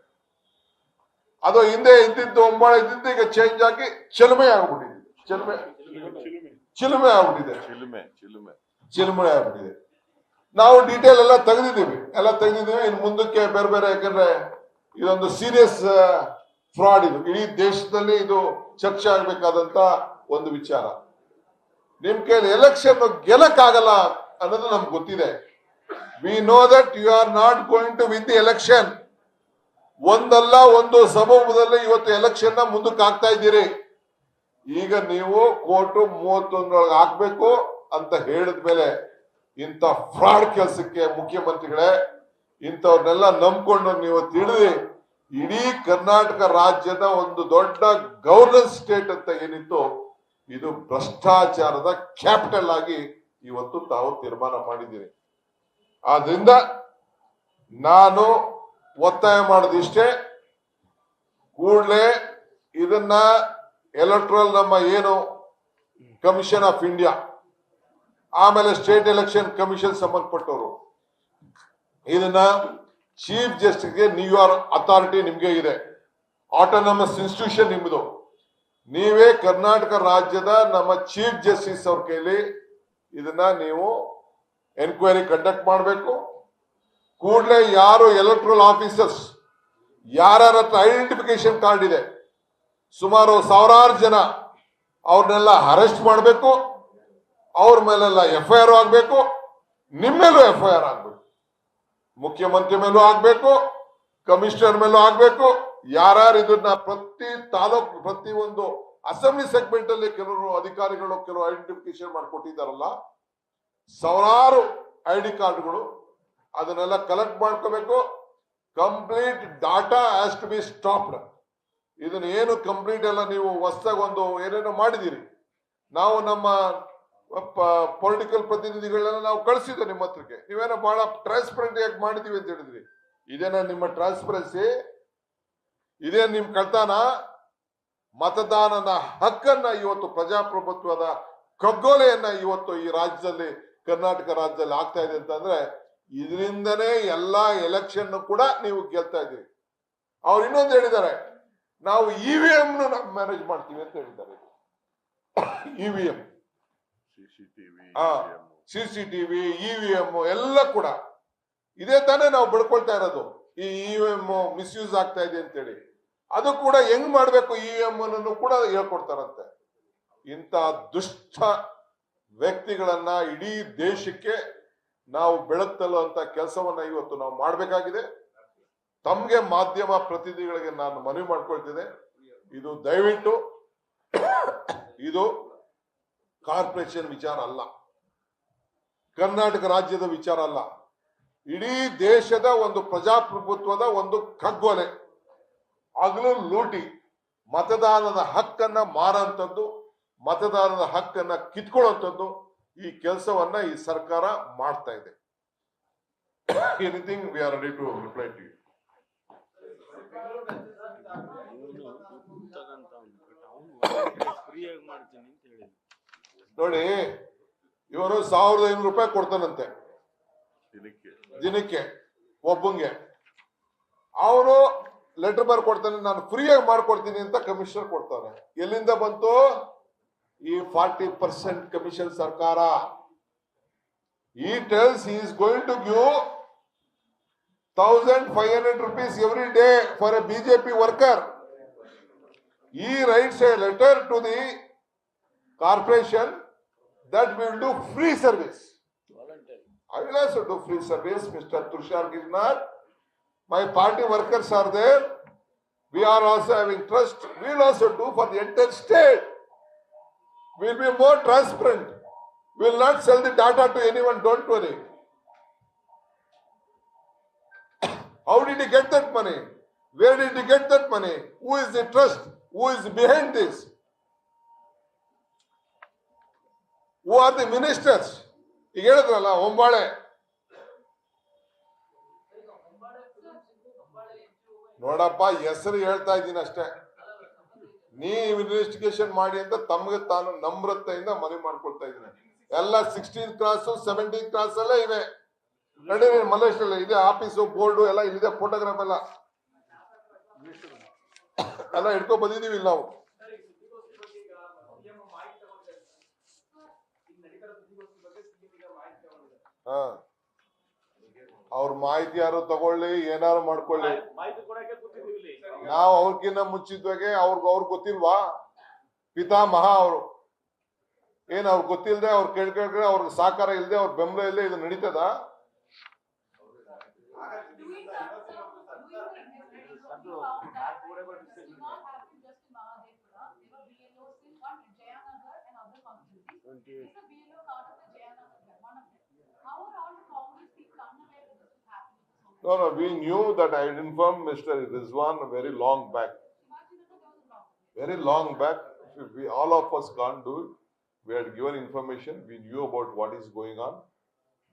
Speaker 1: ಅದು ಹಿಂದೆ ಇದ್ದಿದ್ದು ಒಂಬಾಳೆ ಇದ್ದಿದ್ದು ಈಗ ಚೇಂಜ್ ಆಗಿ ಚಿಲುಮೆ ಆಗ್ಬಿಟ್ಟಿದೆ. ಚಿಲುಮೆ ಆಗ್ಬಿಟ್ಟಿದೆ. ನಾವು ಡೀಟೇಲ್ ಎಲ್ಲ ತೆಗೆದಿದ್ದೀವಿ. ಇನ್ನು ಮುಂದಕ್ಕೆ ಬೇರೆ ಬೇರೆ, ಯಾಕಂದ್ರೆ ಇದೊಂದು ಸೀರಿಯಸ್ ಫ್ರಾಡ್ ಇದು. ಇಡೀ ದೇಶದಲ್ಲಿ ಇದು ಚರ್ಚೆ ಆಗ್ಬೇಕಾದಂತ ಒಂದು ವಿಚಾರ. ನಿಮ್ ಕೈಲಿ ಎಲೆಕ್ಷನ್ ಗೆಲ್ಲಕ್ಕಾಗಲ್ಲ ಅನ್ನೋದು ನಮ್ಗೆ ಗೊತ್ತಿದೆ. We know that you are not going to win the election. ಒಂದಲ್ಲ ಒಂದು ಸಬಬದಲ್ಲಿ ಇವತ್ತು ಎಲೆಕ್ಷನ್ ನ ಮುಂದಕ್ಕೆ ಹಾಕ್ತಾ ಇದ್ದೀರಿ. ಈಗ ನೀವು ಕೋರ್ಟ್ 31 ಹಾಕ್ಬೇಕು ಅಂತ ಹೇಳಿದ್ಮೇಲೆ ಇಂಥ ಫ್ರಾಡ್ ಕೆಲಸಕ್ಕೆ ಮುಖ್ಯಮಂತ್ರಿಗಳೇ ಇಂಥವ್ರನ್ನೆಲ್ಲ ನಂಬ್ಕೊಂಡು ನೀವು ತಿಳಿದಿ ಇಡೀ ಕರ್ನಾಟಕ ರಾಜ್ಯದ ಒಂದು ದೊಡ್ಡ ಗವರ್ನೆನ್ಸ್ ಸ್ಟೇಟ್ ಅಂತ ಏನಿತ್ತು ಇದು ಭ್ರಷ್ಟಾಚಾರದ ಕ್ಯಾಪಿಟಲ್ ಆಗಿ ಇವತ್ತು ತಾವು ತೀರ್ಮಾನ ಮಾಡಿದ್ದೀರಿ. ಆದ್ರಿಂದ ನಾನು ಒತ್ತಾಯ ಮಾಡೋದಿಷ್ಟೇ, ಕೂಡಲೇ ಇದನ್ನ ಎಲೆಕ್ಟ್ರಲ್ ನಮ್ಮ ಏನು ಕಮಿಷನ್ ಆಫ್ ಇಂಡಿಯಾ ಆಮೇಲೆ ಸ್ಟೇಟ್ ಎಲೆಕ್ಷನ್ ಕಮಿಷನ್ ಸಂಬಂಧಪಟ್ಟವರು ಇದನ್ನ ಚೀಫ್ ಜಸ್ಟಿಸ್ಗೆ ನ್ಯೂಯಾರ್ಕ್ ಅಥಾರಿಟಿ ನಿಮ್ಗೆ ಇದೆ, ಆಟೋನಮಸ್ ಇನ್ಸ್ಟಿಟ್ಯೂಷನ್ ನಿಮ್ದು. ನೀವೇ ಕರ್ನಾಟಕ ರಾಜ್ಯದ ನಮ್ಮ ಚೀಫ್ ಜಸ್ಟಿಸ್ ಅವ್ರ ಕೈಲಿ ಇದನ್ನ ನೀವು ಎನ್ಕ್ವೈರಿ ಕಂಡಕ್ಟ್ ಮಾಡಬೇಕು. ಕೂಡಲೇ ಯಾರು ಎಲೆಕ್ಟ್ರಲ್ ಆಫೀಸರ್ಸ್ ಯಾರ ಹತ್ರ ಐಡೆಂಟಿಫಿಕೇಶನ್ ಕಾರ್ಡ್ ಇದೆ ಸುಮಾರು 1000 ಜನ ಅವ್ರನ್ನೆಲ್ಲ ಅರೆಸ್ಟ್ ಮಾಡಬೇಕು. ಅವ್ರ ಮೇಲೆಲ್ಲ FIR ಆಗ್ಬೇಕು. ನಿಮ್ಮ ಮೇಲೂ FIR ಆಗ್ಬೇಕು, ಮುಖ್ಯಮಂತ್ರಿ ಮೇಲೂ ಆಗ್ಬೇಕು, ಕಮಿಷನರ್ ಮೇಲೂ ಆಗ್ಬೇಕು. ಯಾರ್ಯಾರು ಇದನ್ನ ಪ್ರತಿ ತಾಲೂಕು ಪ್ರತಿ ಒಂದು ಅಸೆಂಬ್ಲಿ ಸೆಗ್ಮೆಂಟ್ ಅಲ್ಲಿ ಕೆಲವರು ಅಧಿಕಾರಿಗಳು ಕೆಲವು ಐಡೆಂಟಿಫಿಕೇಶನ್ ಮಾಡಿಕೊಟ್ಟಿದ್ದಾರಲ್ಲ, 1000 ID ಕಾರ್ಡ್ಗಳು ಅದನ್ನೆಲ್ಲ ಕಲೆಕ್ಟ್ ಮಾಡ್ಕೋಬೇಕು. Complete data has to be stopped. ಇದನ್ನ ಏನು ಕಂಪ್ಲೀಟ್ ಎಲ್ಲ ನೀವು ಹೊಸದಾಗಿ ಒಂದು ಏನೇನೋ ಮಾಡಿದಿರಿ, ನಾವು ನಮ್ಮ ಪೊಲಿಟಿಕಲ್ ಪ್ರತಿನಿಧಿಗಳನ್ನ ನಾವು ಕಳಿಸಿದ್ವಿ ನಿಮ್ಮ ಹತ್ರಕ್ಕೆ. ನೀವೇನೋ ಬಹಳ ಟ್ರಾನ್ಸ್ಪರೆಂಟ್ ಆಗಿ ಮಾಡಿದೀವಿ ಅಂತ ಹೇಳಿದ್ರಿ. ಇದೇನ ನಿಮ್ಮ ಟ್ರಾನ್ಸ್ಪರೆನ್ಸಿ? ಇದೇ ನಿಮ್ ಕಳ್ತಾನ? ಮತದಾನದ ಹಕ್ಕನ್ನ ಇವತ್ತು ಪ್ರಜಾಪ್ರಭುತ್ವದ ಕಗ್ಗೋಲೆಯನ್ನ ಇವತ್ತು ಈ ರಾಜ್ಯದಲ್ಲಿ ಕರ್ನಾಟಕ ರಾಜ್ಯದಲ್ಲಿ ಆಗ್ತಾ ಇದೆ ಅಂತಂದ್ರೆ ಇದರಿಂದನೇ ಎಲ್ಲಾ ಎಲೆಕ್ಷನ್ ಕೂಡ ನೀವು ಗೆಲ್ತಾ ಇದ್ದೀರಿ. ಅವ್ರು ಇನ್ನೊಂದು ಹೇಳಿದ್ದಾರೆ, ನಾವು EVM ಮ್ಯಾನೇಜ್ ಮಾಡ್ತೀವಿ ಅಂತ ಹೇಳಿದ್ದಾರೆ. EVM, CCTV, EVM ಎಲ್ಲ ಕೂಡ ಇದೇ ತಾನೇ ನಾವು ಬಡ್ಕೊಳ್ತಾ ಇರೋದು. ಈ EVM ಮಿಸ್ಯೂಸ್ ಆಗ್ತಾ ಇದೆ ಅಂತೇಳಿ ಅದು ಕೂಡ ಹೆಂಗ್ ಮಾಡ್ಬೇಕು EVM ಅನ್ನು ಕೂಡ ಹೇಳ್ಕೊಡ್ತಾರಂತೆ. ಇಂಥ ದುಷ್ಟ ವ್ಯಕ್ತಿಗಳನ್ನ ಇಡೀ ದೇಶಕ್ಕೆ ನಾವು ಬೆಳಗ್ತಲ್ಲುವಂತ ಕೆಲಸವನ್ನ ಇವತ್ತು ನಾವು ಮಾಡಬೇಕಾಗಿದೆ. ತಮ್ಗೆ ಮಾಧ್ಯಮ ಪ್ರತಿನಿಧಿಗಳಿಗೆ ನಾನು ಮನವಿ ಮಾಡ್ಕೊಳ್ತಿದ್ದೆ, ಇದು ದಯವಿಟ್ಟು ಇದು ಕಾರ್ಪೊರೇಷನ್ ವಿಚಾರ ಅಲ್ಲ, ಕರ್ನಾಟಕ ರಾಜ್ಯದ ವಿಚಾರ ಅಲ್ಲ, ಇಡೀ ದೇಶದ ಒಂದು ಪ್ರಜಾಪ್ರಭುತ್ವದ ಒಂದು ಕಗ್ಗೊಲೆ, ಹಗಲು ಲೂಟಿ, ಮತದಾನದ ಹಕ್ಕನ್ನ ಮಾರಂತದ್ದು, ಮತದಾನದ ಹಕ್ಕನ್ನ ಕಿತ್ಕೊಳ್ಳುವಂಥದ್ದು ಈ ಕೆಲಸವನ್ನ ಈ ಸರ್ಕಾರ ಮಾಡ್ತಾ ಇದೆ. Anything we are ready to reply to you. ನೋಡಿ, ಇವನು 1500 ರೂಪಾಯಿ ಕೊಡ್ತಾನಂತೆ ದಿನಕ್ಕೆ ಒಬ್ಬಂಗೆ. ಅವನು ಲೆಟರ್ ಬರ್ ಕೊಡ್ತಾನೆ, ನಾನು ಫ್ರೀಯಾಗಿ ಮಾಡ್ಕೊಡ್ತೀನಿ ಅಂತ ಕಮಿಷನರ್ ಕೊಡ್ತಾನೆ. ಎಲ್ಲಿಂದ ಬಂತು ಈ 40% ಕಮಿಷನ್ ಸರ್ಕಾರ? He tells he is going to give 1500 rupees every day for a BJP worker. He writes a letter to the corporation that we will do free service. I will also do free service, Mr. Tushar Girnar. My party workers are there. We are also having trust. We will also do for the entire state. We will be more transparent. We will not sell the data to anyone, don't worry. How did he get that money? Where did he get that money? Who is the trust? Who is behind this? Who are the ministers? ಈಗ ಹೇಳಿದ್ರಲ್ಲ ಹೊಂಬಾಳೆ, ನೋಡಪ್ಪ ಹೆಸರು ಹೇಳ್ತಾ ಇದ್ದೀನಿ ಅಷ್ಟೇ. ನೀವು investigation ಮಾಡಿ ಅಂತ ತಮ್ಗೆ ತಾನು ನಮ್ರತೆಯಿಂದ ಮನವಿ ಮಾಡ್ಕೊಳ್ತಾ ಇದ್ದೀನಿ. ಎಲ್ಲ 16th ಕ್ಲಾಸ್ 17th ಕ್ಲಾಸ್ ಅಲ್ಲೇ ಇವೆ. ನಡಿ ಮಲೇಶ್ವರ ಇದೆ ಆಫೀಸು ಬೋರ್ಡು ಎಲ್ಲ ಇಲ್ಲಿದೆ, ಫೋಟೋಗ್ರಾಫ್ ಎಲ್ಲ ಹಿಡ್ಕೊ ಬಂದಿದೀವಿ ನಾವು. ಅವ್ರ ಮಾಹಿತಿ ಯಾರು ತಗೊಳ್ಳಿ, ಏನಾರು ಮಾಡ್ಕೊಳ್ಳಿ.
Speaker 7: ಮಾಹಿತಿ ಕೊಡಕ್ಕೆ ಕೂತಿದ್ದೀವಿ ಇಲ್ಲಿ.
Speaker 1: ನಾವು ಅವ್ರಕ್ಕಿಂತ ಮುಂಚಿತವಾಗಿ ಅವ್ರಿಗೆ ಗೊತ್ತಿಲ್ವಾ? ಪಿತಾಮಹ ಅವರು ಏನ್ ಅವ್ರಿಗೆ ಗೊತ್ತಿಲ್ಲದೆ ಅವ್ರು ಕೇಳ್ಕೊಂಡ್ರೆ ಅವ್ರಿಗೆ ಸಹಕಾರ ಇಲ್ಲದೆ ಅವ್ರ ಬೆಂಬಲ ಇಲ್ಲದೆ ಇದು ನಡೀತದ? No, we knew that. I had informed Mr. Rizwan very long back. Very long back. All of us can't do it. We had given information. We knew about what is going on.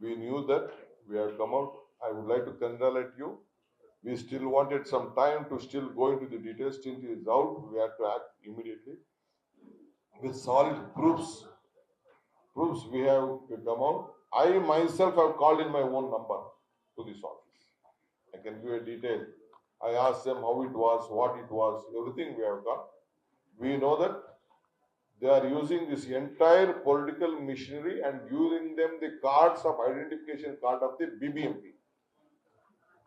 Speaker 1: We knew that. We have come out. I would like to congratulate you. We still wanted some time to still go into the details. Still it is out. We had to act immediately. With solid proofs we have come out. I myself have called in my own number to this office. I can give a detail. I asked them how it was, what it was, everything we have got. We know that they are using this entire political machinery and giving them the cards of identification card of the BBMP.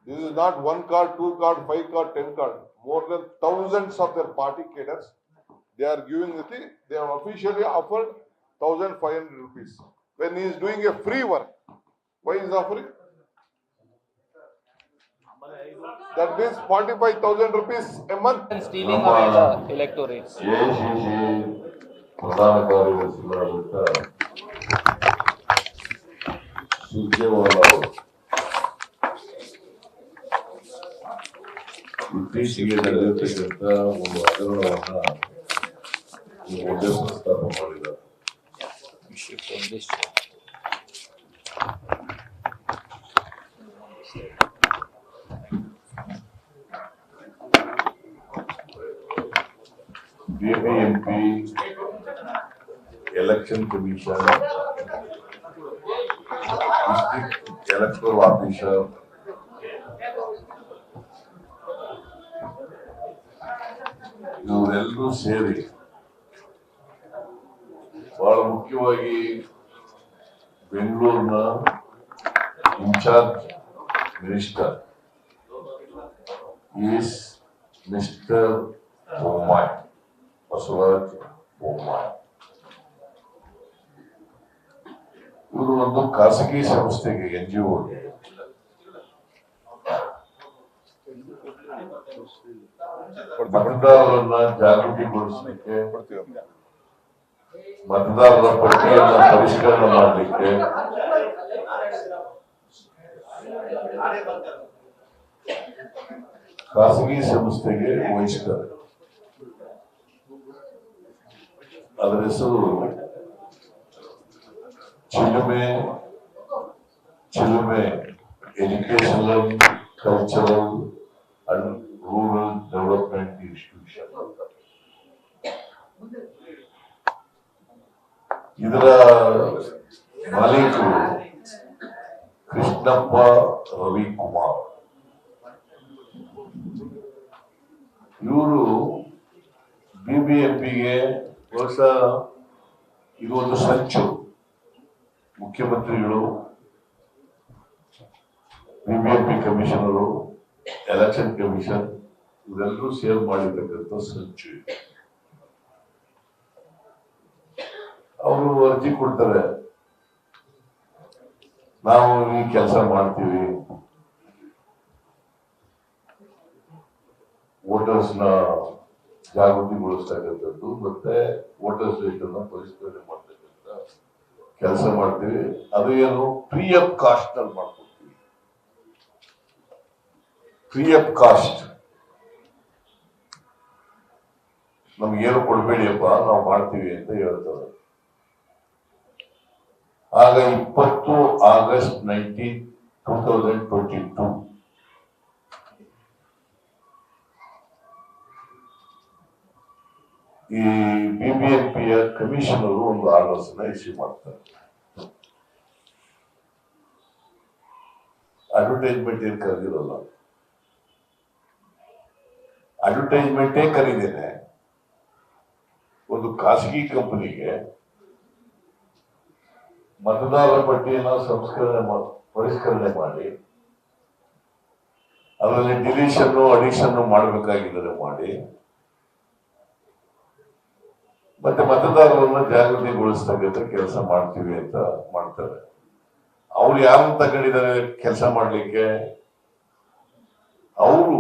Speaker 1: This is not 1 card, 2 card, 5 card, 10 card. More than thousands of their party cadres, they are giving the thing. They have officially offered 1,500 rupees. When he is doing a free work, why is offering? That means 45,000 rupees a month.
Speaker 2: And stealing away the electorates.
Speaker 10: ACC ಪ್ರಧಾನ ಕಾರ್ಯದರ್ಶಿಗಳಾದಂಥ ಸುರ್ಜೇವಾಲಾ ಅವರು ಇತ್ತೀಚೆಗೆ ನಡೆದಿರ್ತಕ್ಕಂಥ ಒಂದು ಹಗರಣವನ್ನ ಒಂದೇ ಪ್ರಸ್ತಾಪ ಮಾಡಿದ್ದಾರೆ. BBMP, Election Commission, District Electoral Officer, ಇವರೆಲ್ಲರೂ ಸೇರಿ ಬಹಳ ಮುಖ್ಯವಾಗಿ ಬೆಂಗಳೂರಿನ incharge minister is mister Bommai, Basavaraja Bommai. ಇವರು ಒಂದು ಖಾಸಗಿ ಸಂಸ್ಥೆಗೆ NGO ಮತದಾರರನ್ನ ಜಾಗೃತಿಗೊಳಿಸಲಿಕ್ಕೆ, ಮತದಾರರ ಪಟ್ಟಿಯನ್ನ ಪರಿಷ್ಕರಣೆ ಮಾಡಲಿಕ್ಕೆ ಖಾಸಗಿ ಸಂಸ್ಥೆಗೆ ವಹಿಸ್ತಾರೆ. ಅದರ ಹೆಸರು Chilume Educational, Cultural and Rural Development Institution. ಇದರ ಮಾಲೀಕರು ಕೃಷ್ಣಪ್ಪ ರವಿಕುಮಾರ್. ಇವರು BBMPಗೆ ಬಹುಶಃ ಇದು ಒಂದು ಸಂಚು. ಮುಖ್ಯಮಂತ್ರಿಗಳು, BBMP ಕಮಿಷನರು, ಎಲೆಕ್ಷನ್ ಕಮಿಷನ್ ಇವರೆಲ್ಲರೂ ಸೇರ್ ಮಾಡಿರ್ತಕ್ಕಂಥ ಸಂಚು. ಅವರು ಅರ್ಜಿ ಕೊಡ್ತಾರೆ, ನಾವು ಈ ಕೆಲಸ ಮಾಡ್ತೀವಿ, ವೋಟರ್ಸ್ನ ಜಾಗೃತಿಗೊಳಿಸ್ತಕ್ಕಂಥದ್ದು ಮತ್ತೆ ವೋಟರ್ಸ್ ಲಿಸ್ಟ್ ಅನ್ನ ಪರಿಷ್ಕರಣೆ ಮಾಡ್ತಕ್ಕಂಥ ಕೆಲಸ ಮಾಡ್ತೀವಿ. ಅದು ಏನು ಫ್ರೀ ಆಫ್ ಕಾಸ್ಟ್ ನಲ್ಲಿ ಮಾಡ್ಕೊಡ್ತೀವಿ. ಫ್ರೀ ಆಫ್ ಕಾಸ್ಟ್, ನಮ್ಗೇನು ಕೊಡ್ಬೇಡಿಯಪ್ಪ, ನಾವು ಮಾಡ್ತೀವಿ ಅಂತ ಹೇಳ್ತಾರೆ. ಆಗ 20 ಆಗಸ್ಟ್ 2022 ಈ BBMPಯ ಕಮಿಷನರು ಒಂದು ಆರ್ಡರ್ಸ್ ಇಶ್ಯೂ ಮಾಡ್ತಾರೆ. ಅಡ್ವರ್ಟೈಸ್ಮೆಂಟ್ ಏನ್ ಕರೆದಿರಲ್ಲ, ಅಡ್ವರ್ಟೈಸ್ಮೆಂಟೇ ಕರೀದೇನೆ ಒಂದು ಖಾಸಗಿ ಕಂಪನಿಗೆ ಮತದಾರರ ಪಟ್ಟಿಯನ್ನು ಪರಿಷ್ಕರಣೆ ಮಾಡಿ
Speaker 5: ಅದರಲ್ಲಿ ಡಿಲೀಷನ್ ಅಡಿಷನ್ ಮಾಡಬೇಕಾಗಿದ್ದಾರೆ ಮಾಡಿ, ಮತ್ತೆ ಮತದಾರರನ್ನ ಜಾಗೃತಿಗೊಳಿಸ್ತಕ್ಕಂಥ ಕೆಲಸ ಮಾಡ್ತೀವಿ ಅಂತ ಮಾಡ್ತಾರೆ. ಅವ್ರು ಯಾರನ್ನು ತಗೊಂಡಿದ್ದಾರೆ ಕೆಲಸ ಮಾಡ್ಲಿಕ್ಕೆ? ಅವರು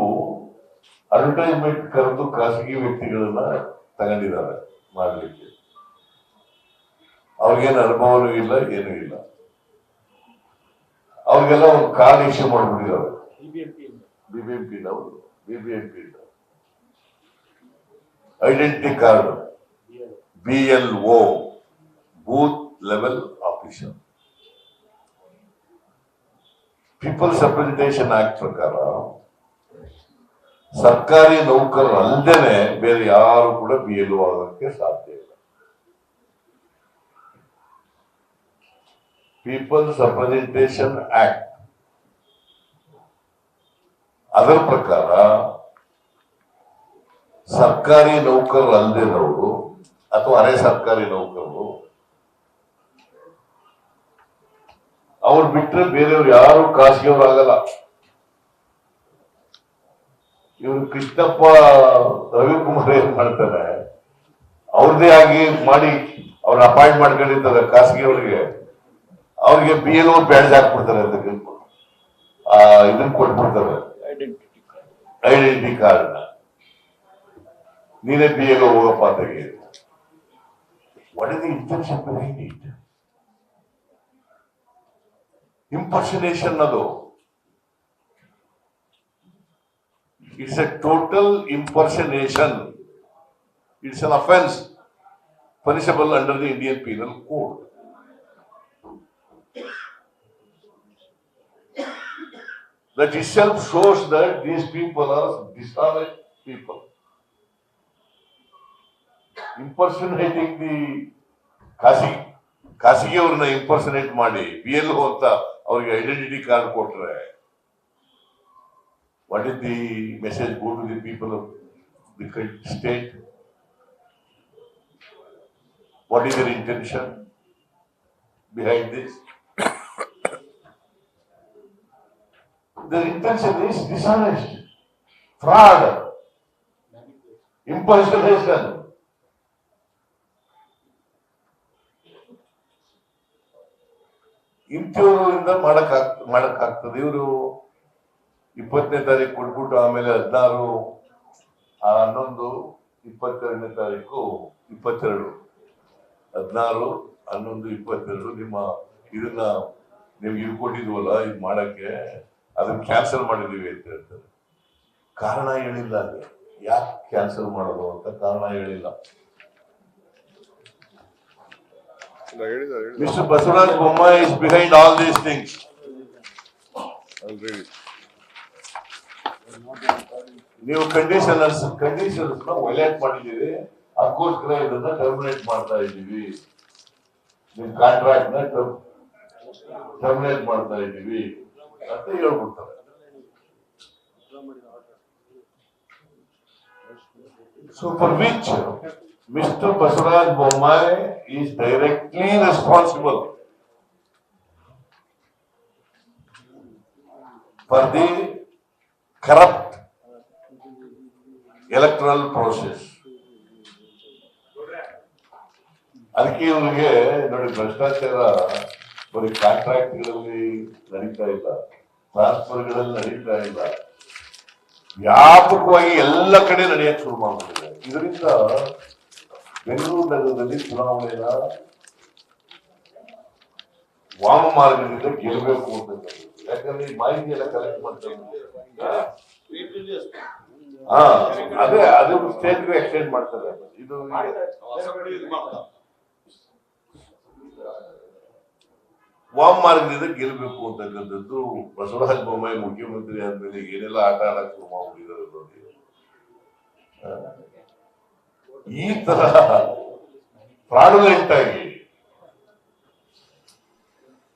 Speaker 5: ಅಡ್ವರ್ಟೈಸ್ಮೆಂಟ್ ಕರೆದು ಖಾಸಗಿ ವ್ಯಕ್ತಿಗಳನ್ನ ತಗೊಂಡಿದ್ದಾರೆ ಮಾಡ್ಲಿಕ್ಕೆ. ಅವ್ರಿಗೇನು ಅನುಭವನೂ ಇಲ್ಲ, ಏನೂ ಇಲ್ಲ. ಅವ್ರಿಗೆಲ್ಲ ಒಂದು ಕಾರ್ಡ್ ಇಶ್ಯೂ ಮಾಡ್ಬಿಟ್ಟಿದ್ದಾರೆ BBMP identity card, BLO, booth level officer. People's Representation Act ಪ್ರಕಾರ ಸರ್ಕಾರಿ ನೌಕರರು ಅಲ್ಲದೇನೆ ಬೇರೆ ಯಾರು ಕೂಡ BLO ಆಗೋಕ್ಕೆ ಸಾಧ್ಯ ಇಲ್ಲ. ಪೀಪಲ್ಸ್ ರೆಪ್ರೆಸೆಂಟೇಷನ್ ಆಕ್ಟ್ ಅದರ ಪ್ರಕಾರ ಸರ್ಕಾರಿ ನೌಕರರು ಅಲ್ಲದೇನವರು ಅಥವಾ ಅರೆ ಸರ್ಕಾರಿ ನೌಕರರು ಅವ್ರು ಬಿಟ್ರೆ ಬೇರೆಯವ್ರು ಯಾರು ಖಾಸಗಿಯವ್ರು ಆಗಲ್ಲ. ಇವರು ಕೃಷ್ಣಪ್ಪ ರವಿಕುಮಾರ್ ಏನ್ ಮಾಡ್ತಾರೆ, ಅವ್ರದೇ ಆಗಿ ಮಾಡಿ ಅವ್ರ ಅಪಾಯಿಂಟ್ ಮಾಡ್ಕೊಂಡಿರ್ತಾರೆ ಖಾಸಗಿಯವ್ರಿಗೆ. ಅವ್ರಿಗೆ BLO ಬ್ಯಾಡ್ಜ್ ಹಾಕ್ಬಿಡ್ತಾರೆ, ಇದನ್ನ ಕೊಟ್ಬಿಡ್ತಾರೆ ಐಡೆಂಟಿಟಿ ಕಾರ್ಡ್. ನೀನೇ BLO ಹೋಗಪ್ಪ ತೆಗೆ. What is the intention behind it? Impersonation ಅದು. It's a total impersonation. It's an offense punishable under the Indian Penal Code. That itself shows that these people are dishonest people. Impersonating the ಖಾಸಗಿಯವ್ರನ್ನ impersonate ಮಾಡಿ BLO ಅಂತ ಅವ್ರಿಗೆ identity card ಕೊಟ್ರೆ, what is the message go to the people of the state? What is their intention behind this? Their intention is dishonest, fraud, impersonation. ಇಂಥವ್ರಿಂದ ಮಾಡಕ್ಕಾಗ್ತದೆ. ಇವರು 20ನೇ ತಾರೀಕು ಕೊಟ್ಬಿಟ್ಟು ಆಮೇಲೆ 16, 11, 22ನೇ ತಾರೀಕು 22, 16, 11, 22 ನಿಮ್ಮ ಇದನ್ನ ನಿಮ್ಗೆ ಇದು ಕೊಟ್ಟಿದ್ವಲ್ಲ ಇದು ಮಾಡಕ್ಕೆ, ಅದನ್ನ ಕ್ಯಾನ್ಸಲ್ ಮಾಡಿದೀವಿ ಅಂತ ಹೇಳ್ತಾರೆ. ಕಾರಣ ಹೇಳಿಲ್ಲ, ಅಲ್ಲಿ ಯಾಕೆ ಕ್ಯಾನ್ಸಲ್ ಮಾಡೋದು ಅಂತ ಕಾರಣ ಹೇಳಿಲ್ಲ. Mr. Basuraj Bommai is behind all these things. ನೀವು ಕಂಡೀಷನರ್ಸ್ ವೈಲೇಟ್ ಮಾಡಿದ್ದೀರಿ, ಅದಕ್ಕೋಸ್ಕರ ಇದನ್ನ ಟರ್ಮಿನೇಟ್ ಮಾಡ್ತಾ ಇದ್ದೀವಿ, ನಿಮ್ ಕಾಂಟ್ರಾಕ್ಟ್ ನ ಟರ್ಮಿನೇಟ್ ಮಾಡ್ತಾ ಇದ್ದೀವಿ ಅಂತ ಹೇಳ್ಬಿಡ್ತಾರೆ. So for which Mr. Basuraj Bommai is directly responsible for the corrupt electoral process. ಅದಕ್ಕೆ ಇವರಿಗೆ ನೋಡಿ, ಭ್ರಷ್ಟಾಚಾರ ಬರೀ ಕಾಂಟ್ರಾಕ್ಟ್ಗಳಲ್ಲಿ ನಡೀತಾ ಇಲ್ಲ, ಟ್ರಾನ್ಸ್ಫರ್ಗಳಲ್ಲಿ ನಡೀತಾ ಇಲ್ಲ, ವ್ಯಾಪಕವಾಗಿ ಎಲ್ಲ ಕಡೆ ನಡೆಯಕ್ಕೆ ಶುರು ಮಾಡ್ಬಿಟ್ಟಿದೆ. ಇದರಿಂದ ಬೆಂಗಳೂರು ನಗರದಲ್ಲಿ ಚುನಾವಣೆನ ವಾಮ ಮಾರ್ಗದಿಂದ ಗೆಲ್ಲಬೇಕು ಅಂತ. ಯಾಕಂದ್ರೆ ಈ ಮಾಹಿತಿ ಎಲ್ಲ ಕಲೆಕ್ಟ್ ಮಾಡ್ತಾರೆ. ಅದೇ ಅದು ಸ್ಟೇಟ್ಗೆ ಎಕ್ಸ್ಟೆಂಡ್ ಮಾಡ್ತಾರೆ. ಇದು ವಾಮ ಮಾರ್ಗದಿಂದ ಗೆಲ್ಲಬೇಕು ಅಂತಕ್ಕಂಥದ್ದು. ಬಸವರಾಜ ಬೊಮ್ಮಾಯಿ ಮುಖ್ಯಮಂತ್ರಿ ಆದ್ಮೇಲೆ ಏನೆಲ್ಲ ಆಟ ಆಡಕ್ ಶುರು ಮಾಡ್ಬಿಟ್ಟಿದ್ದಾರೆ ನೋಡಿ. ಈ ತರ ಫ್ರಾಡುಲೆಂಟ್ ಆಗಿ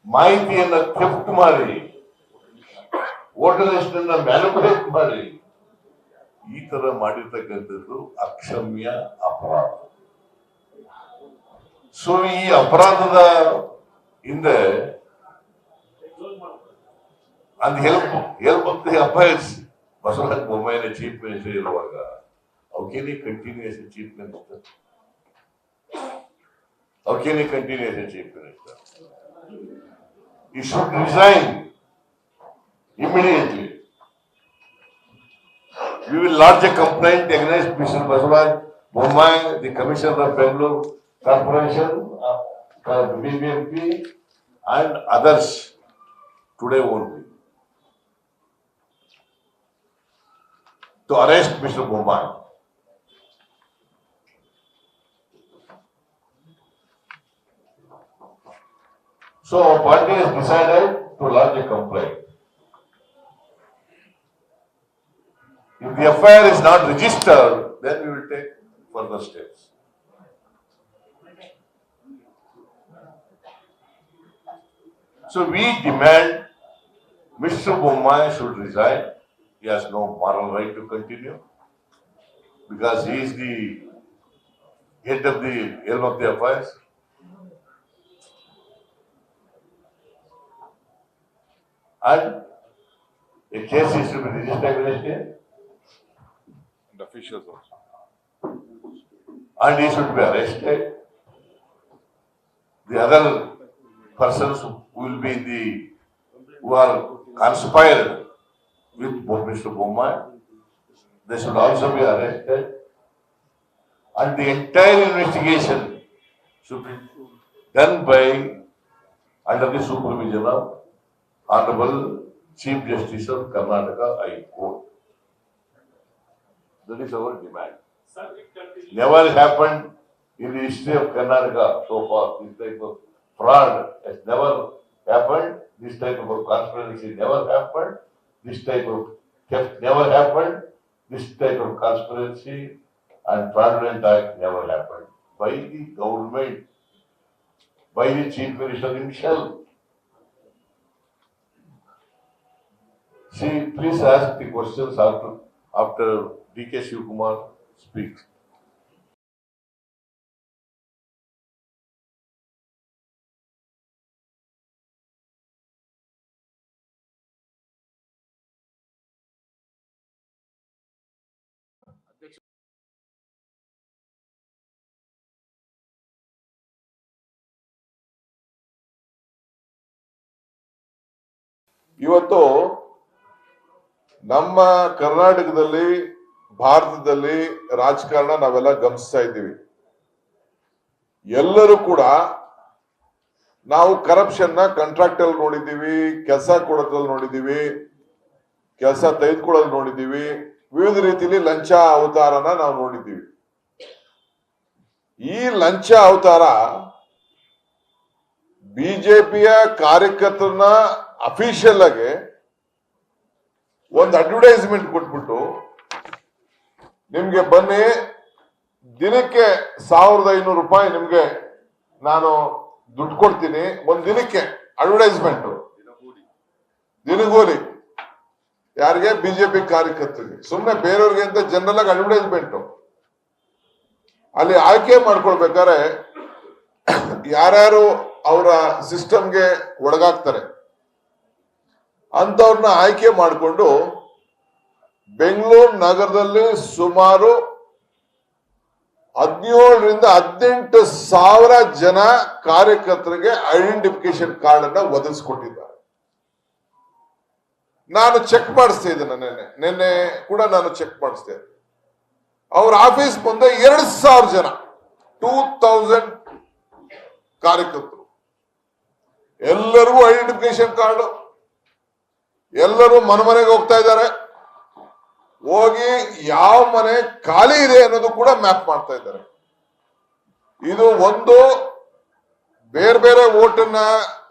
Speaker 5: ಮಾಹಿತಿಯನ್ನ ಥೆಫ್ಟ್ ಮಾಡಿ, ವೋಟರ್ ಲಿಸ್ಟ್ ಅನ್ನ ಮ್ಯಾನಿಪುಲೇಟ್ ಮಾಡಿ, ಈ ತರ ಮಾಡಿರ್ತಕ್ಕಂಥದ್ದು ಅಕ್ಷಮ್ಯ ಅಪರಾಧ. ಸೊ ಈ ಅಪರಾಧದ ಹಿಂದೆ and help of the affairs Basavaraja ಬೊಮ್ಮಾಯಿನ ಚೀಫ್ ಮಿನಿಸ್ಟರ್ ಇರುವಾಗ how can he continue as a chief minister? How can he continue as a chief minister? He should resign immediately. We will lodge a complaint against Mr. Basuraj Bommai, the Commissioner of Bangalore Corporation, BBMP, and others today only to arrest Mr. Bommai. So our party has decided to lodge a complaint. If the affair is not registered, then we will take further steps. So we demand Mr. Bommai should resign. He has no moral right to continue because he is the head of the helm of the affairs. And a case is to be registered against him.
Speaker 1: And officials also.
Speaker 5: And he should be arrested. The other persons who will be who are conspired with Mr. Bommai, they should also be arrested. And the entire investigation should be done under the supervision of Honorable Chief Justice of Karnataka High Court. That is our demand. Never happened in the history of Karnataka so far. This type of fraud has never happened. This type of conspiracy never happened. This type of theft never happened. This type of conspiracy and fraudulent act never happened by the government, by the Chief Minister himself. See, please ask the questions after D.K. Shivkumar speaks.
Speaker 1: ಇವತ್ತು ನಮ್ಮ ಕರ್ನಾಟಕದಲ್ಲಿ ಭಾರತದಲ್ಲಿ ರಾಜಕಾರಣ ನಾವೆಲ್ಲ ಗಮನಿಸ್ತಾ ಇದ್ದೀವಿ. ಎಲ್ಲರೂ ಕೂಡ ನಾವು ಕರಪ್ಷನ್ ನ ಕಾಂಟ್ರಾಕ್ಟ್ ಅಲ್ಲಿ ನೋಡಿದ್ದೀವಿ, ಕೆಲಸ ಕೊಡೋದ್ರಲ್ಲಿ ನೋಡಿದ್ದೀವಿ, ಕೆಲಸ ತೆಗೆದುಕೊಳ್ಳೋದು ನೋಡಿದ್ದೀವಿ, ವಿವಿಧ ರೀತಿಯಲ್ಲಿ ಲಂಚ ಅವತಾರನ ನಾವು ನೋಡಿದ್ದೀವಿ. ಈ ಲಂಚ ಅವತಾರ ಬಿಜೆಪಿಯ ಕಾರ್ಯಕರ್ತರನ್ನ ಅಫಿಷಿಯಲ್ ಆಗಿ ಒಂದು ಅಡ್ವರ್ಟೈಸ್ಮೆಂಟ್ ಕೊಟ್ಬಿಟ್ಟು ನಿಮ್ಗೆ ಬನ್ನಿ ದಿನಕ್ಕೆ 1500 ರೂಪಾಯಿ ನಿಮ್ಗೆ ನಾನು ದುಡ್ಡು ಕೊಡ್ತೀನಿ, ಒಂದ್ ದಿನಕ್ಕೆ ಅಡ್ವರ್ಟೈಸ್ಮೆಂಟ್ ದಿನಗೂಲಿ ಯಾರಿಗೆ? ಬಿಜೆಪಿ ಕಾರ್ಯಕರ್ತರಿಗೆ. ಸುಮ್ಮನೆ ಬೇರೆಯವ್ರಿಗೆ ಅಂತ ಜನರಲ್ ಆಗಿ ಅಡ್ವರ್ಟೈಸ್ಮೆಂಟ್ ಅಲ್ಲಿ ಆಯ್ಕೆ ಮಾಡ್ಕೊಳ್ಬೇಕಾದ್ರೆ ಯಾರ್ಯಾರು ಅವರ ಸಿಸ್ಟಮ್ಗೆ ಒಳಗಾಗ್ತಾರೆ ಅಂತವ್ರನ್ನ ಆಯ್ಕೆ ಮಾಡಿಕೊಂಡು ಬೆಂಗಳೂರು ನಗರದಲ್ಲಿ ಸುಮಾರು 17,000 ಜನ ಕಾರ್ಯಕರ್ತರಿಗೆ ಐಡೆಂಟಿಫಿಕೇಶನ್ ಕಾರ್ಡ್ ಅನ್ನ ಒದಗಿಸ್ಕೊಟ್ಟಿದ್ದಾರೆ. ನಾನು ಚೆಕ್ ಮಾಡಿಸ್ತಾ ಇದ್ದೇನೆ, ನಿನ್ನೆ ಕೂಡ ನಾನು ಚೆಕ್ ಮಾಡಿಸ್ತಾ ಇದ್ದೆ. ಅವ್ರ ಆಫೀಸ್ ಮುಂದೆ 2,000 ಜನ 2000 ಕಾರ್ಯಕರ್ತರು, ಎಲ್ಲರಿಗೂ ಐಡೆಂಟಿಫಿಕೇಶನ್ ಕಾರ್ಡ್, ಎಲ್ಲರೂ ಮನೆಗೆ ಹೋಗ್ತಾ ಇದ್ದಾರೆ. ಹೋಗಿ ಯಾವ ಮನೆ ಖಾಲಿ ಇದೆ ಅನ್ನೋದು ಕೂಡ ಮ್ಯಾಪ್ ಮಾಡ್ತಾ ಇದ್ದಾರೆ. ಇದು ಒಂದು ಬೇರೆ ಬೇರೆ ಓಟನ್ನ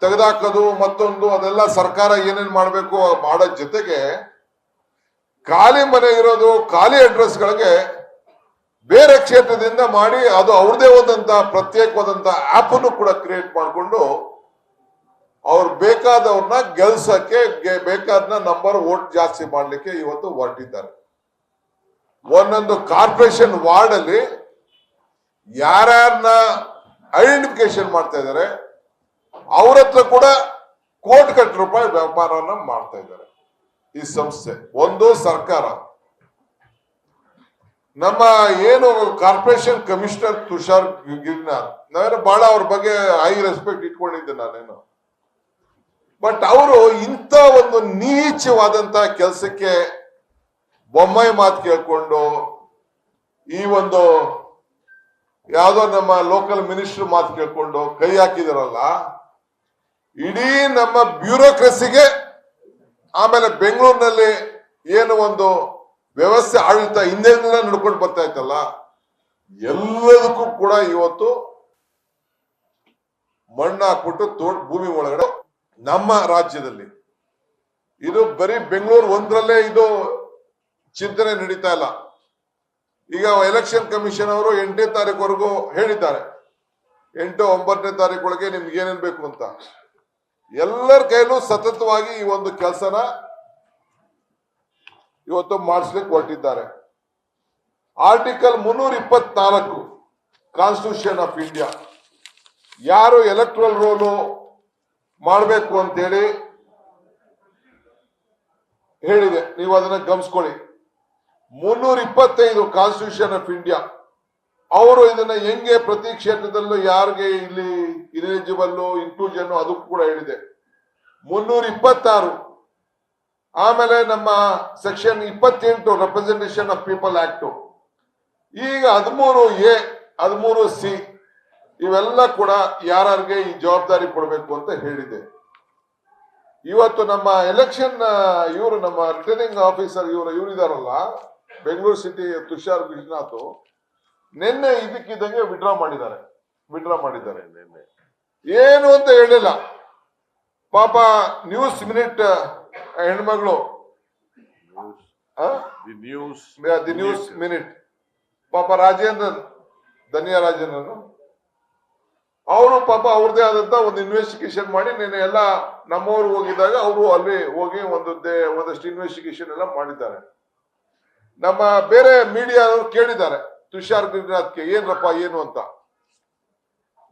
Speaker 1: ತೆಗೆದಾಕೋದು, ಮತ್ತೊಂದು ಅದೆಲ್ಲ ಸರ್ಕಾರ ಏನೇನ್ ಮಾಡ್ಬೇಕು ಮಾಡೋ ಜೊತೆಗೆ ಖಾಲಿ ಮನೆ ಇರೋದು, ಖಾಲಿ ಅಡ್ರೆಸ್ಗಳಿಗೆ ಬೇರೆ ಕ್ಷೇತ್ರದಿಂದ ಮಾಡಿ ಅದು ಅವ್ರದೇ ಹೋದಂತ ಪ್ರತ್ಯೇಕವಾದಂತ ಆಪ್ ಅನ್ನು ಕೂಡ ಕ್ರಿಯೇಟ್ ಮಾಡಿಕೊಂಡು ಅವ್ರು ಬೇಕಾದವ್ರನ್ನ ಗೆಲ್ಸಕ್ಕೆ ಬೇಕಾದ ನಂಬರ್ ವೋಟ್ ಜಾಸ್ತಿ ಮಾಡ್ಲಿಕ್ಕೆ ಇವತ್ತು ಹೊರಟಿದ್ದಾರೆ. ಒಂದೊಂದು ಕಾರ್ಪೊರೇಷನ್ ವಾರ್ಡ್ ಅಲ್ಲಿ ಯಾರ್ಯಾರನ್ನ ಐಡೆಂಟಿಫಿಕೇಶನ್ ಮಾಡ್ತಾ ಇದ್ದಾರೆ ಅವ್ರ ಹತ್ರ ಕೂಡ ಕೋಟಿ ರೂಪಾಯಿ ವ್ಯಾಪಾರನ ಮಾಡ್ತಾ ಇದ್ದಾರೆ. ಈ ಸಂಸ್ಥೆ, ಒಂದು ಸರ್ಕಾರ. ನಮ್ಮ ಏನು ಕಾರ್ಪೊರೇಷನ್ ಕಮಿಷನರ್ ತುಷಾರ್ ಗಿರಿನಾಥ್, ನಾವೇನೋ ಬಹಳ ಅವ್ರ ಬಗ್ಗೆ ಹೈ ರೆಸ್ಪೆಕ್ಟ್ ಇಟ್ಕೊಂಡಿದ್ದೆ ನಾನೇನು. ಬಟ್ ಅವರು ಇಂಥ ಒಂದು ನೀಚವಾದಂತ ಕೆಲಸಕ್ಕೆ ಬೊಮ್ಮಾಯಿ ಮಾತು ಕೇಳ್ಕೊಂಡು, ಈ ಒಂದು ಯಾವ್ದೋ ನಮ್ಮ ಲೋಕಲ್ ಮಿನಿಸ್ಟರ್ ಮಾತು ಕೇಳ್ಕೊಂಡು ಕೈ ಹಾಕಿದಾರಲ್ಲ, ಇಡೀ ನಮ್ಮ ಬ್ಯೂರೋಕ್ರಸಿಗೆ, ಆಮೇಲೆ ಬೆಂಗಳೂರಿನಲ್ಲಿ ಏನು ಒಂದು ವ್ಯವಸ್ಥೆ ಆಡಳಿತ ಹಿಂದೆಲ್ಲ ನಡ್ಕೊಂಡು ಬರ್ತಾ ಇತ್ತಲ್ಲ, ಎಲ್ಲದಕ್ಕೂ ಕೂಡ ಇವತ್ತು ಮಣ್ಣು ಹಾಕ್ಬಿಟ್ಟು ಭೂಮಿ ಒಳಗಡೆ ನಮ್ಮ ರಾಜ್ಯದಲ್ಲಿ ಇದು ಬರೀ ಬೆಂಗಳೂರು ಒಂದರಲ್ಲೇ ಇದು ಚಿಂತನೆ ನಡೀತಾ ಇಲ್ಲ. ಈಗ ಎಲೆಕ್ಷನ್ ಕಮಿಷನ್ ಅವರು 8ನೇ ತಾರೀಕುವರೆಗೂ ಹೇಳಿದ್ದಾರೆ, 8, 9ನೇ ತಾರೀಕೊಳಗೆ ನಿಮ್ಗೆ ಏನೇನ್ ಬೇಕು ಅಂತ. ಎಲ್ಲರ ಕೈಲೂ ಸತತವಾಗಿ ಈ ಒಂದು ಕೆಲಸನ ಇವತ್ತು ಮಾಡಿಸ್ಲಿಕ್ಕೆ ಹೊರಟಿದ್ದಾರೆ. ಆರ್ಟಿಕಲ್ 324 ಕಾನ್ಸ್ಟಿಟ್ಯೂಷನ್ ಆಫ್ ಇಂಡಿಯಾ ಯಾರು ಎಲೆಕ್ಟ್ರಲ್ ರೋಲು ಮಾಡಬೇಕು ಅಂತೇಳಿ ಹೇಳಿದೆ, ನೀವು ಅದನ್ನ ಗಮನಿಸ್ಕೊಳ್ಳಿ. 325 ಕಾನ್ಸ್ಟಿಟ್ಯೂಷನ್ ಆಫ್ ಇಂಡಿಯಾ ಅವರು ಇದನ್ನ ಹೆಂಗೆ ಪ್ರತಿ ಕ್ಷೇತ್ರದಲ್ಲೂ ಯಾರಿಗೆ ಇಲ್ಲಿ ಇಲಿಜಿಬಲ್ ಇನ್ಕ್ಲೂಷನ್ ಅದಕ್ಕೂ ಕೂಡ ಹೇಳಿದೆ. 326 ಆಮೇಲೆ ನಮ್ಮ section 28 representation of people act, ಈಗ 13A 13C ಇವೆಲ್ಲ ಕೂಡ ಯಾರಿಗೆ ಈ ಜವಾಬ್ದಾರಿ ಕೊಡಬೇಕು ಅಂತ ಹೇಳಿದೆ. ಇವತ್ತು ನಮ್ಮ ಎಲೆಕ್ಷನ್ ಇವರು ನಮ್ಮ ರಿಟರ್ನಿಂಗ್ ಆಫೀಸರ್ ಇವರಿದಾರಲ್ಲ ಬೆಂಗಳೂರು ಸಿಟಿ ತುಷಾರ್ ಗಿರಿನಾಥ್, ನಿನ್ನೆ ಇದಕ್ಕಿದ್ದಂಗೆ ವಿಡ್ರಾ ಮಾಡಿದ್ದಾರೆ. ನಿನ್ನೆ ಏನು ಅಂತ ಹೇಳಿಲ್ಲ ಪಾಪ. ನ್ಯೂಸ್ ಮಿನಿಟ್ ಹೆಣ್ಮಗಳು, ದಿ ನ್ಯೂಸ್ ಮಿನಿಟ್ ಪಾಪ ರಾಜೇಂದ್ರನ್, ಧನ್ಯ ರಾಜೇಂದ್ರನ್, ಅವರು ಪಾಪ ಅವ್ರದೇ ಆದಂತ ಒಂದು ಇನ್ವೆಸ್ಟಿಗೇಷನ್ ಮಾಡಿ ನಿನ್ನೆ ಎಲ್ಲ ನಮ್ಮವ್ರು ಹೋಗಿದ್ದಾಗ ಅವರು ಅಲ್ಲಿ ಹೋಗಿ ಒಂದಷ್ಟು ಇನ್ವೆಸ್ಟಿಗೇಷನ್ ಎಲ್ಲ ಮಾಡಿದ್ದಾರೆ. ನಮ್ಮ ಬೇರೆ ಮೀಡಿಯಾ ಕೇಳಿದ್ದಾರೆ ತುಷಾರ್ ಗಿರಿನಾಥ್ಗೆ ಏನ್ರಪ್ಪ ಏನು ಅಂತ.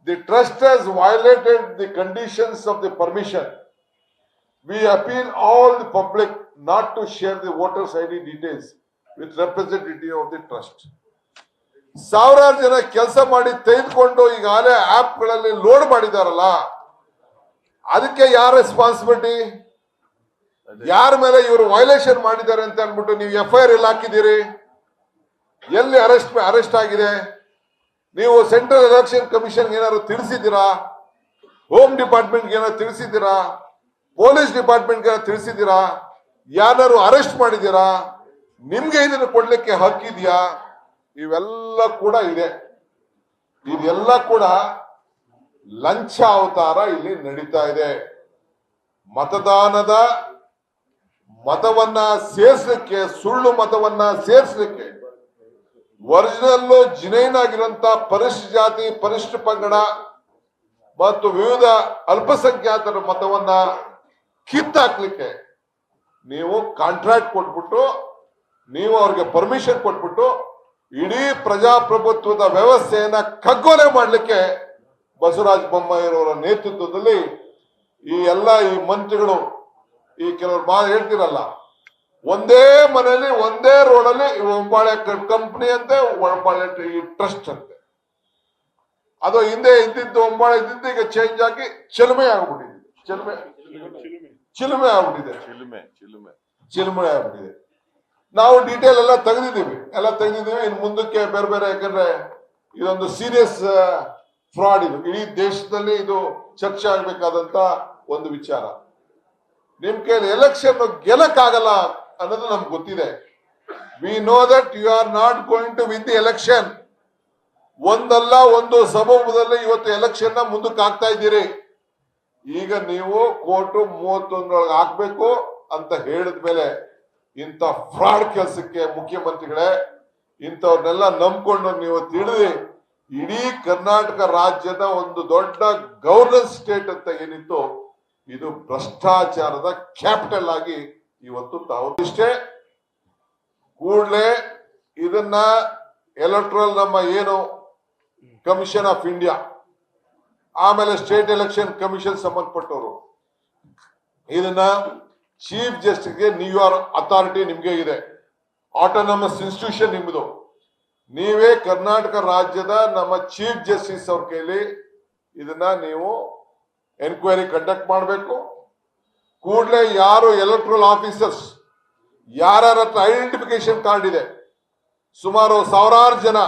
Speaker 1: The trust has violated the conditions of the permission. We appeal all the public not to share the voters ID details with representative of the trust. ಸಾವಿರಾರು ಜನ ಕೆಲಸ ಮಾಡಿ ತೆಗೆದುಕೊಂಡು ಈಗಾಗಲೇ ಆಪ್ಗಳಲ್ಲಿ ಲೋಡ್ ಮಾಡಿದಾರಲ್ಲ, ಅದಕ್ಕೆ ಯಾರ ರೆಸ್ಪಾನ್ಸಿಬಿಲಿಟಿ? ಯಾರ ಮೇಲೆ ಇವರು ವೈಲೇಷನ್ ಮಾಡಿದ್ದಾರೆ ಅಂತ ಅನ್ಬಿಟ್ಟು ನೀವು FIR ಎಲ್ಲಿ ಹಾಕಿದ್ದೀರಿ? ಎಲ್ಲಿ ಅರೆಸ್ಟ್ ಆಗಿದೆ? ನೀವು ಸೆಂಟ್ರಲ್ ಎಲೆಕ್ಷನ್ ಕಮಿಷನ್ ಏನಾದ್ರು ತಿಳಿಸಿದ್ದೀರಾ? ಹೋಮ್ ಡಿಪಾರ್ಟ್ಮೆಂಟ್ ಏನಾದ್ರು ತಿಳಿಸಿದ್ದೀರಾ? ಪೊಲೀಸ್ ಡಿಪಾರ್ಟ್ಮೆಂಟ್ ಏನಾದ್ರು ತಿಳಿಸಿದ್ದೀರಾ? ಯಾರು ಅರೆಸ್ಟ್ ಮಾಡಿದ್ದೀರಾ? ನಿಮ್ಗೆ ಇದನ್ನು ಕೊಡ್ಲಿಕ್ಕೆ ಹಕ್ಕಿದ್ಯಾ? ಇವೆಲ್ಲ ಕೂಡ ಇದೆ. ಇದೆಲ್ಲ ಕೂಡ ಲಂಚ ಅವತಾರ ಇಲ್ಲಿ ನಡೀತಾ ಇದೆ. ಮತವನ್ನ ಸೇರಿಸಲಿಕ್ಕೆ, ಸುಳ್ಳು ಮತವನ್ನ ಸೇರಿಸಲಿಕ್ಕೆ ಒರಿಜಿನಲ್ ಜಿನೈನ್ ಆಗಿರುವಂತ ಪರಿಶಿಷ್ಟ ಜಾತಿ, ಪರಿಶಿಷ್ಟ ಪಂಗಡ ಮತ್ತು ವಿವಿಧ ಅಲ್ಪಸಂಖ್ಯಾತರ ಮತವನ್ನ ಕಿತ್ತಾಕ್ಲಿಕ್ಕೆ ನೀವು ಕಾಂಟ್ರಾಕ್ಟ್ ಕೊಟ್ಬಿಟ್ಟು, ನೀವು ಅವ್ರಿಗೆ ಪರ್ಮಿಷನ್ ಕೊಟ್ಬಿಟ್ಟು ಇಡೀ ಪ್ರಜಾಪ್ರಭುತ್ವದ ವ್ಯವಸ್ಥೆಯನ್ನ ಕಗ್ಗೊಲೆ ಮಾಡಲಿಕ್ಕೆ ಬಸವರಾಜ ಬೊಮ್ಮಾಯಿರವರ ನೇತೃತ್ವದಲ್ಲಿ ಈ ಮಂತ್ರಿಗಳು ಈ ಕೆಲವರು ಹೇಳ್ತಿರಲ್ಲ, ಒಂದೇ ಮನೆಯಲ್ಲಿ ಒಂದೇ ರೋಡಲ್ಲಿ ಒಬ್ಬಾಳೆ ಕಂಪನಿ ಅಂತೆ, ಒಬ್ಬಾಳೆ ಟ್ರಸ್ಟ್ ಅಂತೆ. ಅದು ಹಿಂದೆ ಇದ್ದಿದ್ದು ಒಂಬಾಳೆ ಇದ್ದಿದ್ದು ಈಗ ಚೇಂಜ್ ಆಗಿ ಚಿಲುಮೆ ಆಗ್ಬಿಟ್ಟಿದೆ. ಚಿಲುಮೆ ಆಗ್ಬಿಟ್ಟಿದೆ. ನಾವು ಡೀಟೇಲ್ ಎಲ್ಲ ತೆಗೆದಿದ್ದೀವಿ. ಇನ್ನು ಮುಂದಕ್ಕೆ ಬೇರೆ ಬೇರೆ, ಯಾಕಂದ್ರೆ ಇದೊಂದು ಸೀರಿಯಸ್ ಫ್ರಾಡ್. ಇದು ಇಡೀ ದೇಶದಲ್ಲಿ ಇದು ಚರ್ಚೆ ಆಗ್ಬೇಕಾದಂತ ಒಂದು ವಿಚಾರ. ನಿಮ್ ಕೈಲಿ ಎಲೆಕ್ಷನ್ ಗೆಲ್ಲಕ್ಕಾಗಲ್ಲ ಅನ್ನೋದು ನಮ್ಗೆ ಗೊತ್ತಿದೆ. We know that you are not going to win the election. ಒಂದಲ್ಲ ಒಂದು ಸಬಬದಲ್ಲಿ ಇವತ್ತು ಎಲೆಕ್ಷನ್ ಮುಂದಕ್ಕೆ ಹಾಕ್ತಾ ಇದ್ದೀರಿ. ಈಗ ನೀವು ಕೋರ್ಟ್ 31 ಹಾಕ್ಬೇಕು ಅಂತ ಹೇಳಿದ್ಮೇಲೆ ಇಂಥ ಫ್ರಾಡ್ ಕೆಲಸಕ್ಕೆ ಮುಖ್ಯಮಂತ್ರಿಗಳೇ, ಇಂಥವ್ರನ್ನೆಲ್ಲ ನಂಬ್ಕೊಂಡು ನೀವು ತಿಳಿದು ಇಡೀ ಕರ್ನಾಟಕ ರಾಜ್ಯದ ಒಂದು ದೊಡ್ಡ ಗವರ್ನೆನ್ಸ್ ಸ್ಟೇಟ್ ಅಂತ ಏನಿತ್ತು, ಇದು ಭ್ರಷ್ಟಾಚಾರದ ಕ್ಯಾಪಿಟಲ್ ಆಗಿ ಇವತ್ತು ತಾವು ಇಷ್ಟೇ. ಕೂಡಲೇ ಇದನ್ನ ಎಲೆಕ್ಟ್ರಲ್ ನಮ್ಮ ಏನು ಕಮಿಷನ್ ಆಫ್ ಇಂಡಿಯಾ, ಆಮೇಲೆ ಸ್ಟೇಟ್ ಎಲೆಕ್ಷನ್ ಕಮಿಷನ್ ಸಂಬಂಧಪಟ್ಟವರು ಇದನ್ನ ಚೀಫ್ ಜಸ್ಟಿಸ್ಗೆ ನ್ಯೂಯಾರ್ಕ್ ಅಥಾರಿಟಿ ನಿಮ್ಗೆ ಇದೆ, ಆಟೋನಮಸ್ ಇನ್ಸ್ಟಿಟ್ಯೂಷನ್ ನಿಮ್ಮದು. ನೀವೇ ಕರ್ನಾಟಕ ರಾಜ್ಯದ ನಮ್ಮ ಚೀಫ್ ಜಸ್ಟಿಸ್ ಅವ್ರ ಕೈಲಿ ಇದನ್ನ ನೀವು ಎನ್ಕ್ವೈರಿ ಕಂಡಕ್ಟ್ ಮಾಡಬೇಕು. ಕೂಡಲೇ ಯಾರು ಎಲೆಕ್ಟ್ರಲ್ ಆಫೀಸರ್ಸ್ ಯಾರ ಹತ್ರ ಐಡೆಂಟಿಫಿಕೇಶನ್ ಕಾರ್ಡ್ ಇದೆ ಸುಮಾರು ಸಾವಿರಾರು ಜನ,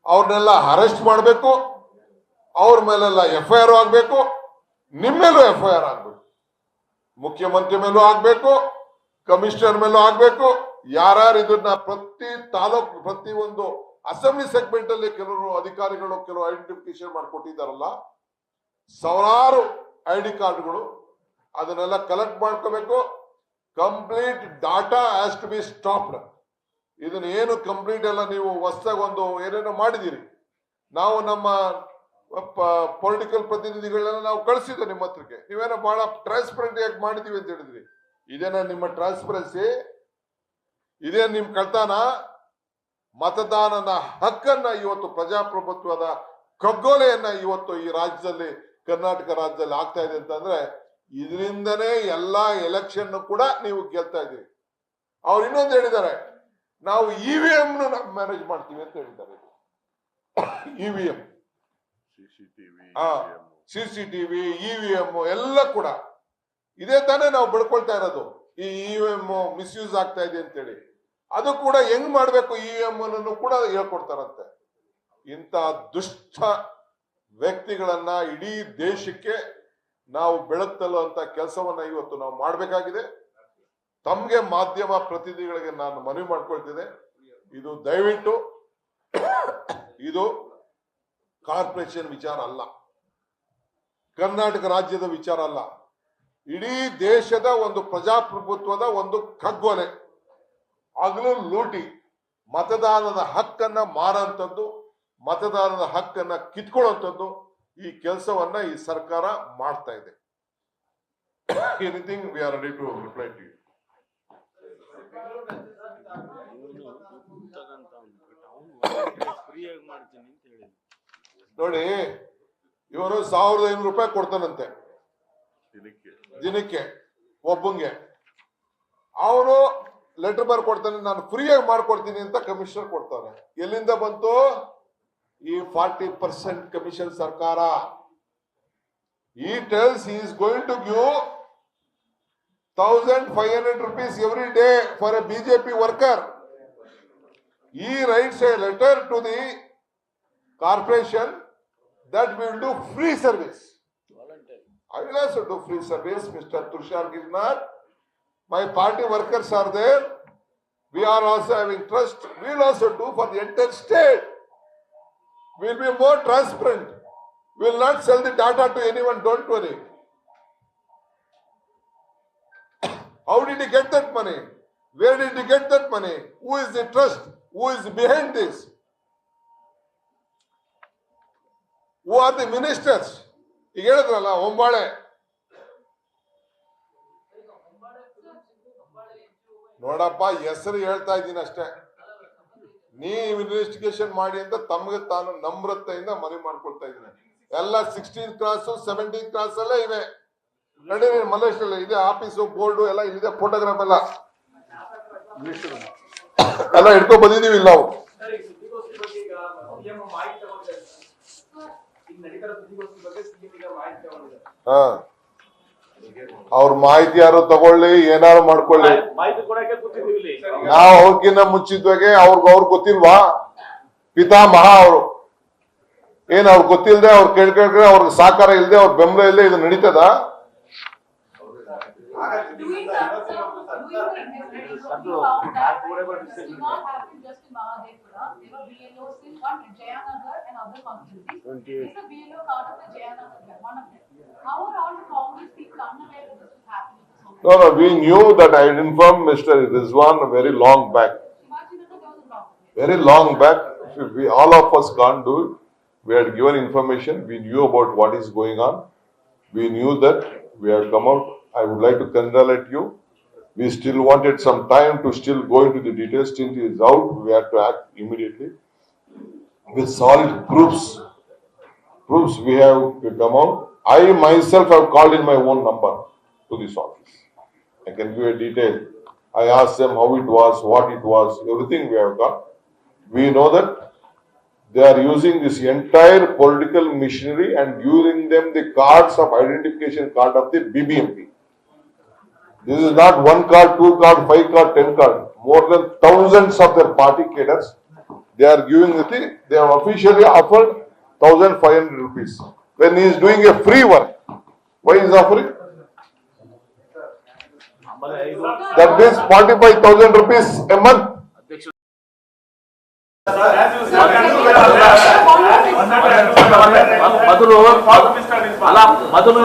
Speaker 1: ಅವ್ರನ್ನೆಲ್ಲ ಅರೆಸ್ಟ್ ಮಾಡಬೇಕು. ಅವ್ರ ಮೇಲೆಲ್ಲ FIR ಆಗ್ಬೇಕು. ನಿಮ್ಮ ಮೇಲೂ FIR ಆಗ್ಬೇಕು, ಮುಖ್ಯಮಂತ್ರಿ ಮೇಲೂ ಆಗ್ಬೇಕು, ಕಮಿಷನರ್ ಮೇಲೂ ಆಗ್ಬೇಕು. ಯಾರ್ಯಾರು ಇದನ್ನ ಪ್ರತಿ ತಾಲೂಕು ಪ್ರತಿ ಒಂದು ಅಸೆಂಬ್ಲಿ ಸೆಗ್ಮೆಂಟ್ ಅಲ್ಲಿ ಕೆಲವರು ಅಧಿಕಾರಿಗಳು ಕೆಲವು ಐಡೆಂಟಿಫಿಕೇಶನ್ ಮಾಡಿಕೊಟ್ಟಿದ್ದಾರಲ್ಲ, ಸಾವಿರಾರು ID ಕಾರ್ಡ್ಗಳು, ಅದನ್ನೆಲ್ಲ ಕಲೆಕ್ಟ್ ಮಾಡ್ಕೋಬೇಕು. Complete data has to be stopped. ಇದನ್ನ ಏನು ಕಂಪ್ಲೀಟ್ ಎಲ್ಲ ನೀವು ಹೊಸದಾಗಿ ಒಂದು ಏನೇನೋ ಮಾಡಿದಿರಿ, ನಾವು ನಮ್ಮ ಪೊಲಿಟಿಕಲ್ ಪ್ರತಿನಿಧಿಗಳನ್ನ ನಾವು ಕಳಿಸಿದ್ದೆ ನಿಮ್ಮ ಹತ್ರಕ್ಕೆ. ನೀವೇನೋ ಬಹಳ ಟ್ರಾನ್ಸ್ಪರೆಂಟ್ ಆಗಿ ಮಾಡಿದೀವಿ ಅಂತ ಹೇಳಿದ್ರಿ. ಇದೇನ ನಿಮ್ಮ ಟ್ರಾನ್ಸ್ಪರೆನ್ಸಿ? ಇದೇ ನಿಮ್ ಕಳ್ತಾನ? ಮತದಾನದ ಹಕ್ಕನ್ನ ಇವತ್ತು ಪ್ರಜಾಪ್ರಭುತ್ವದ ಕಗ್ಗೊಲೆಯನ್ನ ಇವತ್ತು ಈ ರಾಜ್ಯದಲ್ಲಿ ಕರ್ನಾಟಕ ರಾಜ್ಯದಲ್ಲಿ ಆಗ್ತಾ ಇದೆ ಅಂತಂದ್ರೆ ಇದರಿಂದನೇ ಎಲ್ಲಾ ಎಲೆಕ್ಷನ್ ಕೂಡ ನೀವು ಗೆಲ್ತಾ ಇದ್ದೀರಿ. ಅವ್ರು ಇನ್ನೊಂದು ಹೇಳಿದ್ದಾರೆ, ನಾವು EVM ಮ್ಯಾನೇಜ್ ಮಾಡ್ತೀವಿ ಅಂತ ಹೇಳಿದ್ದಾರೆ. EVM, CCTV, EVM ಎಲ್ಲ ಕೂಡ ಇದೇ ತಾನೇ ನಾವು ಬೆಳ್ಕೊಳ್ತಾ ಇರೋದು. ಈ EVM ಮಿಸ್ಯೂಸ್ ಆಗ್ತಾ ಇದೆ ಅಂತೇಳಿ ಅದು ಕೂಡ ಹೆಂಗ್ ಮಾಡ್ಬೇಕು EVM ಅನ್ನು ಕೂಡ ಹೇಳ್ಕೊಡ್ತಾರಂತೆ. ಇಂಥ ದುಷ್ಟ ವ್ಯಕ್ತಿಗಳನ್ನ ಇಡೀ ದೇಶಕ್ಕೆ ನಾವು ಬೆಳಗ್ತಲ್ಲುವಂತ ಕೆಲಸವನ್ನ ಇವತ್ತು ನಾವು ಮಾಡಬೇಕಾಗಿದೆ. ತಮ್ಗೆ ಮಾಧ್ಯಮ ಪ್ರತಿನಿಧಿಗಳಿಗೆ ನಾನು ಮನವಿ ಮಾಡ್ಕೊಳ್ತಿದ್ದೆ, ಇದು ದಯವಿಟ್ಟು ಇದು ಕಾರ್ಪೊರೇಷನ್ ವಿಚಾರ ಅಲ್ಲ, ಕರ್ನಾಟಕ ರಾಜ್ಯದ ವಿಚಾರ ಅಲ್ಲ, ಇಡೀ ದೇಶದ ಒಂದು ಪ್ರಜಾಪ್ರಭುತ್ವದ ಒಂದು ಕಗ್ಗೊಲೆ, ಆಗ್ಲೂ ಲೂಟಿ, ಮತದಾನದ ಹಕ್ಕನ್ನ ಮಾರಂತದ್ದು, ಮತದಾನದ ಹಕ್ಕನ್ನ ಕಿತ್ಕೊಳ್ಳುವಂಥದ್ದು ಈ ಕೆಲಸವನ್ನ ಈ ಸರ್ಕಾರ ಮಾಡ್ತಾ ಇದೆ. Anything we are ready to reply to you. ನೋಡಿ, ಇವನು 1500 ರೂಪಾಯಿ ಕೊಡ್ತಾನಂತೆ ದಿನಕ್ಕೆ ಒಬ್ಬಂಗೆ. ಅವನು ಲೆಟರ್ ಬರ್ ಕೊಡ್ತಾನೆ, ನಾನು ಫ್ರೀಯಾಗಿ ಮಾಡ್ಕೊಡ್ತೀನಿ ಅಂತ ಕಮಿಷನರ್ ಕೊಡ್ತಾನೆ. ಎಲ್ಲಿಂದ ಬಂತು ಈ 40% ಕಮಿಷನ್ ಸರ್ಕಾರ? He tells he is going to give 1500 rupees every day for a BJP worker. He writes a letter to the corporation that we will do free service. I will also do free service, Mr. Tushar Girnar. My party workers are there. We are also having trust. We will also do for the entire state. We will be more transparent. We will not sell the data to anyone, don't worry. How did he get that money? Where did he get that money? Who is the trust? Who is behind this? Who are the ministers? ಈಗ ಹೇಳಿದ್ರಲ್ಲ ಹೊಂಬಾಳೆ, ನೋಡಪ್ಪ ಹೆಸರು ಹೇಳ್ತಾ ಇದ್ದೀನಿ ಅಷ್ಟೇ. ನೀವು investigation ಮಾಡಿ ಅಂತ ತಮಗೆ ತಾನು ನಮ್ರತೆಯಿಂದ ಮನವಿ ಮಾಡ್ಕೊಳ್ತಾ ಇದ್ದೀನಿ. ಎಲ್ಲ 16th ಕ್ಲಾಸ್ 17th ಕ್ಲಾಸ್ ಅಲ್ಲೇ ಇವೆ. ನಡಿ ಮಲೇಶ್ ಇದೆ, ಆಫೀಸು ಬೋರ್ಡು ಎಲ್ಲ ಇದೆ, ಫೋಟೋಗ್ರಾಫ್ ಎಲ್ಲ ಎಲ್ಲ ಹಿಡ್ಕೊ ಬಂದಿದೀವಿ ಇಲ್ಲ ನಾವು. ಅವ್ರ ಮಾಹಿತಿ ಯಾರು ತಗೊಳ್ಳಿ, ಏನಾರು ಮಾಡ್ಕೊಳ್ಳಿ, ನಾವು ಅವ್ರಕ್ಕಿಂತ ಮುಂಚಿತವಾಗಿ ಅವ್ರಿಗೆ ಗೊತ್ತಿಲ್ವಾ? ಪಿತಾಮಹ ಅವರು ಏನ್ ಅವ್ರಿಗೆ ಗೊತ್ತಿಲ್ಲದೆ ಅವ್ರು ಕೇಳ್ಕೊಂಡ್ರೆ ಅವ್ರಿಗೆ ಸಹಕಾರ ಇಲ್ಲದೆ ಅವ್ರ ಬೆಂಬಲ ಇಲ್ಲದೆ ಇದು ನಡೀತದ? No, we knew that. I had informed Mr. Rizwan very long back. Very long back. We, all of us can't do it. We had given information. We knew about what is going on. We knew that. We have come out. I would like to congratulate you. We still wanted some time to still go into the details. Still it is out. We had to act immediately. With solid proofs. Proofs we have come out. I myself have called in my own number to this office. I can give a detail. I asked them how it was, what it was, everything we have got. We know that they are using this entire political machinery and giving them the cards of identification card of the BBMP. This is not one card, two card, 5 card, 10 card. More than thousands of their party cadres. They are giving the thing. They have officially offered 1,500 rupees. When he is doing a free work, why is offering? That means 45,000 rupees a month.
Speaker 7: ಮೊದಲು ಅಲ್ಲ ಮೊದಲು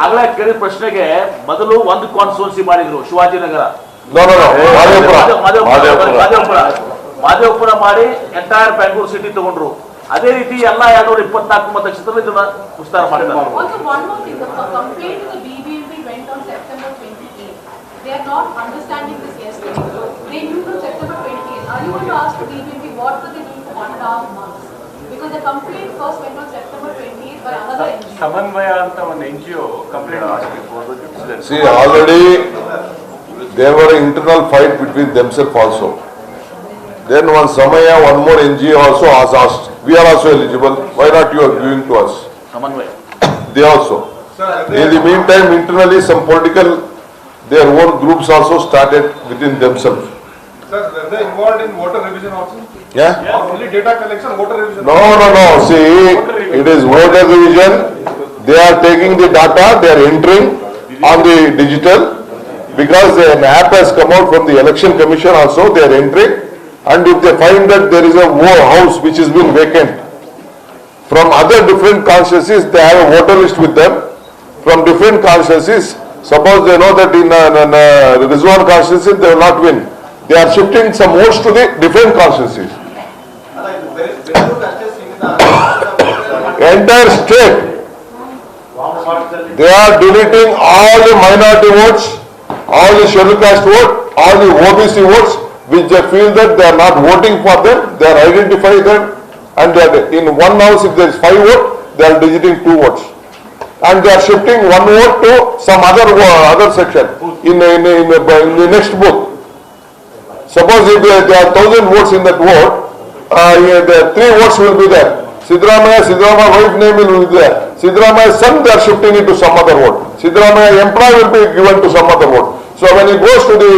Speaker 7: ಆಗಲೇ ಕೇಳಿದ ಪ್ರಶ್ನೆಗೆ ಮೊದಲು ಒಂದು constituency ಮಾಡಿದ್ರು ಶಿವಾಜಿನಗರ ಮಾದೇವಪುರ ಮಾಡಿ ಎಂಟೈರ್ ಬ್ಯಾಂಗ್ಳೂರ್ ಸಿಟಿ ತಗೊಂಡ್ರು. ಅದೇ ರೀತಿ ಎಲ್ಲ 224 ಮತಕ್ಷೇತ್ರದಲ್ಲಿ ಇದನ್ನ ವಿಸ್ತಾರ ಮಾಡಿದ್ದಾರೆ.
Speaker 8: They are not understanding this yesterday. They knew from September 28th. Are you going to ask the BJP what were they doing for 1.5 months? Because the complaint first went on September 28th by another NGO.
Speaker 6: Samanvaya anta one NGO complaint asked.
Speaker 1: See, already there were internal fight between themselves also. Then one Samaya, one more NGO also has asked, we are also eligible, why not you are giving to us?
Speaker 7: Samanvaya.
Speaker 1: They also. In the meantime, internally some political, their own groups also started within themselves.
Speaker 6: Sir, were they involved in voter revision also?
Speaker 1: Yeah?
Speaker 6: Or only data collection, voter revision?
Speaker 1: No. See, it is voter revision. They are taking the data, they are entering on the digital because an app has come out from the election commission also, they are entering. And if they find that there is a house which has been vacant from other different constituencies, they have a voter list with them from different constituencies. Suppose they know that in Rizwan constituency they will not win. They are shifting some votes to the different constituencies. Entire state. They are deleting all the minority votes, all the scheduled caste vote, all the OBC votes, which they feel that they are not voting for them. They are identifying them, and they are in one house if there is 5 votes, they are deleting 2 votes. And they are shifting 1 vote to some other section in the next booth. Suppose if there are 1,000 votes in that vote, 3 votes will be there. Siddaramaia's wife name will be there. Siddaramaia's son, they are shifting it to some other vote. Siddaramaia's employee will be given to some other vote. So when he goes to the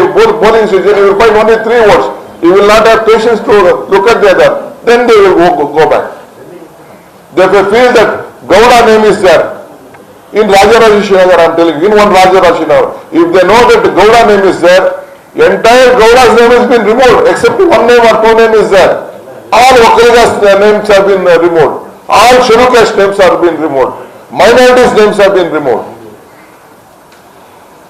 Speaker 1: polling station, he will find only 3 votes. He will not have patience to look at the other. Then they will go back. They will feel that Gowda name is there. In Rajarajeshinagar, I am telling you, in one Rajarajeshinagar, if they know that the Gowda name is there, entire Gowda's name has been removed, except 1 name or 2 names is there. All Vakriga's names have been removed. All scheduled caste names have been removed. Minorities' names have been removed.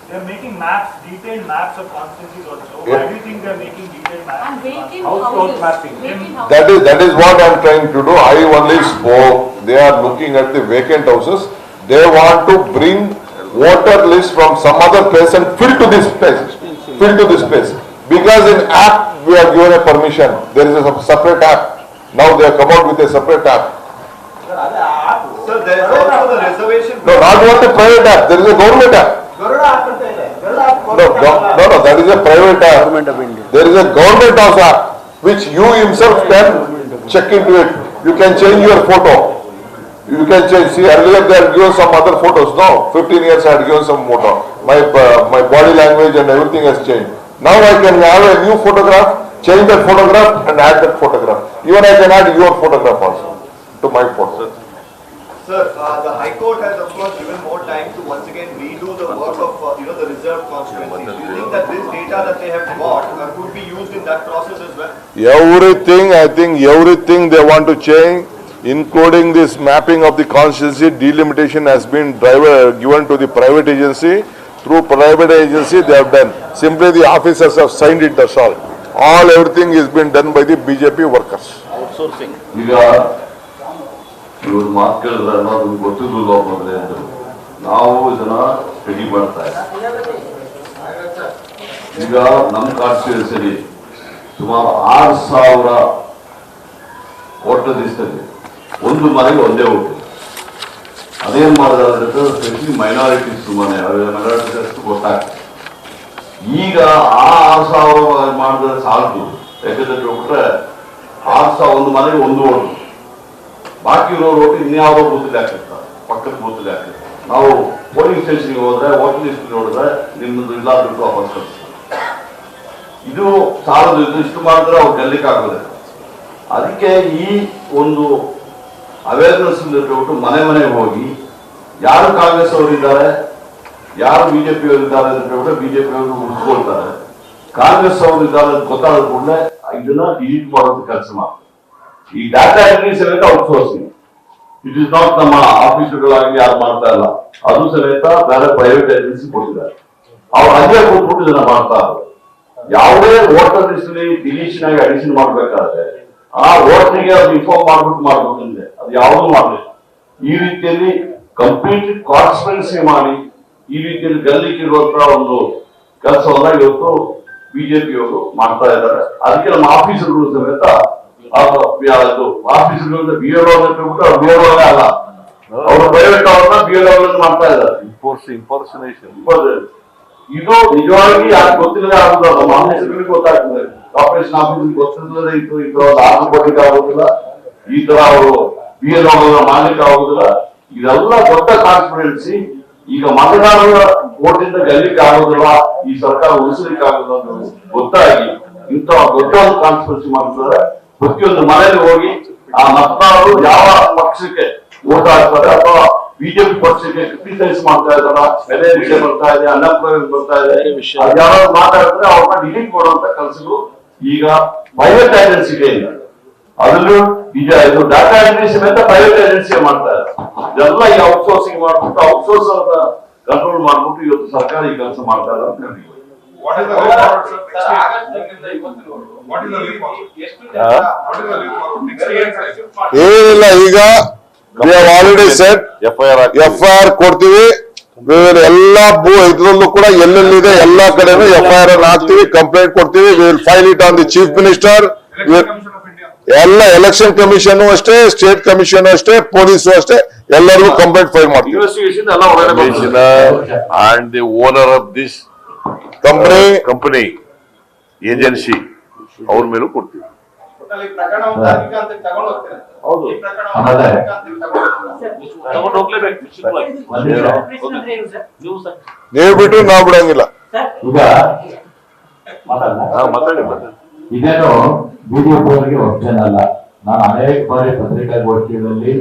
Speaker 9: They are making maps, detailed maps of constituencies also. Why do you think they are making detailed maps?
Speaker 8: And vacant
Speaker 9: Household
Speaker 8: houses.
Speaker 9: mapping.
Speaker 8: Vacant houses.
Speaker 1: That is what I am trying to do. I only spoke. They are looking at the vacant houses. They want to bring voter list from some other place and fill to this place. Because in app we are given a permission. There is a separate app. Now they have come out with a separate app.
Speaker 3: Sir, there is also the reservation.
Speaker 1: No, not only private app. There is a government app. No, that is a private app. There is a government house app which you himself can check into it. You can change your photo. You can change. See, earlier they had given some other photos. No, 15 years I had given some photo. My body language and everything has changed. Now I can have a new photograph, change that photograph and add that photograph. Even I can add your photograph also to my photo.
Speaker 3: Sir, the High Court has of course given more time to once again redo the work of the reserved constituencies. Do you think that this data that they have got could be used in that process as well?
Speaker 1: Everything they want to change, including this mapping of the constituency, delimitation has been given to the private agency. Through private agency they have done. Simply the officers have signed it, that's all. Everything is been done by the BJP workers.
Speaker 7: Outsourcing.
Speaker 5: ಈಗ ಇವ್ರ ಮಾತು ಕೇಳಿದ್ರೆ ಅನ್ನೋದು ಗೊತ್ತಿರಲಿಲ್ಲ ಮೊದಲೇ ಅಂತ ನಾವು ಇದನ್ನ ಸ್ಟಡಿ ಮಾಡ್ತಾ ಇದ್ದೀವಿ. ಈಗ ನಮ್ಮ ಕಾನ್ಸ್ಟಿಟ್ಯೂನ್ಸಿಯಲ್ಲಿ ಸುಮಾರು 6,000 ವೋಟರ್ ಲಿಸ್ಟಲ್ಲಿ ಒಂದು ಮನೆಗೆ ಒಂದೇ ಓಟು. ಅದೇನ್ ಮಾಡಿದ್ರೆ ಸ್ಪೆಷಲಿ ಮೈನಾರಿಟೀಸ್ ಮೈನಾರಿಟೀಸ್ ಗೊತ್ತಾಗ್ತದೆ. ಈಗ ಆ 6,000 ಮಾಡಿದ್ರೆ ಸಾಲದು, ಯಾಕಂದ್ರೆ ಬಿಟ್ರೆ 6,000 ಒಂದು ಮನೆಗೆ ಒಂದು ಓಟು, ಬಾಕಿ ಇರೋ ಓಟು ಇನ್ಯಾವುದೋ ಬೂತಲ್ಲಿ ಹಾಕಿರ್ತಾರೆ, ಪಕ್ಕದ ಬೂತಲ್ಲಿ ಹಾಕಿರ್ತಾರೆ. ನಾವು ಪೋಲಿಂಗ್ ಸ್ಟೇಷನ್ಗೆ ಹೋದ್ರೆ ವೋಟರ್ ಲಿಸ್ಟ್ ನೋಡಿದ್ರೆ ನಿಮ್ಮದು ಇಲ್ಲ ದುಡ್ಡು ವಾಪಸ್ ಕಳಿಸ್ತಾರೆ. ಇದು ಸಾಲದು, ಇದು ಇಷ್ಟು ಮಾಡಿದ್ರೆ ಅವ್ರು ಗೆಲ್ಲಿಕ್ಕೆ ಆಗೋದಿಲ್ಲ. ಅದಕ್ಕೆ ಈ ಒಂದು ಅವೇರ್ನೆಸ್ ಬಿಟ್ಟು ಮನೆ ಮನೆಗೆ ಹೋಗಿ ಯಾರು ಕಾಂಗ್ರೆಸ್ ಅವರಿದ್ದಾರೆ, ಯಾರು ಬಿಜೆಪಿ ಅವರಿದ್ದಾರೆ ಅಂತ ಹೇಳ್ಬಿಟ್ಟು ಬಿಜೆಪಿ ಅವರು ಉಳಿಸ್ಕೊಳ್ತಾರೆ, ಕಾಂಗ್ರೆಸ್ ಅವರು ಇದ್ದಾರೆ ಅಂತ ಗೊತ್ತಾದ ಕೂಡಲೇ ಇದನ್ನ ಡಿಲೀಟ್ ಮಾಡೋದು ಕೆಲಸ ಮಾಡ್ತಾರೆ. ಈ ಡಾಟಾ ಎಂಟ್ರಿ ಸಮೇತ ಔಟ್ಸೋರ್ಸಿಂಗ್, ಇಟ್ ಇಸ್ ನಾಟ್ ನಮ್ಮ ಆಫೀಸ್ಗಳಾಗಿ ಯಾರು ಮಾಡ್ತಾ ಇಲ್ಲ, ಅದು ಸಮೇತ ಬೇರೆ ಪ್ರೈವೇಟ್ ಏಜೆನ್ಸಿ ಕೊಟ್ಟಿದ್ದಾರೆ. ಅವ್ರು ಅಲ್ಲೇ ಕೊಟ್ಬಿಟ್ಟು ಇದನ್ನ ಮಾಡ್ತಾ ಇದ್ದಾರೆ. ಯಾವುದೇ ವೋಟರ್ ಲಿಸ್ಟ್ ಡಿಲೀಷನ್ ಆಗಿ ಅಡಿಷನ್ ಮಾಡ್ಬೇಕಾದ್ರೆ ಆ ವೋಟರ್ಗೆ ಅದು ಇನ್ಫಾರ್ಮ್ ಮಾಡ್ಬಿಟ್ಟು ಮಾಡ್ಬೇಕಂದ್ರೆ ಅದು ಯಾವುದೂ ಮಾಡಲಿಲ್ಲ. ಈ ರೀತಿಯಲ್ಲಿ ಕಂಪ್ಲೀಟ್ ಕಾನ್ಸ್ಪರೆನ್ಸಿ ಮಾಡಿ ಈ ರೀತಿಯಲ್ಲಿ ಗಲ್ಲಿಕ್ಕಿರುವಂತಹ ಒಂದು ಕೆಲಸವನ್ನ ಇವತ್ತು ಬಿಜೆಪಿಯವರು ಮಾಡ್ತಾ ಇದ್ದಾರೆ. ಅದಕ್ಕೆ ನಮ್ಮ ಆಫೀಸರ್ಗಳು ಸಮೇತ ಆಫೀಸರ್ಗಳಿಂದ ಬಿಎಲ್ಒ ಬಿಟ್ಟು ಅವ್ರು ಬಿಎಲ್ಒ ಅಲ್ಲ, ಅವರು ಪ್ರೈವೇಟ್ ಅವ್ರನ್ನ ಬಿಎಲ್ಒ ಮಾಡ್ತಾ ಇದ್ದಾರೆ. ಇದು ನಿಜವಾಗಿ ಯಾರು ಗೊತ್ತಿಲ್ಲದೆ ಆಗುದಿಲ್ಲ, ನಮ್ಮ ಆಫೀಸರ್ಗಳಿಗೆ ಗೊತ್ತಾಗ್ತದೆ. ಕಾರ್ಪೊರೇಷನ್ ಆಫೀಸ್ ಗೊತ್ತಿಲ್ಲದೆ ಇತ್ತು ಈ ತರ ಆರ್ಡರ್ ಕೊಡ್ಲಿಕ್ಕೆ ಆಗುದಿಲ್ಲ, ಈ ತರ ಅವರು ಬಿಎಲ್ಒ ಮಾಡ್ಲಿಕ್ಕೆ ಆಗುದಿಲ್ಲ. ಇದೆಲ್ಲ ದೊಡ್ಡ ಕಾನ್ಸ್ಪಿರೆನ್ಸಿ. ಈಗ ಮತದಾರರ ಓಟಿಂದ ಗೆಲ್ಲಿಕ್ಕೆ ಆಗೋದಿಲ್ಲ, ಈ ಸರ್ಕಾರ ಉಳಿಸಲಿಕ್ಕೆ ಆಗೋದಿಲ್ಲ ಅಂತ ಗೊತ್ತಾಗಿ ಇಂಥ ದೊಡ್ಡ ಒಂದು ಕಾನ್ಸ್ಪಿರೆನ್ಸಿ ಮಾಡ್ತಾರೆ. ಪ್ರತಿಯೊಂದು ಮನೆಯಲ್ಲಿ ಹೋಗಿ ಆ ಮತದಾರರು ಯಾವ ಪಕ್ಷಕ್ಕೆ ಓಟ್ ಹಾಕ್ತಾರೆ ಅಥವಾ ಬಿಜೆಪಿ ಪಕ್ಷಕ್ಕೆ ಕ್ರಿಟಿಸೈಸ್ ಮಾಡ್ತಾ ಇದಾರ, ಬೆಲೆ ವಿಷಯ ಬರ್ತಾ ಇದೆ, ಅನ್ಎಂಪ್ಲಾಯ್ಮೆಂಟ್ ಬರ್ತಾ ಇದೆ, ಯಾರು ಮಾತಾಡಿದ್ರೆ ಅವ್ರನ್ನ ಡಿಲೀಟ್ ಮಾಡುವಂತ ಕೆಲಸಗಳು ಈಗ ಪ್ರೈವೇಟ್ ಏಜೆನ್ಸಿ ಕೈಯಿಂದ, ಅದರಲ್ಲೂ ಈಗ ಇದು ಡಾಟಾ ಎಂಟ್ರಿ ಸಮೇತ ಪ್ರೈವೇಟ್ ಏಜೆನ್ಸಿ ಮಾಡ್ತಾ ಇದೆ. ಇದೆಲ್ಲ ಈಗ ಔಟ್ಸೋರ್ಸಿಂಗ್ ಮಾಡ್ಬಿಟ್ಟು ಔಟ್ಸೋರ್ಸ್ ಕಂಟ್ರೋಲ್ ಮಾಡ್ಬಿಟ್ಟು ಇವತ್ತು ಸರ್ಕಾರ ಈ ಕೆಲಸ ಮಾಡ್ತಾ ಇದೆ ಅಂತ ಹೇಳಿ.
Speaker 1: ಏನಿಲ್ಲ, ಈಗ ಆಲ್ರೆಡಿ ಸೆಟ್ FIR ಕೊಡ್ತೀವಿ. ಎಲ್ಲಾ ಇದ್ರಲ್ಲೂ ಕೂಡ ಎಲ್ಲೆಲ್ಲಿದೆ ಎಲ್ಲಾ ಕಡೆನೂ FIR ಅನ್ನು ಹಾಕ್ತಿವಿ, ಕಂಪ್ಲೇಂಟ್ ಕೊಡ್ತೀವಿ. We will file it on the chief minister. ಎಲ್ಲ ಎಲೆಕ್ಷನ್ ಕಮಿಷನ್ ಅಷ್ಟೇ, ಸ್ಟೇಟ್ ಕಮಿಷನ್ ಅಷ್ಟೇ, ಪೊಲೀಸ್ ಅಷ್ಟೇ, ಎಲ್ಲರಿಗೂ ಕಂಪ್ಲೇಂಟ್ ಫೈಲ್ ಮಾಡ್ತೀವಿ.
Speaker 5: And the owner of this company agency ಅವ್ರ ಮೇಲೂ ಕೊಡ್ತೀವಿ.
Speaker 10: ಹೌದು,
Speaker 1: ನೀವು ಬಿಟ್ಟು ನಾವು ಬಿಡಂಗಿಲ್ಲ.
Speaker 10: ಈಗ ಇದೇನು ಬಿಜೆಪಿ ಅವರಿಗೆ ಆಪ್ಷನ್ ಅಲ್ಲ. ನಾನು ಅನೇಕ ಬಾರಿ ಪತ್ರಿಕಾಗೋಷ್ಠಿಗಳಲ್ಲಿ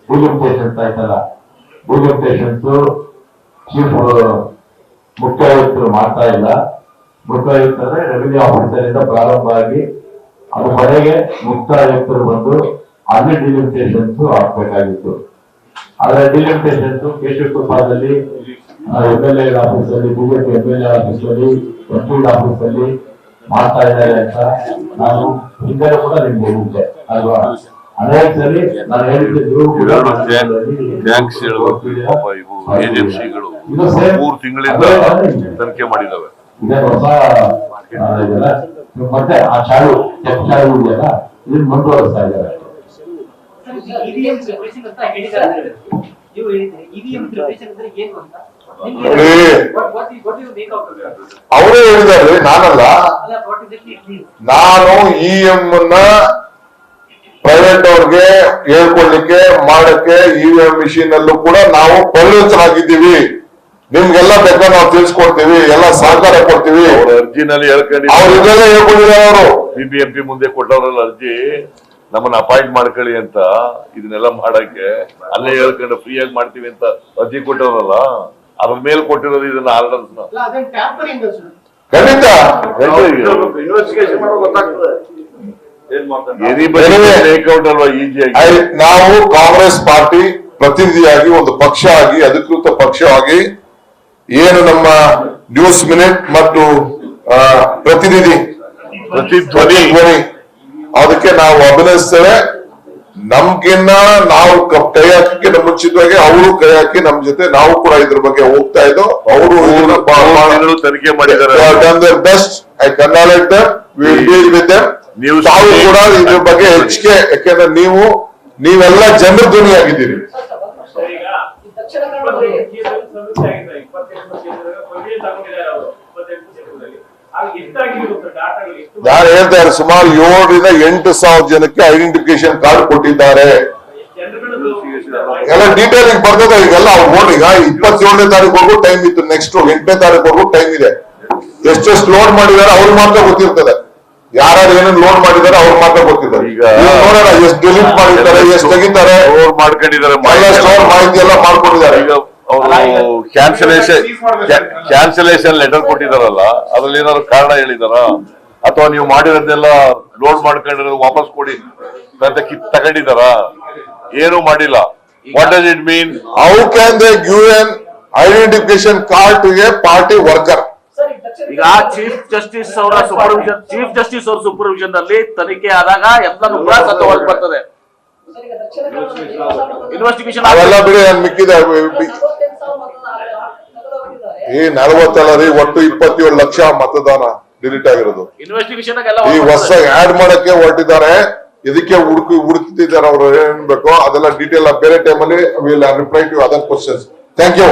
Speaker 10: ಡಿಲಿಮಿಟೇಷನ್ಸ್ ಆಯ್ತಲ್ಲ, ಡಿಲಿಮಿಟೇಷನ್ಸ್ ಚೀಫ್ ಮುಖ್ಯ ಆಯುಕ್ತರು ಮಾಡ್ತಾ ಇಲ್ಲ. ಮುಖ್ಯ ಆಯುಕ್ತರೇ ರೆವಿನ್ಯೂ ಆಫೀಸರ್ ಇಂದ ಪ್ರಾರಂಭ ಆಗಿ ಅದು ಹೊರಗೆ ಮುಖ್ಯ ಆಯುಕ್ತರು ಬಂದು ಅಲ್ಲಿ ಡಿಲಿಮಿಟೇಷನ್ಸ್ ಹಾಕ್ಬೇಕಾಗಿತ್ತು. ಆದ್ರೆ ಡಿಲಿಮಿಟೇಷನ್ಸ್ ಕೇಶವಕುಪ್ಪದಲ್ಲಿ MLA ಆಫೀಸಲ್ಲಿ, ಬಿಜೆಪಿ MLA ಆಫೀಸಲ್ಲಿ, MP ಆಫೀಸಲ್ಲಿ ಮಾಡ್ತಾ ಇದ್ದಾರೆ ಅಂತ ನಾನು ಹಿಂದೆ ಕೂಡ ನಿಮ್ಗೆ ಹೇಳಿದ್ದೆ ಅಲ್ವಾ? ಅನೇಕ ಸರಿ ನಾನು ಹೇಳಿದ್ದು
Speaker 5: ಏಜೆನ್ಸಿಗಳು 3 ತಿಂಗಳಿಂದ ತನಿಖೆ ಮಾಡಿದಾವೆ.
Speaker 10: ಇದೇ ಹೊಸ ಮತ್ತೆ ಆ ಚಾಳು ಇದೆಯಲ್ಲ, ಇದನ್ನ ಮುಂದುವರಿಸ್ತಾ ಇದ್ದಾರೆ.
Speaker 1: ಅವರೇ ಹೇಳಿದ್ದಾರೆ, ನಾನಲ್ಲ. ನಾನು EM ಅನ್ನ ಪ್ರೈವೇಟ್ ಅವ್ರಿಗೆ ಹೇಳ್ಕೊಳ್ಲಿಕ್ಕೆ ಮಾಡಕ್ಕೆ EVM ಮಿಷಿನ್ ಅಲ್ಲೂ ಕೂಡ ನಾವು ಪರಿಣಿತರಾಗಿದ್ದೀವಿ. ನಿಮ್ಗೆಲ್ಲ ಬೇಕಾದ್ರೆ ನಾವು ತಿಳಿಸ್ಕೊಡ್ತೀವಿ, ಎಲ್ಲ ಸಹಕಾರ ಕೊಡ್ತೀವಿ.
Speaker 5: ಅರ್ಜಿನಲ್ಲಿ
Speaker 1: ಅವ್ರಿಗೆಲ್ಲ ಹೇಳ್ಕೊಂಡಿದ್ದಾರೆ. ಅವರು
Speaker 5: BBMP ಮುಂದೆ ಕೊಟ್ಟವ್ರಲ್ಲ ಅರ್ಜಿ, ನಮ್ಮನ್ನ ಅಪಾಯಿಂಟ್ ಮಾಡ್ಕೊಳ್ಳಿ ಅಂತ, ಇದನ್ನೆಲ್ಲ ಮಾಡಕ್ಕೆ ಅಲ್ಲೇ ಹೇಳ್ಕೊಂಡು ಫ್ರೀ ಆಗಿ ಮಾಡ್ತೀವಿ ಅಂತ ಅರ್ಜಿ ಕೊಟ್ಟವ್ರಲ್ಲ, ಅದ್ರ ಮೇಲೆ ಕೊಟ್ಟಿರೋದು ಇದನ್ನ ಆರ್ಡರ್ಸ್
Speaker 1: ಖಂಡಿತ
Speaker 5: ಇನ್ವೆಸ್ಟಿಗೇಷನ್ ಮಾಡೋ ಗೊತ್ತಾಗ್ತದೆ.
Speaker 1: ನಾವು ಕಾಂಗ್ರೆಸ್ ಪಾರ್ಟಿ ಪ್ರತಿನಿಧಿಯಾಗಿ, ಒಂದು ಪಕ್ಷ ಆಗಿ, ಅಧಿಕೃತ ಪಕ್ಷವಾಗಿ ಏನು ನಮ್ಮ ನ್ಯೂಸ್ ಮಿನಿಟ್ ಮತ್ತು ಪ್ರತಿಧ್ವನಿ ಅದಕ್ಕೆ ನಾವು ಅಭಿನಯಿಸ್ತೇವೆ. ನಮ್ಗಿನ್ನ ನಾವು ಕೈ ಹಾಕಕ್ಕೆ ನಮ್ಮ ಮುಂಚಿತವಾಗಿ ಅವರು ಕೈ ಹಾಕಿ ನಮ್ ಜೊತೆ ನಾವು ಕೂಡ ಇದ್ರ ಬಗ್ಗೆ ಹೋಗ್ತಾ ಇದ್ದೋ. ಅವರು
Speaker 5: ತನಿಖೆ ಮಾಡಿದ್ದಾರೆ.
Speaker 1: Best I congratulate them, we will deal with them. ತಾವು ಕೂಡ ಇದ್ರ ಬಗ್ಗೆ ಹೆಚ್ಚಿಗೆ, ಯಾಕೆಂದ್ರೆ ನೀವೆಲ್ಲ ಜನರ ಧ್ವನಿಯಾಗಿದ್ದೀರಿ. ನಾನು ಹೇಳ್ತಾರೆ ಸುಮಾರು 7,000 ರಿಂದ 8,000 ಜನಕ್ಕೆ ಐಡೆಂಟಿಫಿಕೇಶನ್ ಕಾರ್ಡ್ ಕೊಟ್ಟಿದ್ದಾರೆ. ಎಲ್ಲ ಡೀಟೇಲಿಂಗ್ ಬರ್ತದೆ ಈಗೆಲ್ಲ ಅವ್ರು ನೋಡಿ. ಈಗ 27ನೇ ತಾರೀಕು ಟೈಮ್ ಇತ್ತು, ನೆಕ್ಸ್ಟ್ 8ನೇ ತಾರೀಕು ಟೈಮ್ ಇದೆ. ಎಷ್ಟೆಷ್ಟು ಲೋಡ್ ಮಾಡಿದ್ದಾರೆ ಅವ್ರು ಮಾತ್ರ ಗೊತ್ತಿರ್ತದೆ. ಯಾರು ಏನೇನು ಲೋಡ್ ಮಾಡಿದ್ದಾರೆ ಅವ್ರು ಮಾತ್ರ ಗೊತ್ತಿದ್ದಾರೆ. ಈಗ ನೋಡೋಣ ಎಷ್ಟು ಡಿಲೀಟ್ ಮಾಡಿದ್ದಾರೆ, ಎಷ್ಟು ತೆಗಿತಾರೆ,
Speaker 5: ಮಾಡ್ಕೊಂಡಿದ್ದಾರೆ,
Speaker 1: ಸ್ಟೋರ್ ಮಾಹಿತಿ ಎಲ್ಲ ಮಾಡ್ಕೊಂಡಿದ್ದಾರೆ.
Speaker 5: ಈಗ ಅವರು ಕ್ಯಾನ್ಸಲೇಷನ್ ಲೆಟರ್ ಕೊಟ್ಟಿದಾರಲ್ಲ, ಅದ್ರಲ್ಲಿ ಏನಾದ್ರು ಕಾರಣ ಹೇಳಿದಾರ ಅಥವಾ ನೀವು ಮಾಡಿರೋದೆಲ್ಲ ಲೋಡ್ ಮಾಡ್ಕೊಂಡಿರೋದು ವಾಪಸ್ ಕೊಡಿ ಅಂತ ತಗೊಂಡಿದಾರ? ಏನು ಮಾಡಿಲ್ಲ. What does it mean?
Speaker 1: How can they give an identification card to a party worker?
Speaker 7: ಈಗ ಚೀಫ್ ಜಸ್ಟಿಸ್ ಅವರ ಸೂಪರ್ವಿಷನ್ ನಲ್ಲಿ ತನಿಖೆ ಆದಾಗ ಎಲ್ಲರೂ ಕೂಡ ಸತ್ಯವಾಗಿ ಬರ್ತದೆ. ಇನ್ವೆಸ್ಟಿಗೇಷನ್
Speaker 1: ಅವೆಲ್ಲ ಬಿಡಿ, ಮಿಕ್ಕಿದೆ ಈ 40 ರೀ, ಒಟ್ಟು 27 ಲಕ್ಷ ಮತದಾನ ಡಿಲೀಟ್ ಆಗಿರೋದು.
Speaker 7: ಇನ್ವೆಸ್ಟಿಗೇಷನ್
Speaker 1: ಈ ಹೊಸದಾಗಿ ಆಡ್ ಮಾಡಕ್ಕೆ ಹೊರಟಿದ್ದಾರೆ. ಇದಕ್ಕೆ ಹುಡುಕ್ತಿದ್ದಾರೆ ಅವ್ರು ಏನ್ ಬೇಕೋ ಅದೆಲ್ಲ ಡೀಟೇಲ್ ಬೇರೆ ಟೈಮಲ್ಲಿ will reply to other questions. Thank you.